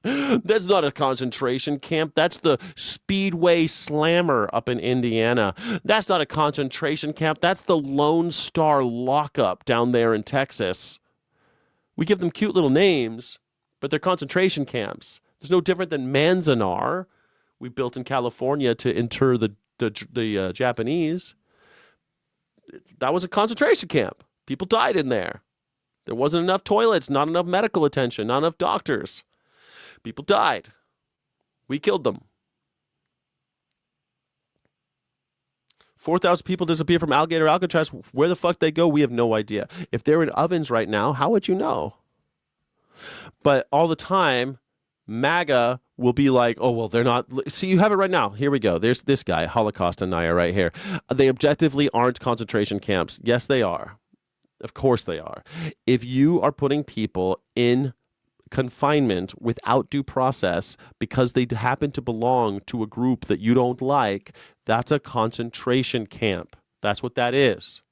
That's not a concentration camp. That's the Speedway Slammer up in Indiana. That's not a concentration camp. That's the Lone Star lockup down there in Texas. We give them cute little names, but they're concentration camps. There's no different than Manzanar, we built in California to inter the Japanese. That was a concentration camp. People died in there. There wasn't enough toilets, not enough medical attention, not enough doctors. People died. We killed them. 4,000 people disappear from Alligator Alcatraz. Where the fuck they go, we have no idea. If they're in ovens right now, how would you know? But all the time, MAGA will be like, oh, well, they're not. See, you have it right now. Here we go. There's this guy, Holocaust denier right here. They objectively aren't concentration camps. Yes, they are. Of course they are. If you are putting people in confinement without due process because they happen to belong to a group that you don't like, that's a concentration camp. That's what that is.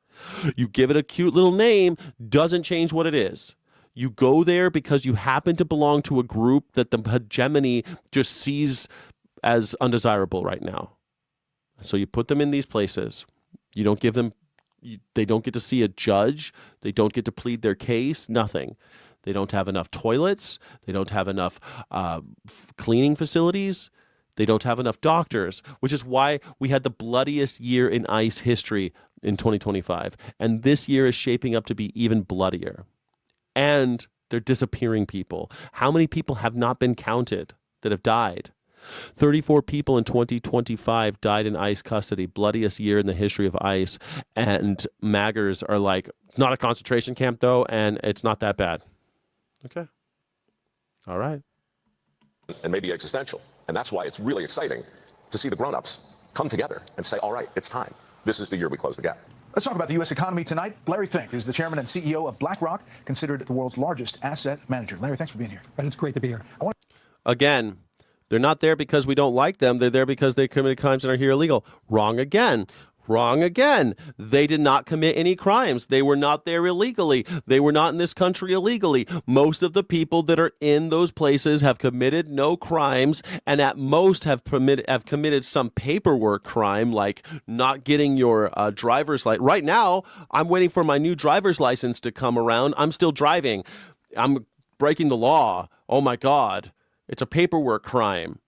You give it a cute little name, doesn't change what it is. You go there because you happen to belong to a group that the hegemony just sees as undesirable right now. So you put them in these places. You don't give them, they don't get to see a judge. They don't get to plead their case, nothing. They don't have enough toilets. They don't have enough cleaning facilities. They don't have enough doctors, which is why we had the bloodiest year in ICE history in 2025. And this year is shaping up to be even bloodier. And they're disappearing people. How many people have not been counted that have died? 34 people in 2025 died in ICE custody, bloodiest year in the history of ICE. And MAGGers are like, not a concentration camp though, and it's not that bad. Okay. All right. And maybe existential. And that's why it's really exciting to see the grown-ups come together and say, all right, it's time. This is the year we close the gap. Let's talk about the U.S. economy tonight. Larry Fink is the chairman and CEO of BlackRock, considered the world's largest asset manager. Larry, thanks for being here. It's great to be here. Again, they're not there because we don't like them. They're there because they committed crimes and are here illegal. Wrong again. Wrong again. They did not commit any crimes. They were not there illegally. They were not in this country illegally. Most of the people that are in those places have committed no crimes, and at most have committed some paperwork crime, like not getting your driver's license. Right now, I'm waiting for my new driver's license to come around. I'm still driving. I'm breaking the law. Oh my God. It's a paperwork crime.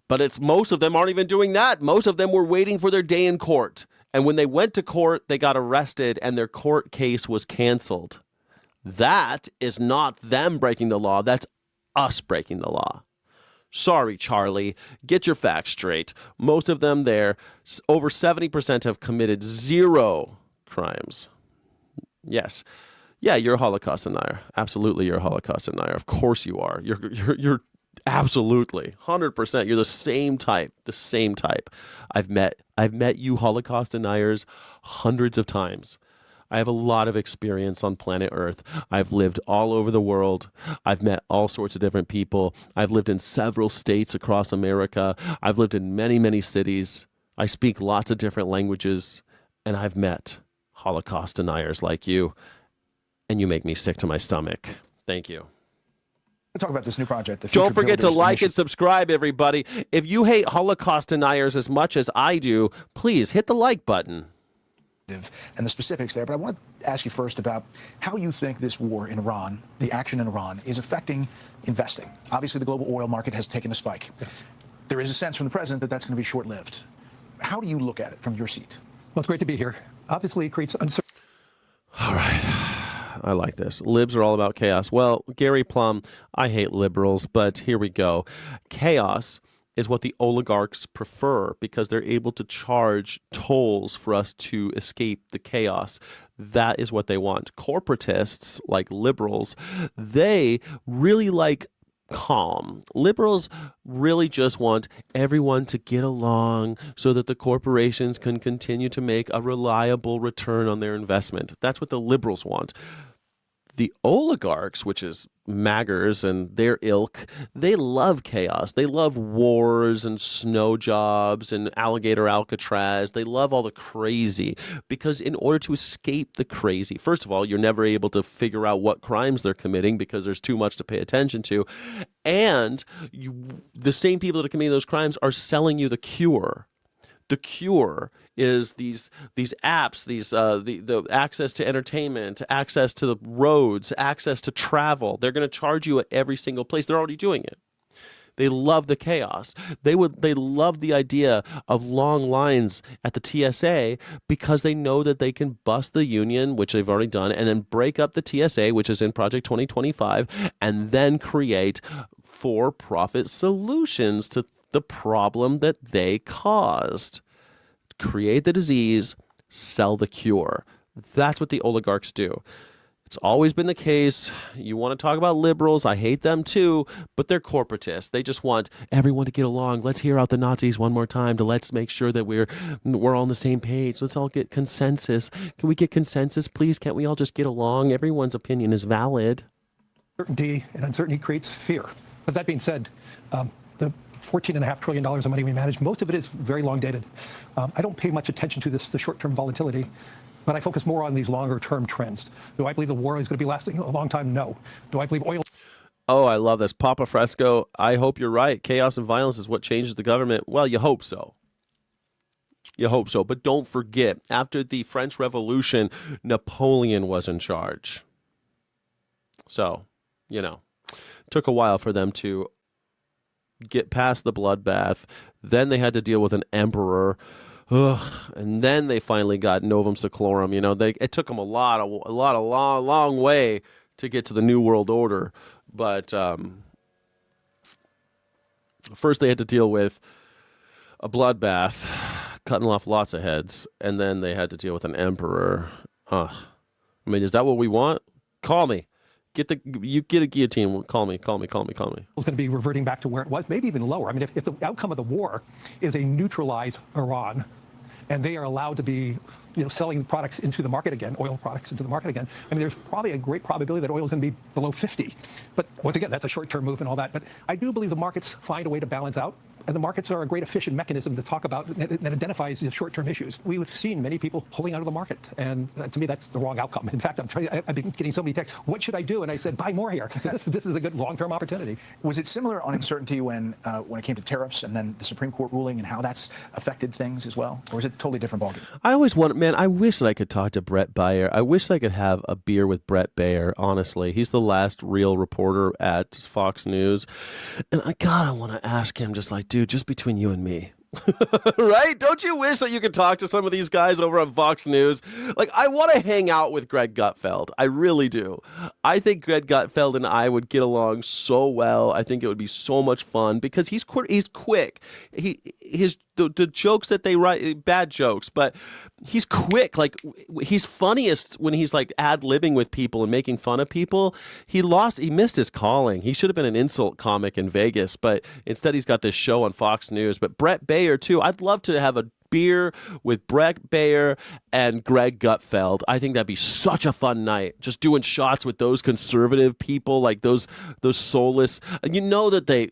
But most of them aren't even doing that. Most of them were waiting for their day in court. And when they went to court, they got arrested and their court case was canceled. That is not them breaking the law. That's us breaking the law. Sorry, Charlie. Get your facts straight. Most of them there, over 70% have committed 0 crimes. Yes. Yeah, you're a Holocaust denier. Absolutely, you're a Holocaust denier. Of course you are. You're absolutely 100%. You're the same type. I've met you Holocaust deniers hundreds of times. I have a lot of experience on planet Earth. I've lived all over the world. I've met all sorts of different people. I've lived in several states across America. I've lived in many, many cities. I speak lots of different languages, and I've met Holocaust deniers like you, and you make me sick to my stomach. Thank you. Let's talk about this new project. Don't forget to like and subscribe, everybody. If you hate Holocaust deniers as much as I do, please hit the like button. And the specifics there, but I want to ask you first about how you think this war in Iran, the action in Iran, is affecting investing. Obviously, the global oil market has taken a spike. Yes. There is a sense from the president that that's going to be short-lived. How do you look at it from your seat? Well, it's great to be here. Obviously, it creates uncertainty. All right. I like this. Libs are all about chaos. Well, Gary Plum, I hate liberals, but here we go. Chaos is what the oligarchs prefer because they're able to charge tolls for us to escape the chaos. That is what they want. Corporatists, like liberals, they really like calm. Liberals really just want everyone to get along so that the corporations can continue to make a reliable return on their investment. That's what the liberals want. The oligarchs, which is MAGers and their ilk, they love chaos. They love wars and snow jobs and alligator Alcatraz. They love all the crazy because in order to escape the crazy, first of all, you're never able to figure out what crimes they're committing because there's too much to pay attention to. And the same people that are committing those crimes are selling you the cure. The cure is these apps, the access to entertainment, access to the roads, access to travel. They're going to charge you at every single place. They're already doing it. They love the chaos. They love the idea of long lines at the TSA because they know that they can bust the union, which they've already done, and then break up the TSA, which is in Project 2025, and then create for-profit solutions to the problem that they caused. Create the disease, sell the cure. That's what the oligarchs do. It's always been the case. You want to talk about liberals, I hate them too, but they're corporatists. They just want everyone to get along. Let's hear out the Nazis one more time to let's make sure that we're all on the same page. Let's all get consensus. Can we get consensus, please? Can't we all just get along? Everyone's opinion is valid. Uncertainty, and uncertainty creates fear. But that being said, the $14.5 trillion of money we manage, most of it is very long dated. I don't pay much attention to the short-term volatility, but I focus more on these longer-term trends. Do I believe the war is going to be lasting a long time? No. Do I believe oil... Oh, I love this. Papa Fresco, I hope you're right. Chaos and violence is what changes the government. Well, you hope so. You hope so. But don't forget, after the French Revolution, Napoleon was in charge. So, took a while for them to get past the bloodbath. Then they had to deal with an emperor. And then they finally got Novum Seclorum. It took them a long way to get to the New World Order. But first they had to deal with a bloodbath, cutting off lots of heads, and then they had to deal with an emperor. Is that what we want? Call me. get a guillotine. Call me. It's going to be reverting back to where it was, maybe even lower. I mean, if the outcome of the war is a neutralize Iran, and they are allowed to be, selling products into the market again, oil products into the market again, I mean, there's probably a great probability that oil is going to be below 50. But once again, that's a short-term move and all that. But I do believe the markets find a way to balance out. And the markets are a great efficient mechanism to talk about that identifies the short-term issues. We've seen many people pulling out of the market, and to me, that's the wrong outcome. In fact, I've been getting so many texts, what should I do? And I said, buy more here. This is a good long-term opportunity. Was it similar on uncertainty when it came to tariffs and then the Supreme Court ruling and how that's affected things as well? Or is it a totally different ballgame? I always want, man, I wish that I could talk to Brett Baier. I wish I could have a beer with Brett Baier, honestly. He's the last real reporter at Fox News. And I want to ask him just like, dude, just between you and me. Right? Don't you wish that you could talk to some of these guys over on Fox News? Like, I want to hang out with Greg Gutfeld. I really do. I think Greg Gutfeld and I would get along so well. I think it would be so much fun because he's quick. The jokes that they write, bad jokes, but he's quick. Like, he's funniest when he's like ad-libbing with people and making fun of people. He missed his calling. He should have been an insult comic in Vegas, but instead he's got this show on Fox News. But Brett Baier too. I'd love to have a beer with Brett Baier and Greg Gutfeld. I think that'd be such a fun night. Just doing shots with those conservative people, like those soulless. And you know that they're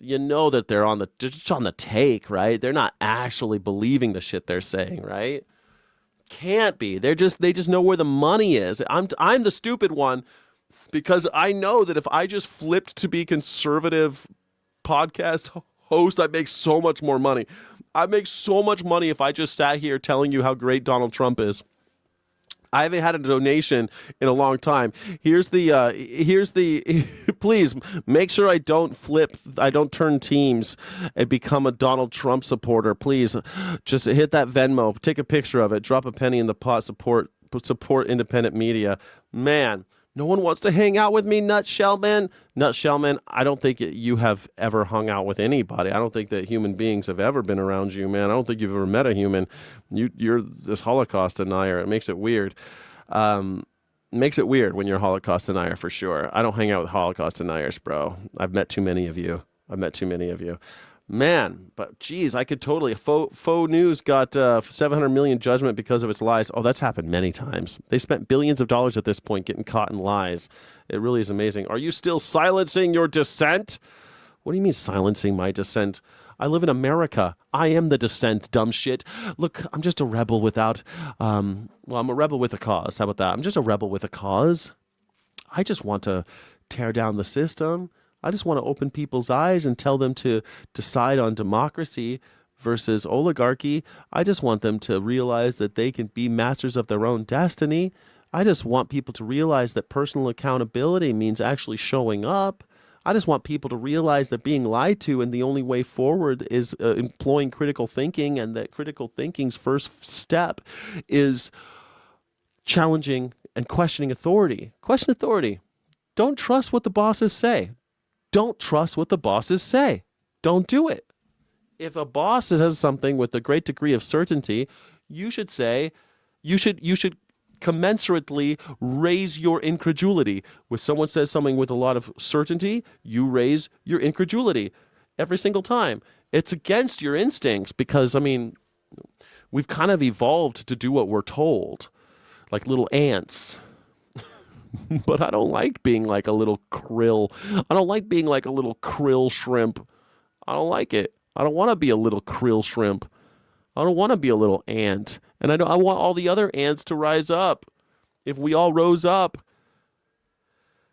just on the take, right? They're not actually believing the shit they're saying, right? Can't be. They just know where the money is. I'm the stupid one because I know that if I just flipped to be conservative podcast host, I'd make so much more money. I'd make so much money if I just sat here telling you how great Donald Trump is. I haven't had a donation in a long time. Here's the please make sure I don't turn teams and become a Donald Trump supporter. Please just hit that Venmo, take a picture of it, drop a penny in the pot, support independent media. Man, no one wants to hang out with me, Nutshellman. Nutshellman, I don't think you have ever hung out with anybody. I don't think that human beings have ever been around you, man. I don't think you've ever met a human. You're this Holocaust denier. It makes it weird. Makes it weird when you're a Holocaust denier, for sure. I don't hang out with Holocaust deniers, bro. I've met too many of you. Man, but geez, I could totally. Faux News got 700 million judgment because of its lies. Oh, that's happened many times. They spent billions of dollars at this point getting caught in lies. It really is amazing. Are you still silencing your dissent? What do you mean silencing my dissent? I live in America. I am the dissent, dumb shit. Look, I'm just a rebel without, I'm a rebel with a cause. How about that? I'm just a rebel with a cause. I just want to tear down the system. I just want to open people's eyes and tell them to decide on democracy versus oligarchy. I just want them to realize that they can be masters of their own destiny. I just want people to realize that personal accountability means actually showing up. I just want people to realize that being lied to and the only way forward is employing critical thinking, and that critical thinking's first step is challenging and questioning authority. Question authority. Don't trust what the bosses say. Don't trust what the bosses say. Don't do it. If a boss says something with a great degree of certainty, you should commensurately raise your incredulity. When someone says something with a lot of certainty, you raise your incredulity every single time. It's against your instincts because, I mean, we've kind of evolved to do what we're told, like little ants. But I don't like being like a little krill. I don't like being like a little krill shrimp. I don't like it. I don't want to be a little krill shrimp. I don't want to be a little ant. And I want all the other ants to rise up. If we all rose up,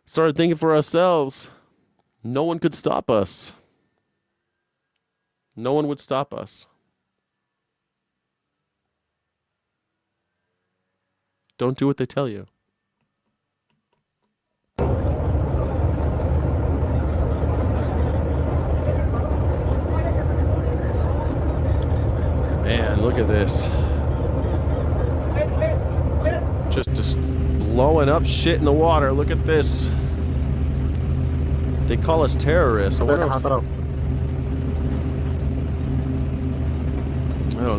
started thinking for ourselves, no one could stop us. No one would stop us. Don't do what they tell you. Man, look at this. Just blowing up shit in the water. Look at this. They call us terrorists. I don't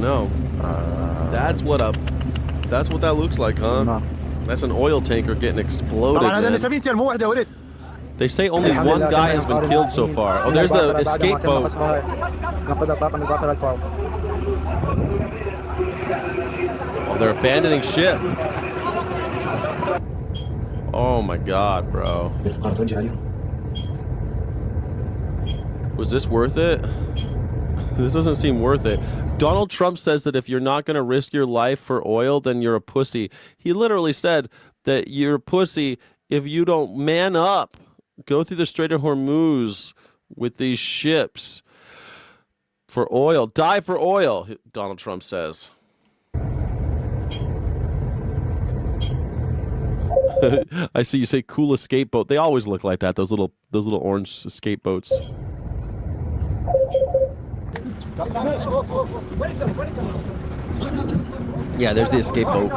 know. That's what that looks like, huh? That's an oil tanker getting exploded. Man. They say only one guy has been killed so far. Oh, there's the escape boat. Oh, they're abandoning ship. Oh my God, bro. Was this worth it? This doesn't seem worth it. Donald Trump says that if you're not going to risk your life for oil, then you're a pussy. He literally said that you're a pussy if you don't man up, go through the Strait of Hormuz with these ships for oil. Die for oil, Donald Trump says. I see you say cool escape boat. They always look like that, those little orange escape boats. Yeah, there's the escape boat.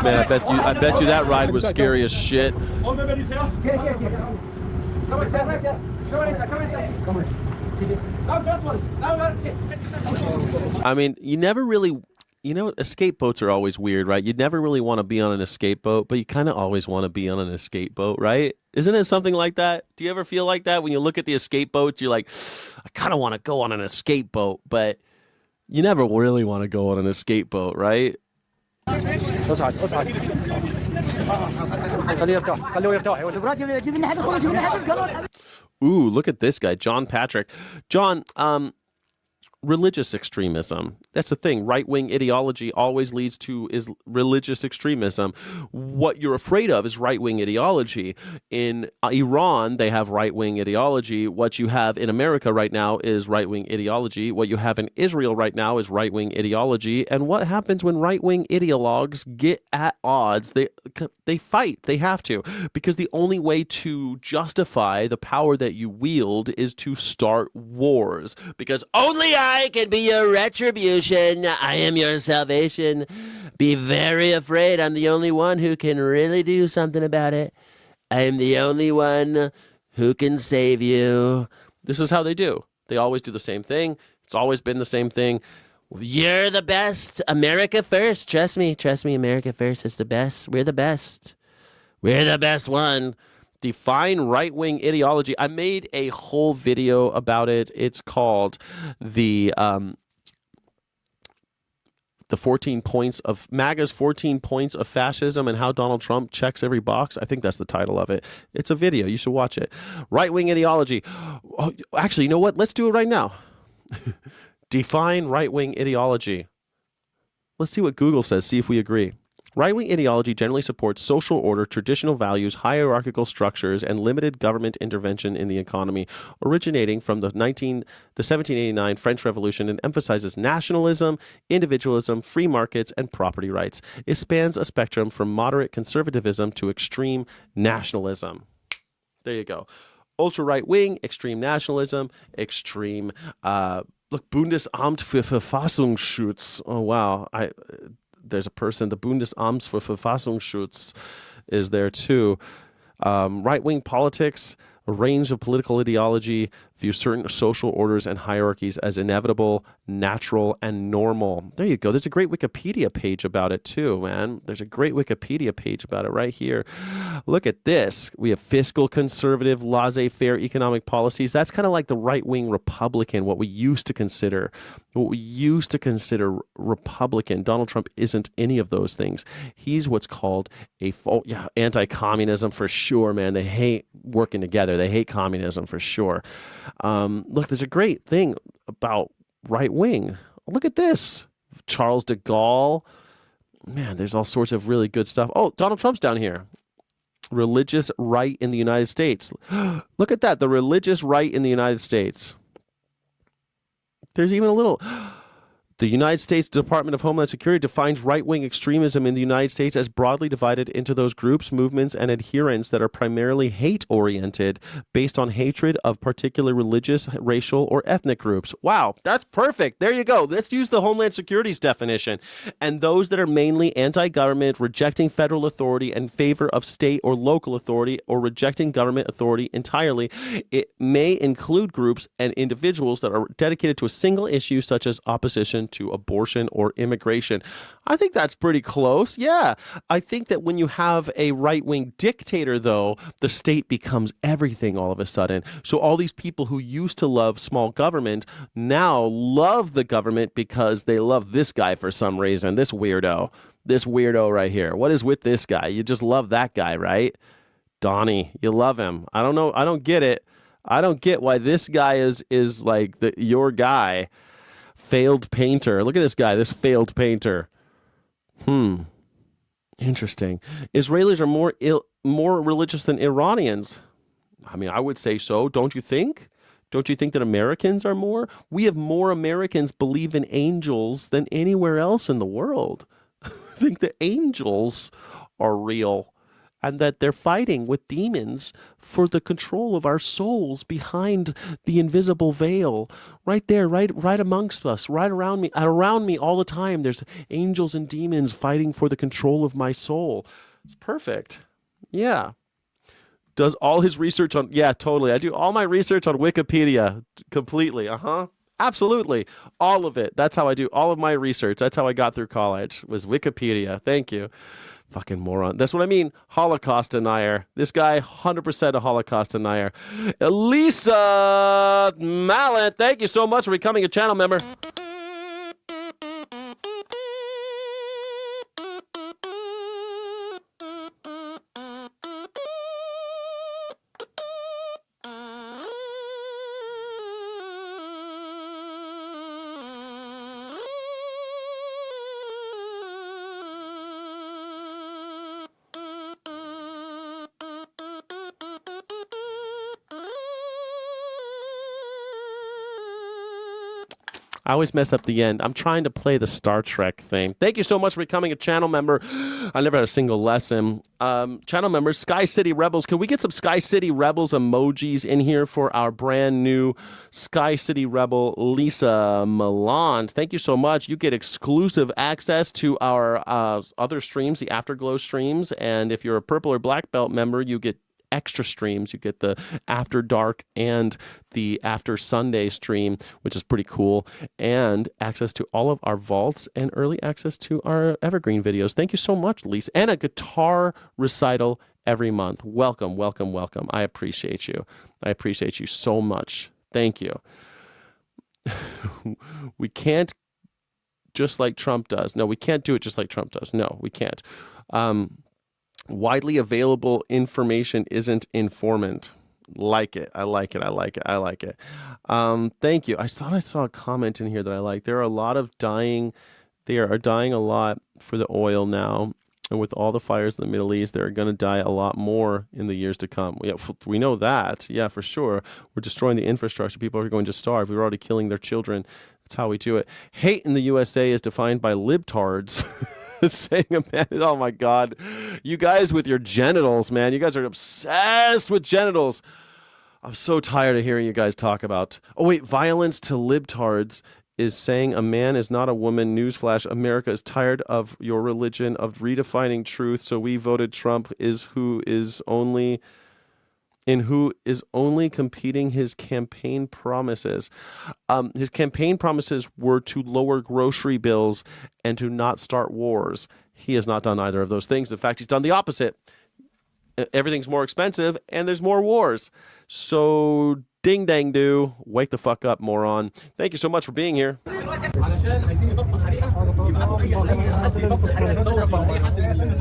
Man, I bet you that ride was scary as shit. I mean, you never really, escape boats are always weird, right? You'd never really want to be on an escape boat, but you kind of always want to be on an escape boat, right? Isn't it something like that? Do you ever feel like that when you look at the escape boats? You're like, I kind of want to go on an escape boat, but you never really want to go on an escape boat, right? Ooh, look at this guy, John Patrick. John, religious extremism. That's the thing. Right-wing ideology always leads to religious extremism. What you're afraid of is right-wing ideology. In Iran, they have right-wing ideology. What you have in America right now is right-wing ideology. What you have in Israel right now is right-wing ideology. And what happens when right-wing ideologues get at odds? They fight. They have to. Because the only way to justify the power that you wield is to start wars. Because only I can be your retribution. I am your salvation. Be very afraid. I'm the only one who can really do something about it. I am the only one who can save you. This is how they do. They always do the same thing. It's always been the same thing. You're the best. America first. Trust me. Trust me. America first is the best. We're the best. We're the best one. Define right-wing ideology. I made a whole video about it. It's called the 14 points of MAGA's 14 points of fascism and how Donald Trump checks every box. I think that's the title of it. It's a video. You should watch it. Right-wing ideology. Oh, actually, you know what? Let's do it right now. Define right-wing ideology. Let's see what Google says. See if we agree. Right-wing ideology generally supports social order, traditional values, hierarchical structures, and limited government intervention in the economy, originating from the 1789 French Revolution, and emphasizes nationalism, individualism, free markets, and property rights. It spans a spectrum from moderate conservatism to extreme nationalism. There you go. Ultra right-wing, extreme nationalism, extreme, look, Bundesamt für Verfassungsschutz. Oh, wow. There's a person, the Bundesamt für Verfassungsschutz is there too. Right-wing politics, a range of political ideology, view certain social orders and hierarchies as inevitable, natural, and normal. There you go. There's a great Wikipedia page about it too, man. There's a great Wikipedia page about it right here. Look at this. We have fiscal conservative, laissez-faire economic policies. That's kind of like the right-wing Republican, what we used to consider Republican. Donald Trump isn't any of those things. He's what's called anti-communism for sure, man. They hate working together. They hate communism for sure. Look, there's a great thing about right wing. Look at this. Charles de Gaulle. Man, there's all sorts of really good stuff. Oh, Donald Trump's down here. Religious right in the United States. Look at that. The religious right in the United States. There's even a little The United States Department of Homeland Security defines right-wing extremism in the United States as broadly divided into those groups, movements, and adherents that are primarily hate-oriented based on hatred of particular religious, racial, or ethnic groups. Wow, that's perfect. There you go. Let's use the Homeland Security's definition. And those that are mainly anti-government, rejecting federal authority in favor of state or local authority, or rejecting government authority entirely. It may include groups and individuals that are dedicated to a single issue, such as opposition to abortion or immigration. I think that's pretty close. Yeah. I think that when you have a right-wing dictator, though, the state becomes everything all of a sudden. So all these people who used to love small government now love the government because they love this guy for some reason. This weirdo right here. What is with this guy? You just love that guy, right? Donnie, you love him. I don't know. I don't get it. I don't get why this guy is like your guy. Failed painter. Look at this guy, this failed painter. Interesting. Israelis are more religious than Iranians. I mean, I would say so. Don't you think? Don't you think that Americans are more? We have more Americans believe in angels than anywhere else in the world. I think the angels are real, and that they're fighting with demons for the control of our souls behind the invisible veil. Right there, right amongst us, right around me all the time. There's angels and demons fighting for the control of my soul. It's perfect. Yeah. Does all his research on... Yeah, totally. I do all my research on Wikipedia completely. Absolutely. All of it. That's how I do all of my research. That's how I got through college, was Wikipedia. Thank you. Fucking moron. That's what I mean. Holocaust denier. This guy, 100% a Holocaust denier. Lisa Mallet, thank you so much for becoming a channel member. I always mess up the end. I'm trying to play the Star Trek theme. Thank you so much for becoming a channel member. I never had a single lesson. Channel members, Sky City Rebels. Can we get some Sky City Rebels emojis in here for our brand new Sky City Rebel, Lisa Milan? Thank you so much. You get exclusive access to our other streams, the Afterglow streams. And if you're a Purple or Black Belt member, you get extra streams. You get the After Dark and the After Sunday stream, which is pretty cool, and access to all of our vaults and early access to our evergreen videos. Thank you so much, Lisa. And a guitar recital every month. Welcome, welcome, welcome. I appreciate you. I appreciate you so much. Thank you. We can't just like Trump does. No, we can't do it just like Trump does. No, we can't. Widely available information isn't informant. Like it. I like it. I like it. I like it. Thank you. I thought I saw a comment in here that I like. There are a lot of dying. They are dying a lot for the oil now. And with all the fires in the Middle East, they're going to die a lot more in the years to come. We know that. Yeah, for sure. We're destroying the infrastructure. People are going to starve. We're already killing their children. That's how we do it. Hate in the USA is defined by libtards. Saying a man, oh my God, you guys with your genitals, man. You guys are obsessed with genitals. I'm so tired of hearing you guys talk about, oh wait, violence to libtards is saying a man is not a woman. Newsflash, America is tired of your religion, of redefining truth. So we voted Trump who is only competing his campaign promises. His campaign promises were to lower grocery bills and to not start wars. He has not done either of those things. In fact, he's done the opposite. Everything's more expensive and there's more wars. So ding dang do, wake the fuck up, moron. Thank you so much for being here.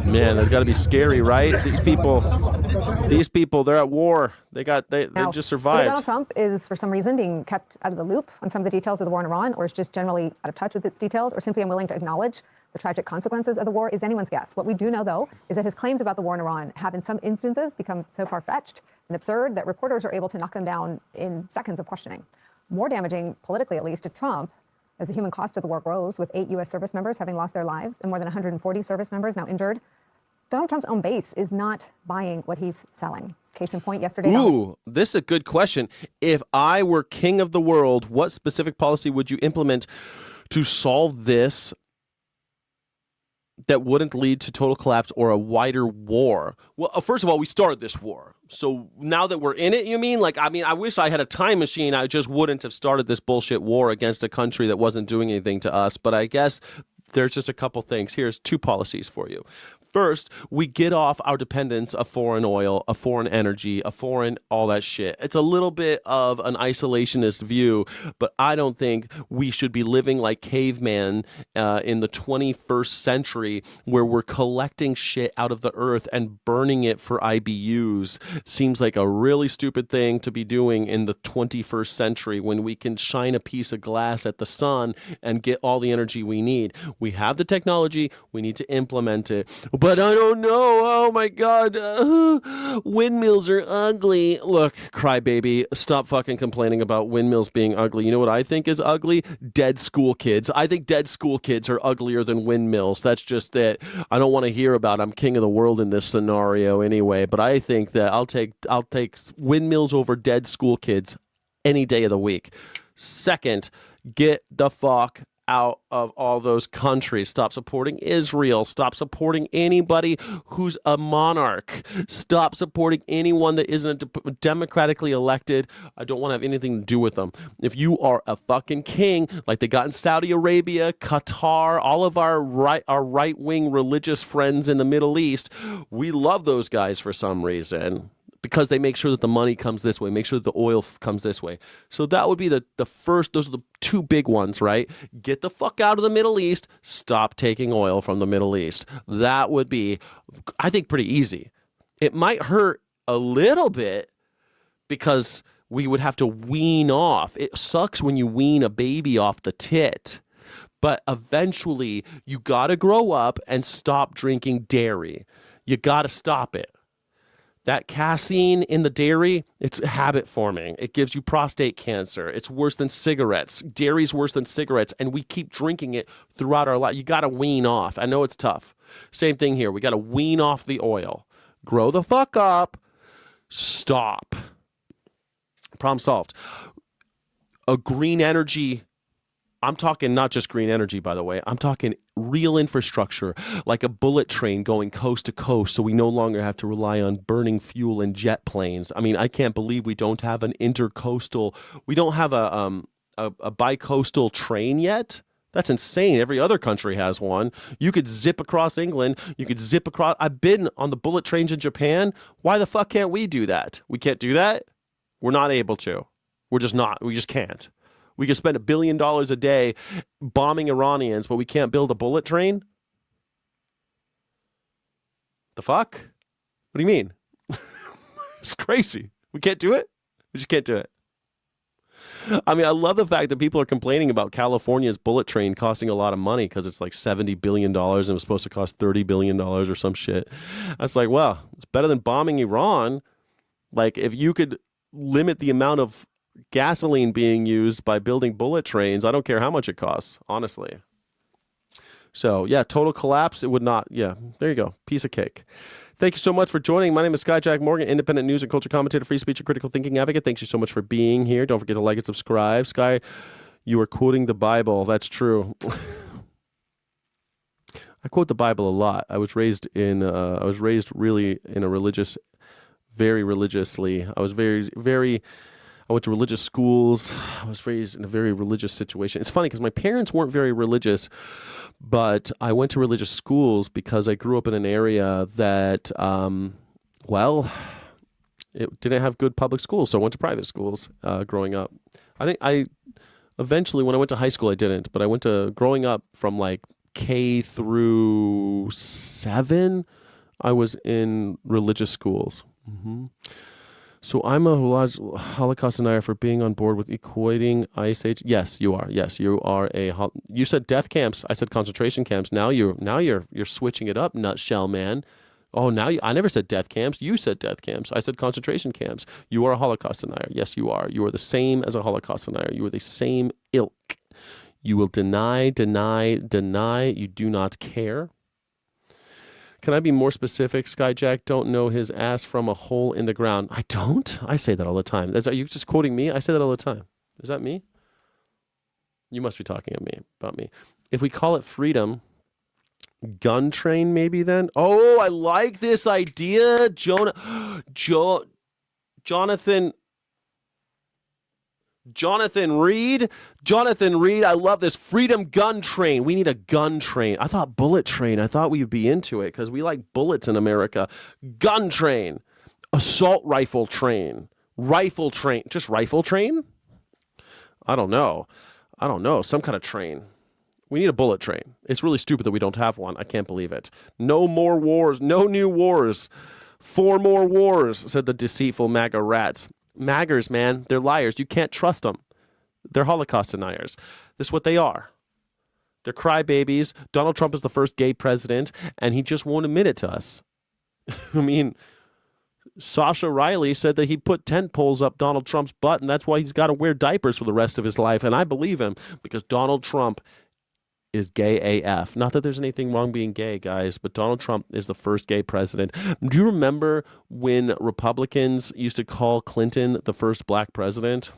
Man, that's got to be scary, right? These people, they're at war. They just survived. Donald Trump is, for some reason, being kept out of the loop on some of the details of the war in Iran, or is just generally out of touch with its details, or simply unwilling to acknowledge the tragic consequences of the war, is anyone's guess. What we do know, though, is that his claims about the war in Iran have, in some instances, become so far-fetched and absurd that reporters are able to knock them down in seconds of questioning. More damaging, politically at least, to Trump as the human cost of the war grows, with 8 U.S. service members having lost their lives and more than 140 service members now injured, Donald Trump's own base is not buying what he's selling. Case in point, yesterday. Ooh, this is a good question. If I were king of the world, what specific policy would you implement to solve this that wouldn't lead to total collapse or a wider war? Well, first of all, we started this war. So now that we're in it, you mean? Like, I mean, I wish I had a time machine. I just wouldn't have started this bullshit war against a country that wasn't doing anything to us. But I guess there's just a couple things. Here's 2 policies for you. First, we get off our dependence of foreign oil, of foreign energy, of foreign all that shit. It's a little bit of an isolationist view, but I don't think we should be living like cavemen in the 21st century where we're collecting shit out of the earth and burning it for IBUs. Seems like a really stupid thing to be doing in the 21st century when we can shine a piece of glass at the sun and get all the energy we need. We have the technology, we need to implement it. But I don't know. Oh my God. Windmills are ugly. Look, crybaby, stop fucking complaining about windmills being ugly. You know what I think is ugly? Dead school kids. I think dead school kids are uglier than windmills. That's just it. I don't want to hear about I'm king of the world in this scenario anyway, but I think that I'll take windmills over dead school kids any day of the week. Second, get the fuck out of all those countries. Stop supporting Israel. Stop supporting anybody who's a monarch. Stop supporting anyone that isn't democratically elected. I don't want to have anything to do with them. If you are a fucking king, like they got in Saudi Arabia, Qatar, all of our right-wing religious friends in the Middle East, we love those guys for some reason, because they make sure that the money comes this way, make sure that the oil comes this way. So that would be the first, those are the 2 big ones, right? Get the fuck out of the Middle East, stop taking oil from the Middle East. That would be, I think, pretty easy. It might hurt a little bit because we would have to wean off. It sucks when you wean a baby off the tit. But eventually, you got to grow up and stop drinking dairy. You got to stop it. That casein in the dairy, it's habit forming. It gives you prostate cancer. It's worse than cigarettes. Dairy's worse than cigarettes, and we keep drinking it throughout our life. You got to wean off. I know it's tough. Same thing here. We got to wean off the oil. Grow the fuck up. Stop. Problem solved. A green energy, I'm talking not just green energy, by the way. I'm talking real infrastructure, like a bullet train going coast to coast, so we no longer have to rely on burning fuel and jet planes. I mean, I can't believe we don't have an intercoastal, we don't have a bi-coastal train yet. That's insane. Every other country has one. You could zip across England. You could zip across. I've been on the bullet trains in Japan. Why the fuck can't we do that? We can't do that? We're not able to. We're just not. We just can't. We can spend $1 billion a day bombing Iranians, but we can't build a bullet train? The fuck? What do you mean? It's crazy. We can't do it? We just can't do it. I mean, I love the fact that people are complaining about California's bullet train costing a lot of money because it's like $70 billion and it was supposed to cost $30 billion or some shit. It's like, well, it's better than bombing Iran. Like, if you could limit the amount of gasoline being used by building bullet trains, I don't care how much it costs, honestly. So, yeah, total collapse, it would not. Yeah, there you go. Piece of cake. Thank you so much for joining. My name is Skyjack Morgan, independent news and culture commentator, free speech and critical thinking advocate. Thanks you so much for being here. Don't forget to like and subscribe. Sky, you are quoting the Bible. That's true. I quote the Bible a lot. I was raised really in a religious, very religiously. I went to religious schools. I was raised in a very religious situation. It's funny because my parents weren't very religious, but I went to religious schools because I grew up in an area that, it didn't have good public schools, so I went to private schools growing up. Eventually, when I went to high school, I didn't, but I went to, growing up from like K through 7, I was in religious schools. Mm-hmm. So I'm a Holocaust denier for being on board with equating Ice Age. Yes, you are. Yes, you are you said death camps. I said concentration camps. Now you're switching it up, nutshell man. Oh, I never said death camps. You said death camps. I said concentration camps. You are a Holocaust denier. Yes, you are. You are the same as a Holocaust denier. You are the same ilk. You will deny, deny, deny. You do not care. Can I be more specific? Skyjack don't know his ass from a hole in the ground. I don't? I say that all the time. Are you just quoting me? I say that all the time. Is that me? You must be talking about me. If we call it freedom, gun train maybe then? Oh, I like this idea. Jonathan Reed. Jonathan Reed, I love this. Freedom gun train. We need a gun train. I thought bullet train. I thought we'd be into it because we like bullets in America. Gun train. Assault rifle train. Rifle train. Just rifle train? I don't know. Some kind of train. We need a bullet train. It's really stupid that we don't have one. I can't believe it. No more wars. No new wars. 4 more wars, said the deceitful MAGA rats. MAGers, man, they're liars. You can't trust them. They're Holocaust deniers. This is what they are. They're crybabies. Donald Trump is the first gay president, and he just won't admit it to us. I mean, Sasha Riley said that he put tent poles up Donald Trump's butt, and that's why he's got to wear diapers for the rest of his life. And I believe him because Donald Trump is gay AF. Not that there's anything wrong being gay, guys, but Donald Trump is the first gay president. Do you remember when Republicans used to call Clinton the first black president?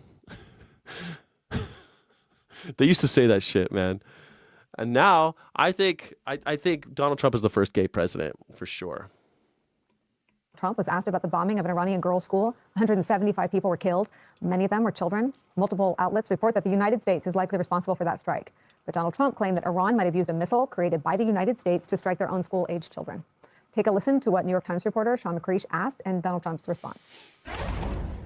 They used to say that shit, man. And now I think Donald Trump is the first gay president for sure. Trump was asked about the bombing of an Iranian girls' school. 175 people were killed. Many of them were children. Multiple outlets report that the United States is likely responsible for that strike. But Donald Trump claimed that Iran might have used a missile created by the United States to strike their own school-aged children. Take a listen to what New York Times reporter Sean McCreesh asked and Donald Trump's response.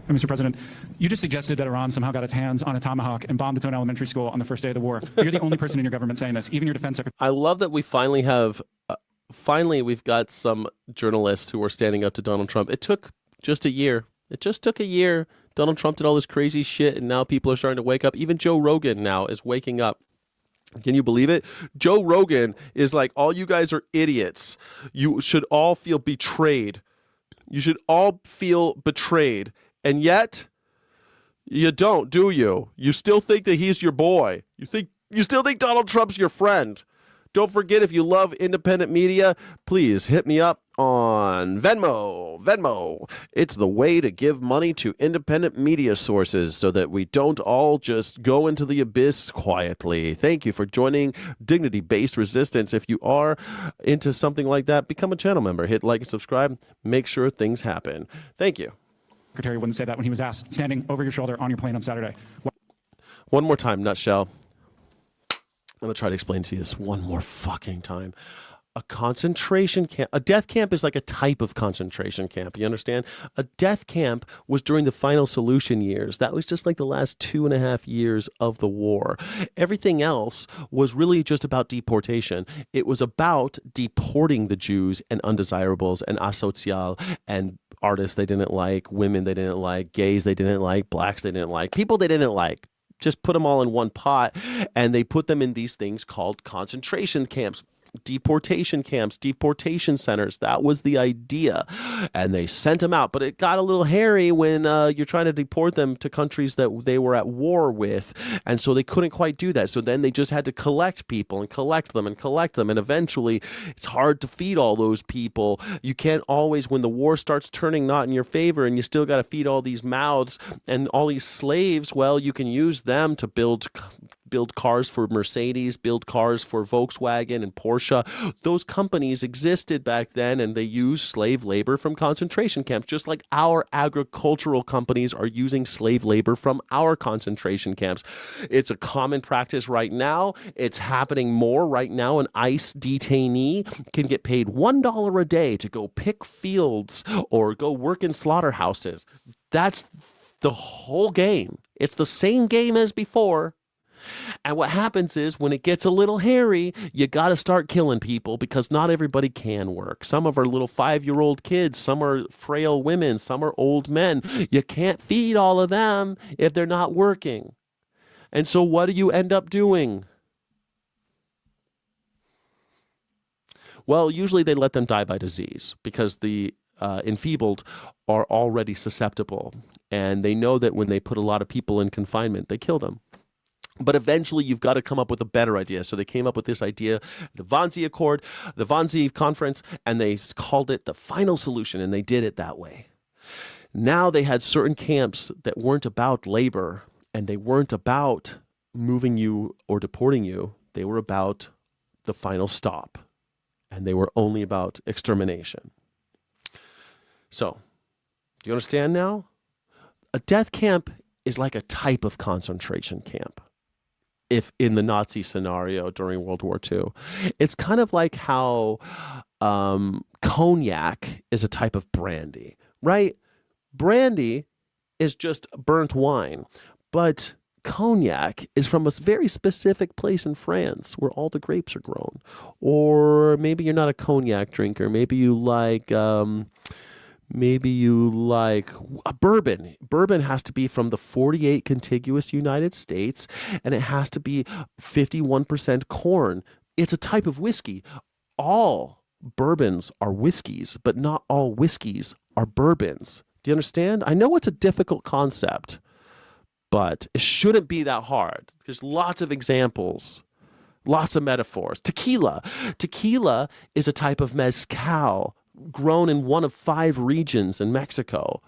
Mr. President, you just suggested that Iran somehow got its hands on a tomahawk and bombed its own elementary school on the first day of the war. You're the only person in your government saying this, even your defense secretary. I love that we finally have, we've got some journalists who are standing up to Donald Trump. It took just a year. It just took a year. Donald Trump did all this crazy shit, and now people are starting to wake up. Even Joe Rogan now is waking up. Can you believe it? Joe Rogan is like, all you guys are idiots. You should all feel betrayed. You should all feel betrayed. And yet, you don't, do you? You still think that he's your boy. You still think Donald Trump's your friend. Don't forget, if you love independent media, please hit me up on Venmo. It's the way to give money to independent media sources so that we don't all just go into the abyss quietly. Thank you for joining Dignity-Based Resistance. If you are into something like that, become a channel member. Hit like and subscribe. Make sure things happen. Thank you. Secretary wouldn't say that when he was asked, standing over your shoulder on your plane on Saturday. One more time, nutshell. I'm going to try to explain to you this one more fucking time. A concentration camp, a death camp is like a type of concentration camp. You understand? A death camp was during the final solution years. That was just like the last 2.5 years of the war. Everything else was really just about deportation. It was about deporting the Jews and undesirables and asocial and artists they didn't like, women they didn't like, gays they didn't like, blacks they didn't like, people they didn't like. Just put them all in one pot, and they put them in these things called concentration camps, deportation camps, deportation centers. That was the idea. And they sent them out. But it got a little hairy when you're trying to deport them to countries that they were at war with. And so they couldn't quite do that. So then they just had to collect people and collect them and collect them. And eventually it's hard to feed all those people. You can't always, when the war starts turning not in your favor and you still got to feed all these mouths and all these slaves, well, you can use them to build cars for Mercedes, build cars for Volkswagen and Porsche. Those companies existed back then, and they used slave labor from concentration camps, just like our agricultural companies are using slave labor from our concentration camps. It's a common practice right now. It's happening more right now. An ICE detainee can get paid $1 a day to go pick fields or go work in slaughterhouses. That's the whole game. It's the same game as before. And what happens is when it gets a little hairy, you got to start killing people because not everybody can work. Some of our little 5-year-old kids, some are frail women, some are old men. You can't feed all of them if they're not working. And so what do you end up doing? Well, usually they let them die by disease because the enfeebled are already susceptible. And they know that when they put a lot of people in confinement, they kill them. But eventually you've got to come up with a better idea. So they came up with this idea, the Wannsee Accord, the Wannsee Conference, and they called it the final solution, and they did it that way. Now they had certain camps that weren't about labor, and they weren't about moving you or deporting you. They were about the final stop, and they were only about extermination. So, do you understand now? A death camp is like a type of concentration camp. If in the Nazi scenario during World War II, it's kind of like how cognac is a type of brandy, right? Brandy is just burnt wine, but cognac is from a very specific place in France where all the grapes are grown. Or maybe you're not a cognac drinker. Maybe you like a bourbon. Bourbon has to be from the 48 contiguous United States, and it has to be 51% corn. It's a type of whiskey. All bourbons are whiskeys, but not all whiskeys are bourbons. Do you understand? I know it's a difficult concept, but it shouldn't be that hard. There's lots of examples, lots of metaphors. Tequila. Tequila is a type of mezcal grown in one of 5 regions in Mexico.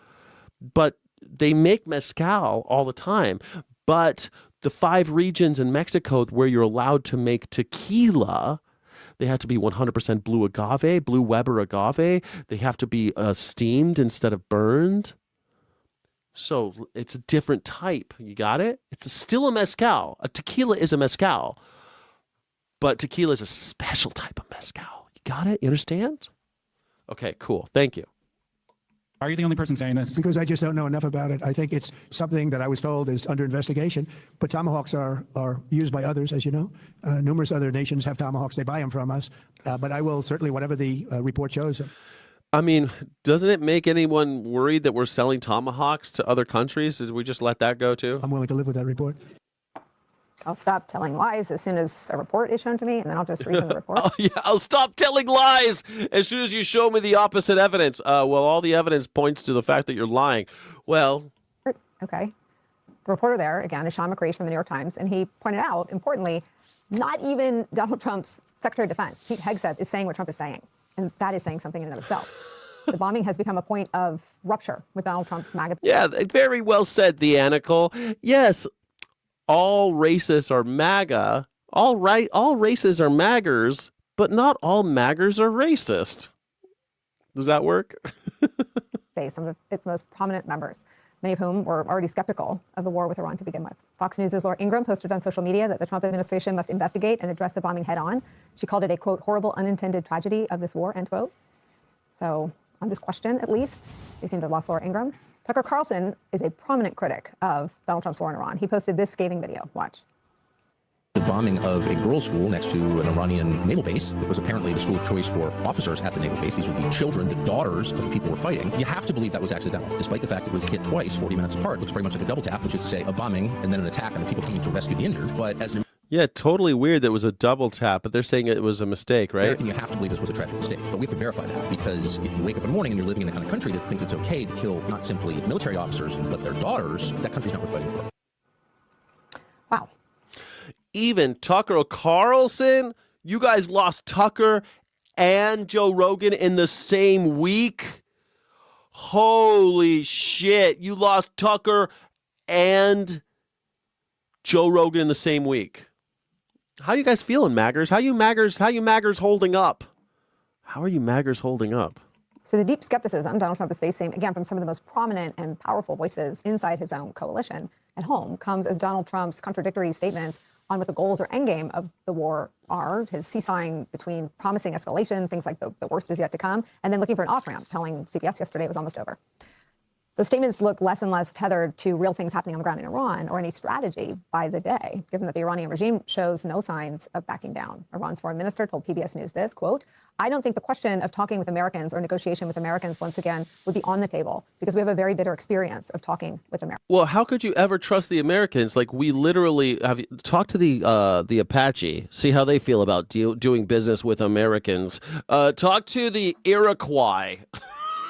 But they make mezcal all the time. But the 5 regions in Mexico where you're allowed to make tequila, they have to be 100% blue agave, blue Weber agave. They have to be steamed instead of burned. So it's a different type. You got it? It's still a mezcal. A tequila is a mezcal. But tequila is a special type of mezcal. You got it? You understand? Okay, cool. Thank you. Are you the only person saying this? Because I just don't know enough about it. I think it's something that I was told is under investigation. But tomahawks are used by others, as you know. Numerous other nations have tomahawks. They buy them from us. But I will certainly, whatever the report shows. I mean, doesn't it make anyone worried that we're selling tomahawks to other countries? Did we just let that go too? I'm willing to live with that report. I'll stop telling lies as soon as a report is shown to me, and then I'll just read from the report. Oh, yeah, I'll stop telling lies as soon as you show me the opposite evidence. Well, all the evidence points to the fact that you're lying. Well, okay. The reporter there, again, is Sean McCreesh from the New York Times, and he pointed out, importantly, not even Donald Trump's Secretary of Defense, Pete Hegseth, is saying what Trump is saying, and that is saying something in and of itself. The bombing has become a point of rupture with Donald Trump's MAGA. Yeah, very well said, the Anacle. Yes, all racists are MAGA. All races are MAGers, but not all MAGers are racist. Does that work? Some of its most prominent members, many of whom were already skeptical of the war with Iran to begin with. Fox News' Laura Ingraham posted on social media that the Trump administration must investigate and address the bombing head on. She called it a, quote, horrible unintended tragedy of this war, end quote. So on this question, at least, they seem to have lost Laura Ingraham. Tucker Carlson is a prominent critic of Donald Trump's war in Iran. He posted this scathing video. Watch. The bombing of a girls' school next to an Iranian naval base that was apparently the school of choice for officers at the naval base. These were the children, the daughters of the people who were fighting. You have to believe that was accidental, despite the fact that it was hit twice, 40 minutes apart. It looks very much like a double tap, which is to say a bombing and then an attack on the people coming to rescue the injured. But as an Yeah, totally weird that it was a double tap, but they're saying it was a mistake, right? American, you have to believe this was a tragic mistake. But we have to verify that, because if you wake up in the morning and you're living in the kind of country that thinks it's okay to kill not simply military officers, but their daughters, that country's not worth fighting for. Wow. Even Tucker Carlson, you guys lost Tucker and Joe Rogan in the same week? Holy shit. You lost Tucker and Joe Rogan in the same week. How you guys feeling, Maggers? How you Maggers holding up? How are you Maggers holding up? So the deep skepticism Donald Trump is facing, again, from some of the most prominent and powerful voices inside his own coalition at home, comes as Donald Trump's contradictory statements on what the goals or endgame of the war are, his seesawing between promising escalation, things like the worst is yet to come, and then looking for an off-ramp, telling CBS yesterday it was almost over. Those statements look less and less tethered to real things happening on the ground in Iran or any strategy by the day, given that the Iranian regime shows no signs of backing down. Iran's foreign minister told PBS News this, quote, I don't think the question of talking with Americans or negotiation with Americans once again would be on the table because we have a very bitter experience of talking with Americans. Well, how could you ever trust the Americans? Like, we literally have talked to the Apache, see how they feel about doing business with Americans. Talk to the Iroquois.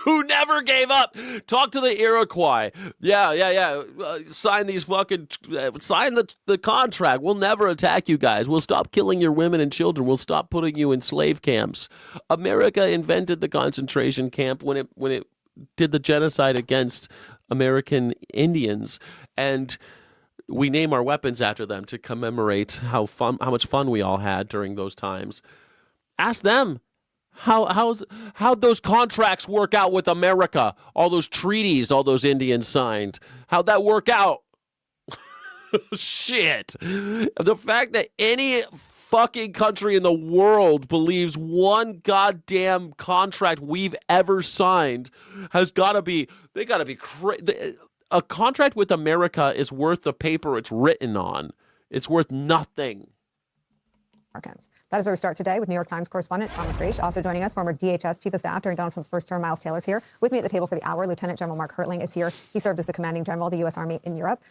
who never gave up. Talk to the Iroquois. Yeah. Sign these fucking, sign the contract. We'll never attack you guys. We'll stop killing your women and children. We'll stop putting you in slave camps. America invented the concentration camp when it did the genocide against American Indians, and we name our weapons after them to commemorate how much fun we all had during those times. Ask them how'd those contracts work out with America? All those treaties, all those Indians signed. How'd that work out? Shit. The fact that any fucking country in the world believes one goddamn contract we've ever signed has got to be, they got to be crazy. A contract with America is worth the paper it's written on. It's worth nothing. Americans. That is where we start today with New York Times correspondent Sean McCreish. Also joining us, former DHS Chief of Staff during Donald Trump's first term, Miles Taylor's here. With me at the table for the hour, Lieutenant General Mark Hertling is here. He served as the commanding general of the U.S. Army in Europe.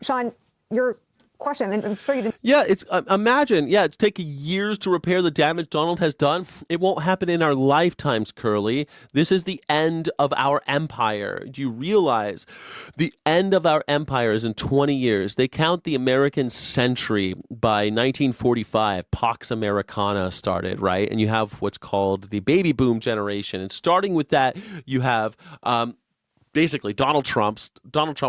Sean, your question, and I'm sure you didn't. Yeah, it's imagine. Yeah, it's taken years to repair the damage Donald has done. It won't happen in our lifetimes, Curly. This is the end of our empire. Do you realize the end of our empire is in 20 years? They count the American century by 1945. Pax Americana started, right? And you have what's called the baby boom generation. And starting with that, you have basically Donald Trump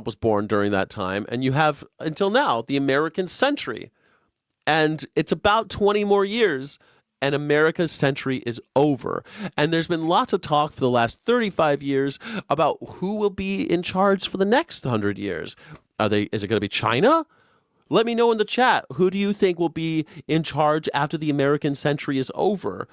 was born during that time, and you have until now the American century, and it's about 20 more years and America's century is over. And there's been lots of talk for the last 35 years about who will be in charge for the next 100 years. Is it going to be China? Let me know in the chat. Who do you think will be in charge after the American century is over?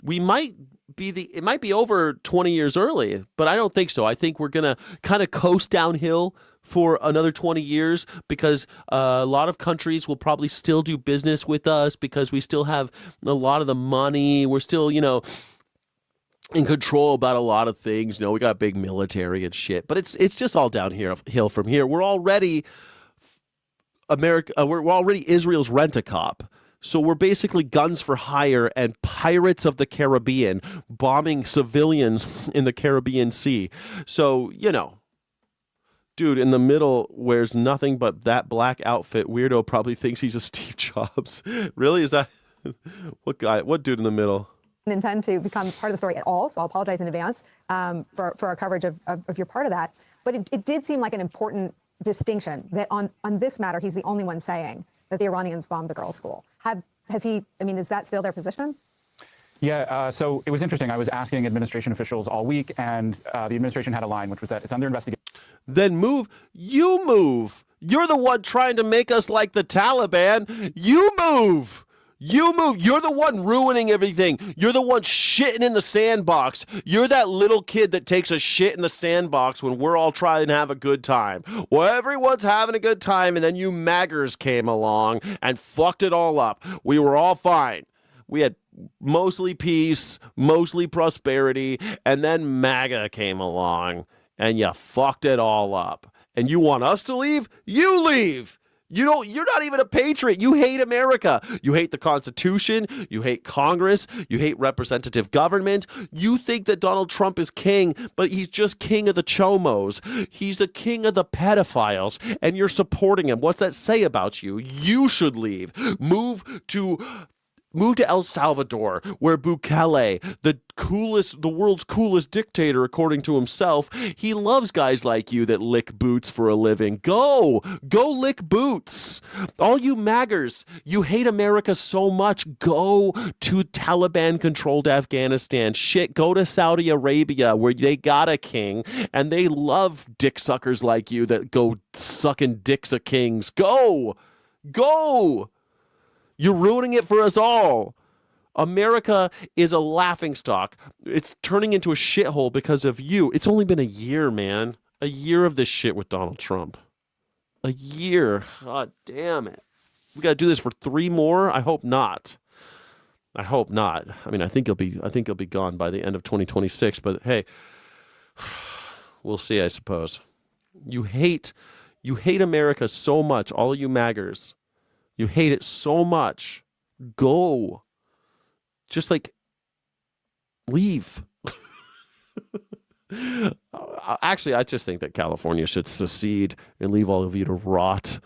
It might be over 20 years early, but I don't think so. I think we're going to kind of coast downhill for another 20 years because a lot of countries will probably still do business with us because we still have a lot of the money. We're still, in control about a lot of things. We got a big military and shit, but it's just all downhill from here. We're already we're already Israel's rent-a-cop. So we're basically guns for hire and pirates of the Caribbean, bombing civilians in the Caribbean Sea. So, dude in the middle wears nothing but that black outfit. Weirdo probably thinks he's a Steve Jobs. Really? Is that what guy? What dude in the middle? Intend to become part of the story at all, so I'll apologize in advance for our coverage of your part of that. But it did seem like an important distinction that on this matter, he's the only one saying that the Iranians bombed the girls' school. Is that still their position? Yeah, so it was interesting. I was asking administration officials all week, and the administration had a line, which was that it's under investigation. Then move. You move. You're the one trying to make us like the Taliban. You move. You move. You're the one ruining everything. You're the one shitting in the sandbox. You're that little kid that takes a shit in the sandbox when we're all trying to have a good time. Well, everyone's having a good time, and then you maggers came along and fucked it all up. We were all fine. We had mostly peace, mostly prosperity, and then MAGA came along, and you fucked it all up. And you want us to leave? You leave. You're not even a patriot. You hate America. You hate the Constitution. You hate Congress. You hate representative government. You think that Donald Trump is king, but he's just king of the chomos. He's the king of the pedophiles, and you're supporting him. What's that say about you? You should leave. Move to El Salvador, where Bukele, the world's coolest dictator, according to himself, he loves guys like you that lick boots for a living. Go lick boots. All you maggers, you hate America so much. Go to Taliban-controlled Afghanistan. Shit, go to Saudi Arabia, where they got a king, and they love dick suckers like you that go sucking dicks of kings. Go. You're ruining it for us all. America is a laughingstock. It's turning into a shithole because of you. It's only been a year, man. A year of this shit with Donald Trump. A year. God damn it. We got to do this for 3 more? I hope not. I think he'll be gone by the end of 2026, but hey, we'll see, I suppose. You hate America so much, all of you maggers. You hate it so much. Go. Just leave. Actually, I just think that California should secede and leave all of you to rot.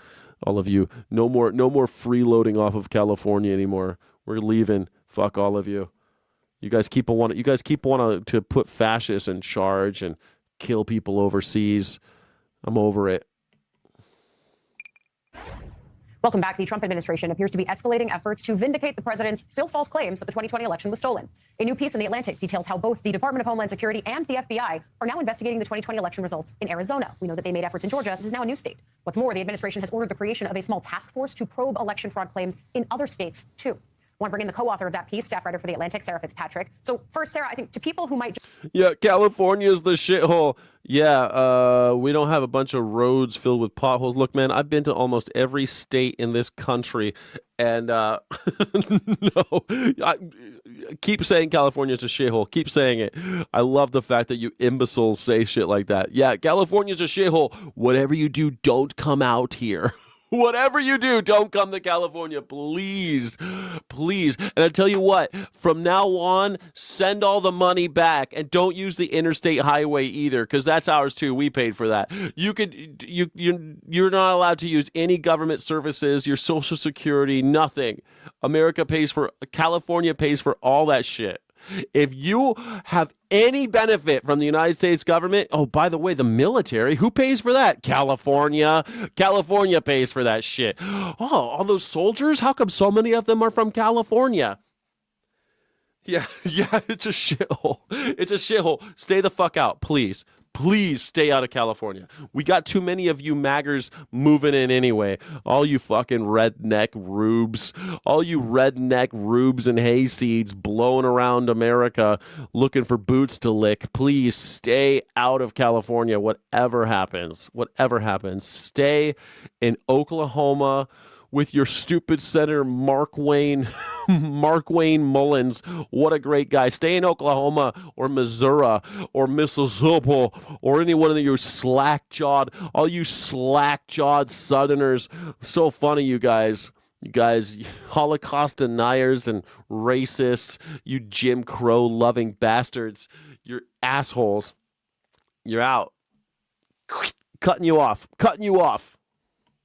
All of you, no more freeloading off of California anymore. We're leaving. Fuck all of you. You guys keep wanting to put fascists in charge and kill people overseas. I'm over it. Welcome back. The Trump administration appears to be escalating efforts to vindicate the president's still false claims that the 2020 election was stolen. A new piece in The Atlantic details how both the Department of Homeland Security and the FBI are now investigating the 2020 election results in Arizona. We know that they made efforts in Georgia. This is now a new state. What's more, the administration has ordered the creation of a small task force to probe election fraud claims in other states, too. I want to bring in the co-author of that piece, staff writer for The Atlantic, Sarah Fitzpatrick. So first, Sarah, I think to people who might... Yeah, California's the shithole. Yeah, we don't have a bunch of roads filled with potholes. Look, man, I've been to almost every state in this country, and no, keep saying California's a shithole. Keep saying it. I love the fact that you imbeciles say shit like that. Yeah, California's a shithole. Whatever you do, don't come out here. Whatever you do, don't come to California, please, please. And I tell you what, from now on, send all the money back and don't use the interstate highway either, because that's ours too. We paid for that. You're not allowed to use any government services, your Social Security, nothing. California pays for all that shit. If you have any benefit from the United States government, oh, by the way, the military, who pays for that? California. California pays for that shit. Oh, all those soldiers? How come so many of them are from California? Yeah, it's a shithole. It's a shithole. Stay the fuck out, please. Please stay out of California. We got too many of you maggers moving in anyway. All you fucking redneck rubes. All you redneck rubes and hayseeds blowing around America looking for boots to lick. Please stay out of California, whatever happens. Whatever happens. Stay in Oklahoma with your stupid Senator Mark Wayne Mullins. What a great guy. Stay in Oklahoma or Missouri or Mississippi or any one of you all you slack-jawed Southerners. So funny, you guys. You guys, Holocaust deniers and racists, you Jim Crow loving bastards. You're assholes. You're out. Cutting you off.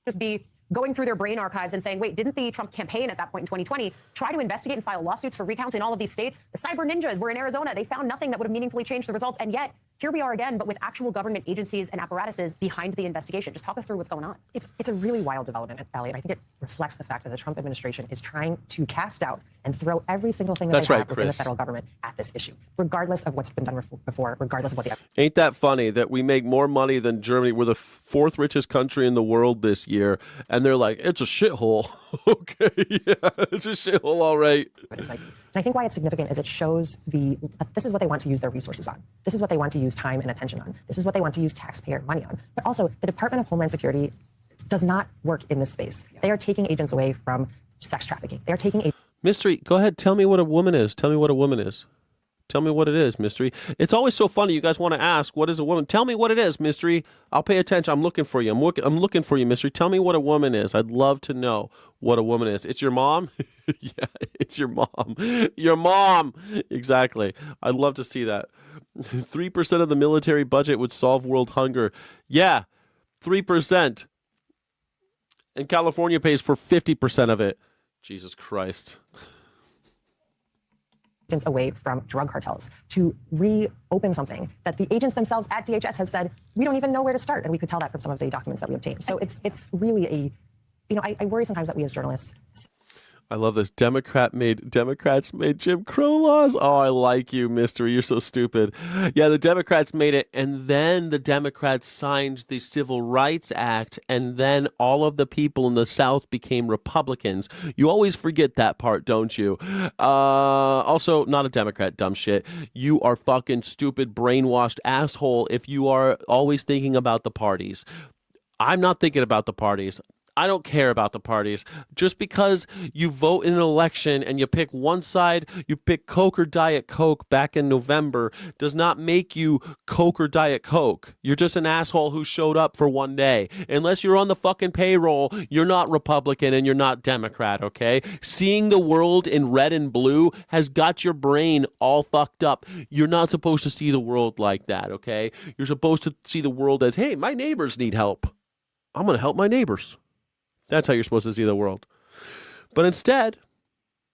Just be going through their brain archives and saying, wait, didn't the Trump campaign at that point in 2020 try to investigate and file lawsuits for recounts in all of these states? The cyber ninjas were in Arizona. They found nothing that would have meaningfully changed the results. And yet, here we are again, but with actual government agencies and apparatuses behind the investigation. Just talk us through what's going on. It's a really wild development, Elliot. I think it reflects the fact that the Trump administration is trying to cast doubt and throw every single thing that they have within the federal government at this issue, regardless of what's been done before, regardless of what the... Ain't that funny that we make more money than Germany? We're the fourth richest country in the world this year, and they're like, it's a shithole. Okay, yeah, it's a shithole, all right. And I think why it's significant is it shows that this is what they want to use their resources on. This is what they want to use time and attention on. This is what they want to use taxpayer money on. But also, the Department of Homeland Security does not work in this space. They are taking agents away from sex trafficking. They are taking Mystery, go ahead. Tell me what a woman is. Tell me what a woman is. Tell me what it is, Mystery. It's always so funny. You guys want to ask, what is a woman? Tell me what it is, Mystery. I'll pay attention. I'm looking for you. I'm looking for you, Mystery. Tell me what a woman is. I'd love to know what a woman is. It's your mom? Yeah, it's your mom. Your mom. Exactly. I'd love to see that. 3% of the military budget would solve world hunger. Yeah, 3%. And California pays for 50% of it. Jesus Christ. Away from drug cartels to reopen something that the agents themselves at DHS has said, we don't even know where to start. And we could tell that from some of the documents that we obtained. So it's really I worry sometimes that we as journalists... I love this. Democrats made Jim Crow laws. Oh, I like you, Mystery. You're so stupid. Yeah, the Democrats made it, and then the Democrats signed the Civil Rights Act, and then all of the people in the South became Republicans. You always forget that part, don't you? Also, not a Democrat, dumb shit. You are fucking stupid, brainwashed asshole if you are always thinking about the parties. I'm not thinking about the parties. I don't care about the parties. Just because you vote in an election and you pick one side, you pick Coke or Diet Coke back in November, does not make you Coke or Diet Coke. You're just an asshole who showed up for one day. Unless you're on the fucking payroll, you're not Republican and you're not Democrat, okay? Seeing the world in red and blue has got your brain all fucked up. You're not supposed to see the world like that, okay? You're supposed to see the world as, hey, my neighbors need help. I'm going to help my neighbors. That's how you're supposed to see the world. But instead,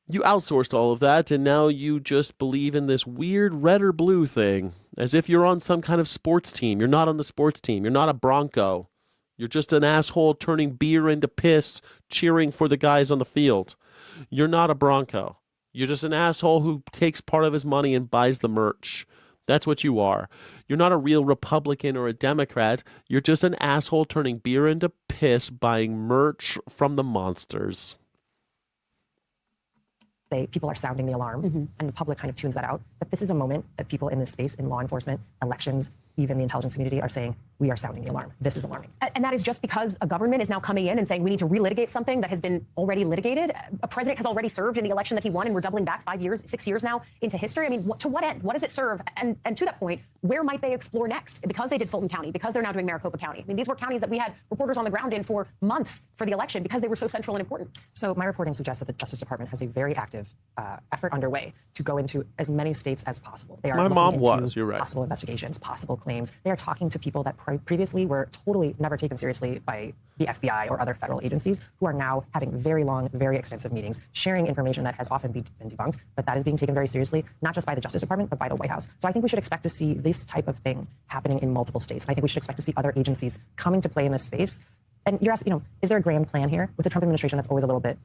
you outsourced all of that, and now you just believe in this weird red or blue thing, as if you're on some kind of sports team. You're not on the sports team. You're not a Bronco. You're just an asshole turning beer into piss, cheering for the guys on the field. You're not a Bronco. You're just an asshole who takes part of his money and buys the merch. That's what you are. You're not a real Republican or a Democrat. You're just an asshole turning beer into piss, buying merch from the monsters. People are sounding the alarm, and the public kind of tunes that out. But this is a moment that people in this space, in law enforcement, elections, even the intelligence community, are saying, we are sounding the alarm. This is alarming. And that is just because a government is now coming in and saying we need to relitigate something that has been already litigated. A president has already served in the election that he won, and we're doubling back 5 years, 6 years now into history. I mean, to what end? What does it serve? And to that point, where might they explore next? Because they did Fulton County, because they're now doing Maricopa County. I mean, these were counties that we had reporters on the ground in for months for the election because they were so central and important. So my reporting suggests that the Justice Department has a very active effort underway to go into as many states as possible. They are My looking mom into was, you're right. possible investigations, possible claims. They are talking to people that previously were totally never taken seriously by the FBI or other federal agencies, who are now having very long, very extensive meetings, sharing information that has often been debunked, but that is being taken very seriously, not just by the Justice Department, but by the White House. So I think we should expect to see this type of thing happening in multiple states. And I think we should expect to see other agencies coming to play in this space. And you're asking, is there a grand plan here? With the Trump administration, that's always a little bit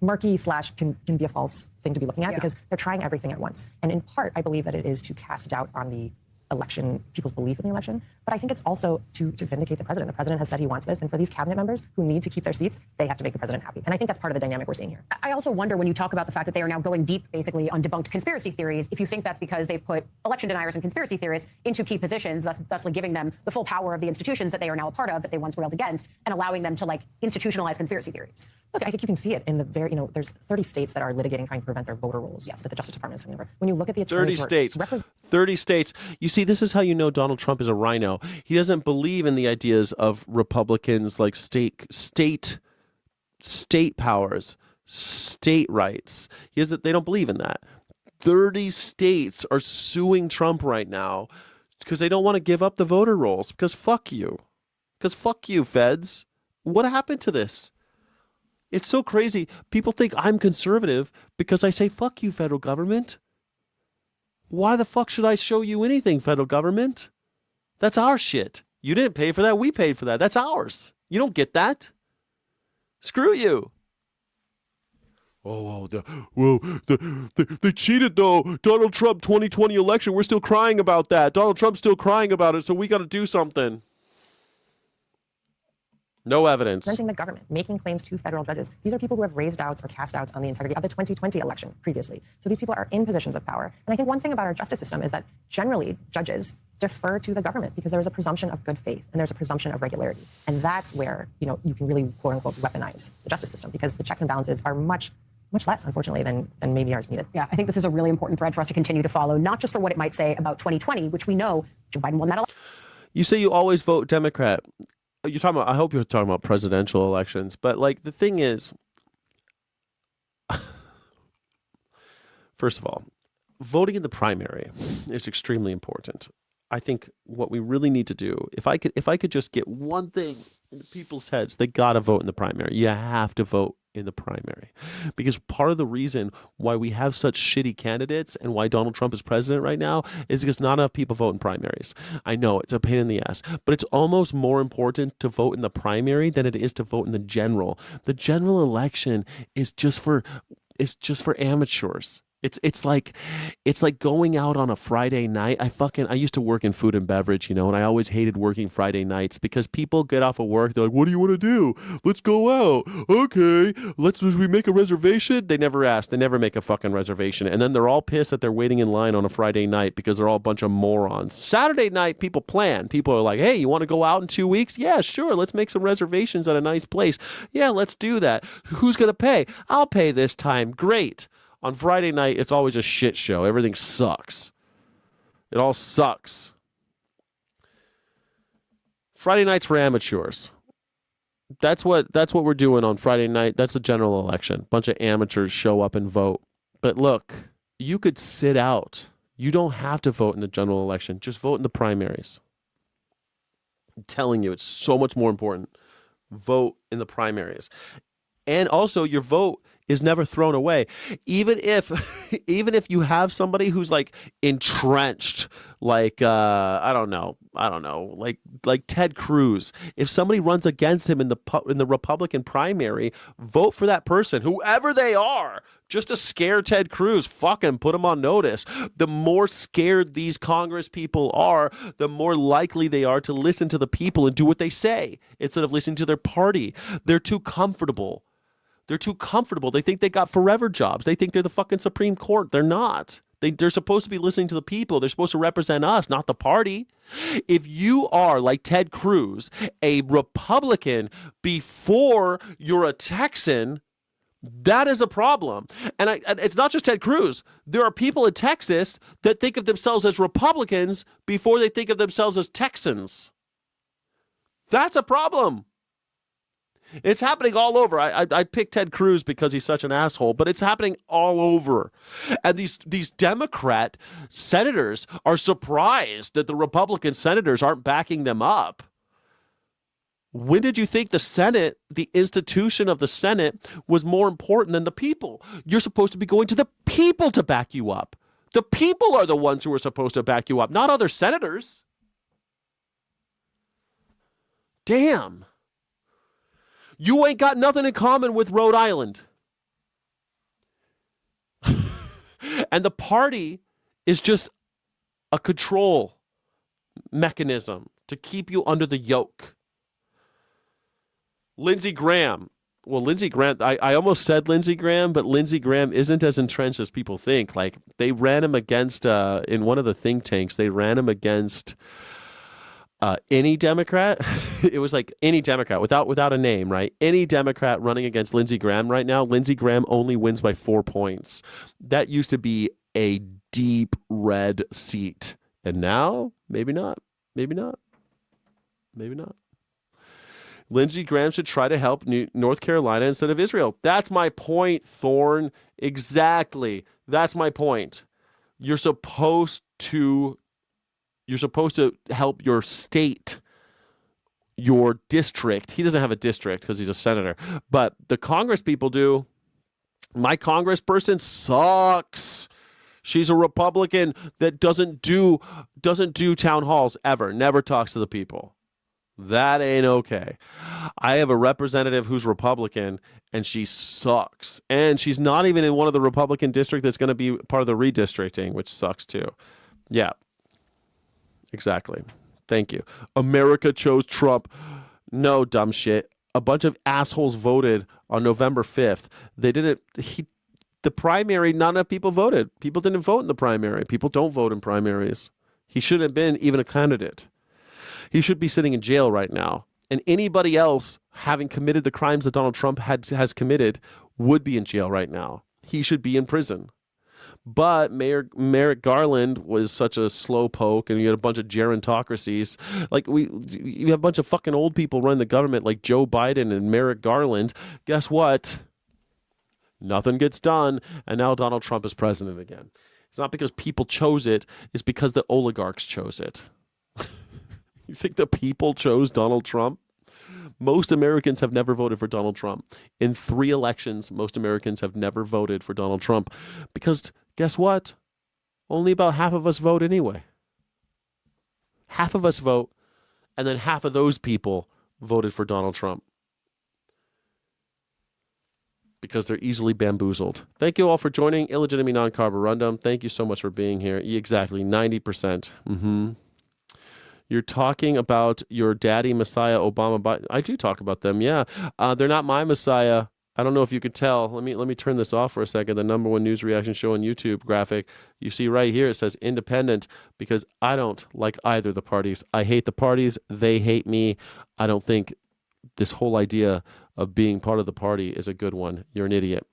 murky / can be a false thing to be looking at, because they're trying everything at once. And in part, I believe that it is to cast doubt on the election, people's belief in the election. But I think it's also to vindicate the president. The president has said he wants this. And for these cabinet members who need to keep their seats, they have to make the president happy. And I think that's part of the dynamic we're seeing here. I also wonder, when you talk about the fact that they are now going deep, basically, on debunked conspiracy theories, if you think that's because they've put election deniers and conspiracy theorists into key positions, thusly giving them the full power of the institutions that they are now a part of, that they once railed against, and allowing them to, like, institutionalize conspiracy theories. Look, I think you can see it in the very, there's 30 states that are litigating, trying to prevent their voter rolls that the Justice Department is coming over. When you look at the 30 states. 30 states. You see, this is how you know Donald Trump is a rhino. He doesn't believe in the ideas of Republicans like state powers, state rights. They don't believe in that. 30 states are suing Trump right now because they don't want to give up the voter rolls. Because fuck you. Because fuck you, feds. What happened to this? It's so crazy. People think I'm conservative because I say, fuck you, federal government. Why the fuck should I show you anything, federal government? That's our shit. You didn't pay for that. We paid for that. That's ours. You don't get that. Screw you. They cheated, though. Donald Trump 2020 election. We're still crying about that. Donald Trump's still crying about it, so we got to do something. No evidence. Presenting the government, making claims to federal judges. These are people who have raised doubts or cast doubts on the integrity of the 2020 election previously. So these people are in positions of power. And I think one thing about our justice system is that generally judges defer to the government because there is a presumption of good faith and there's a presumption of regularity. And that's where, you can really, quote unquote, weaponize the justice system, because the checks and balances are much less, unfortunately, than maybe ours needed. Yeah, I think this is a really important thread for us to continue to follow, not just for what it might say about 2020, which we know Joe Biden won that election. You say you always vote Democrat. You're talking about, I hope you're talking about presidential elections, but like the thing is, first of all, voting in the primary is extremely important. I think what we really need to do, if I could just get one thing in people's heads, they got to vote in the primary. You have to vote in the primary, because part of the reason why we have such shitty candidates and why Donald Trump is president right now is because not enough people vote in primaries. I know it's a pain in the ass, but it's almost more important to vote in the primary than it is to vote in the general. The general election is just for amateurs. It's like going out on a Friday night. I used to work in food and beverage, and I always hated working Friday nights because people get off of work, they're like, "What do you want to do? Let's go out." Okay, should we make a reservation? They never ask. They never make a fucking reservation, and then they're all pissed that they're waiting in line on a Friday night because they're all a bunch of morons. Saturday night, people plan. People are like, "Hey, you want to go out in 2 weeks? Yeah, sure. Let's make some reservations at a nice place. Yeah, let's do that. Who's gonna pay? I'll pay this time. Great." On Friday night, it's always a shit show. Everything sucks. It all sucks. Friday night's for amateurs. That's what we're doing on Friday night. That's a general election. Bunch of amateurs show up and vote. But look, you could sit out. You don't have to vote in the general election. Just vote in the primaries. I'm telling you, it's so much more important. Vote in the primaries. And also, your vote is never thrown away. Even if you have somebody who's like entrenched, like I don't know, like Ted Cruz. If somebody runs against him in the Republican primary, vote for that person, whoever they are, just to scare Ted Cruz. Fucking put him on notice. The more scared these Congress people are, the more likely they are to listen to the people and do what they say instead of listening to their party. They're too comfortable. They're too comfortable. They think they got forever jobs. They think they're the fucking Supreme Court. They're not. They're supposed to be listening to the people. They're supposed to represent us, not the party. If you are, like Ted Cruz, a Republican before you're a Texan, that is a problem. And it's not just Ted Cruz. There are people in Texas that think of themselves as Republicans before they think of themselves as Texans. That's a problem. It's happening all over. I picked Ted Cruz because he's such an asshole, but it's happening all over. And these Democrat senators are surprised that the Republican senators aren't backing them up. When did you think the Senate, the institution of the Senate, was more important than the people? You're supposed to be going to the people to back you up. The people are the ones who are supposed to back you up, not other senators. Damn. You ain't got nothing in common with Rhode Island. And the party is just a control mechanism to keep you under the yoke. Lindsey Graham. Well, Lindsey Graham, I almost said Lindsey Graham, but Lindsey Graham isn't as entrenched as people think. Like, they ran him against, in one of the think tanks, they ran him against any Democrat. It was like any Democrat without a name, right? Any Democrat running against Lindsey Graham right now, Lindsey Graham only wins by 4 points. That used to be a deep red seat. And now, maybe not. Maybe not. Maybe not. Lindsey Graham should try to help North Carolina instead of Israel. That's my point, Thorne. Exactly. That's my point. You're supposed to help your state, your district. He doesn't have a district because he's a senator, but the Congress people do. My congressperson sucks. She's a Republican that doesn't do town halls ever, never talks to the people. That ain't okay. I have a representative who's Republican, and she sucks. And she's not even in one of the Republican districts that's going to be part of the redistricting, which sucks too. Yeah. Exactly. Thank you. America chose Trump. No, dumb shit. A bunch of assholes voted on November 5th. They didn't. The primary, not enough people voted. People didn't vote in the primary. People don't vote in primaries. He shouldn't have been even a candidate. He should be sitting in jail right now. And anybody else having committed the crimes that Donald Trump has committed would be in jail right now. He should be in prison. But Merrick Garland was such a slowpoke, and you had a bunch of gerontocracies. Like, you have a bunch of fucking old people running the government like Joe Biden and Merrick Garland. Guess what? Nothing gets done, and now Donald Trump is president again. It's not because people chose it. It's because the oligarchs chose it. You think the people chose Donald Trump? Most Americans have never voted for Donald Trump. In 3 elections, most Americans have never voted for Donald Trump. Because guess what? Only about half of us vote anyway. Half of us vote, and then half of those people voted for Donald Trump. because they're easily bamboozled. Thank you all for joining Illegitimacy Non-Carborundum. Thank you so much for being here. Exactly, 90%. You're talking about your daddy Messiah, Obama. Biden. I do talk about them, yeah. They're not my Messiah. I don't know if you could tell. Let me turn this off for a second. The #1 news reaction show on YouTube graphic. You see right here, it says independent, because I don't like either of the parties. I hate the parties. They hate me. I don't think this whole idea of being part of the party is a good one. You're an idiot.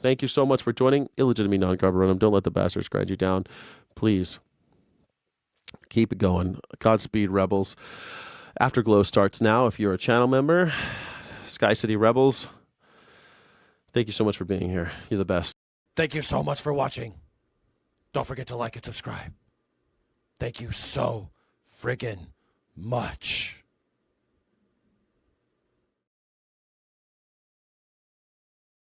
Thank you so much for joining Illegitimacy Non-Carborundum. Don't let the bastards grind you down. Please keep it going. Godspeed, rebels. Afterglow starts now. If you're a channel member, Sky City Rebels, thank you so much for being here. You're the best. Thank you so much for watching. Don't forget to like and subscribe. Thank you so friggin' much.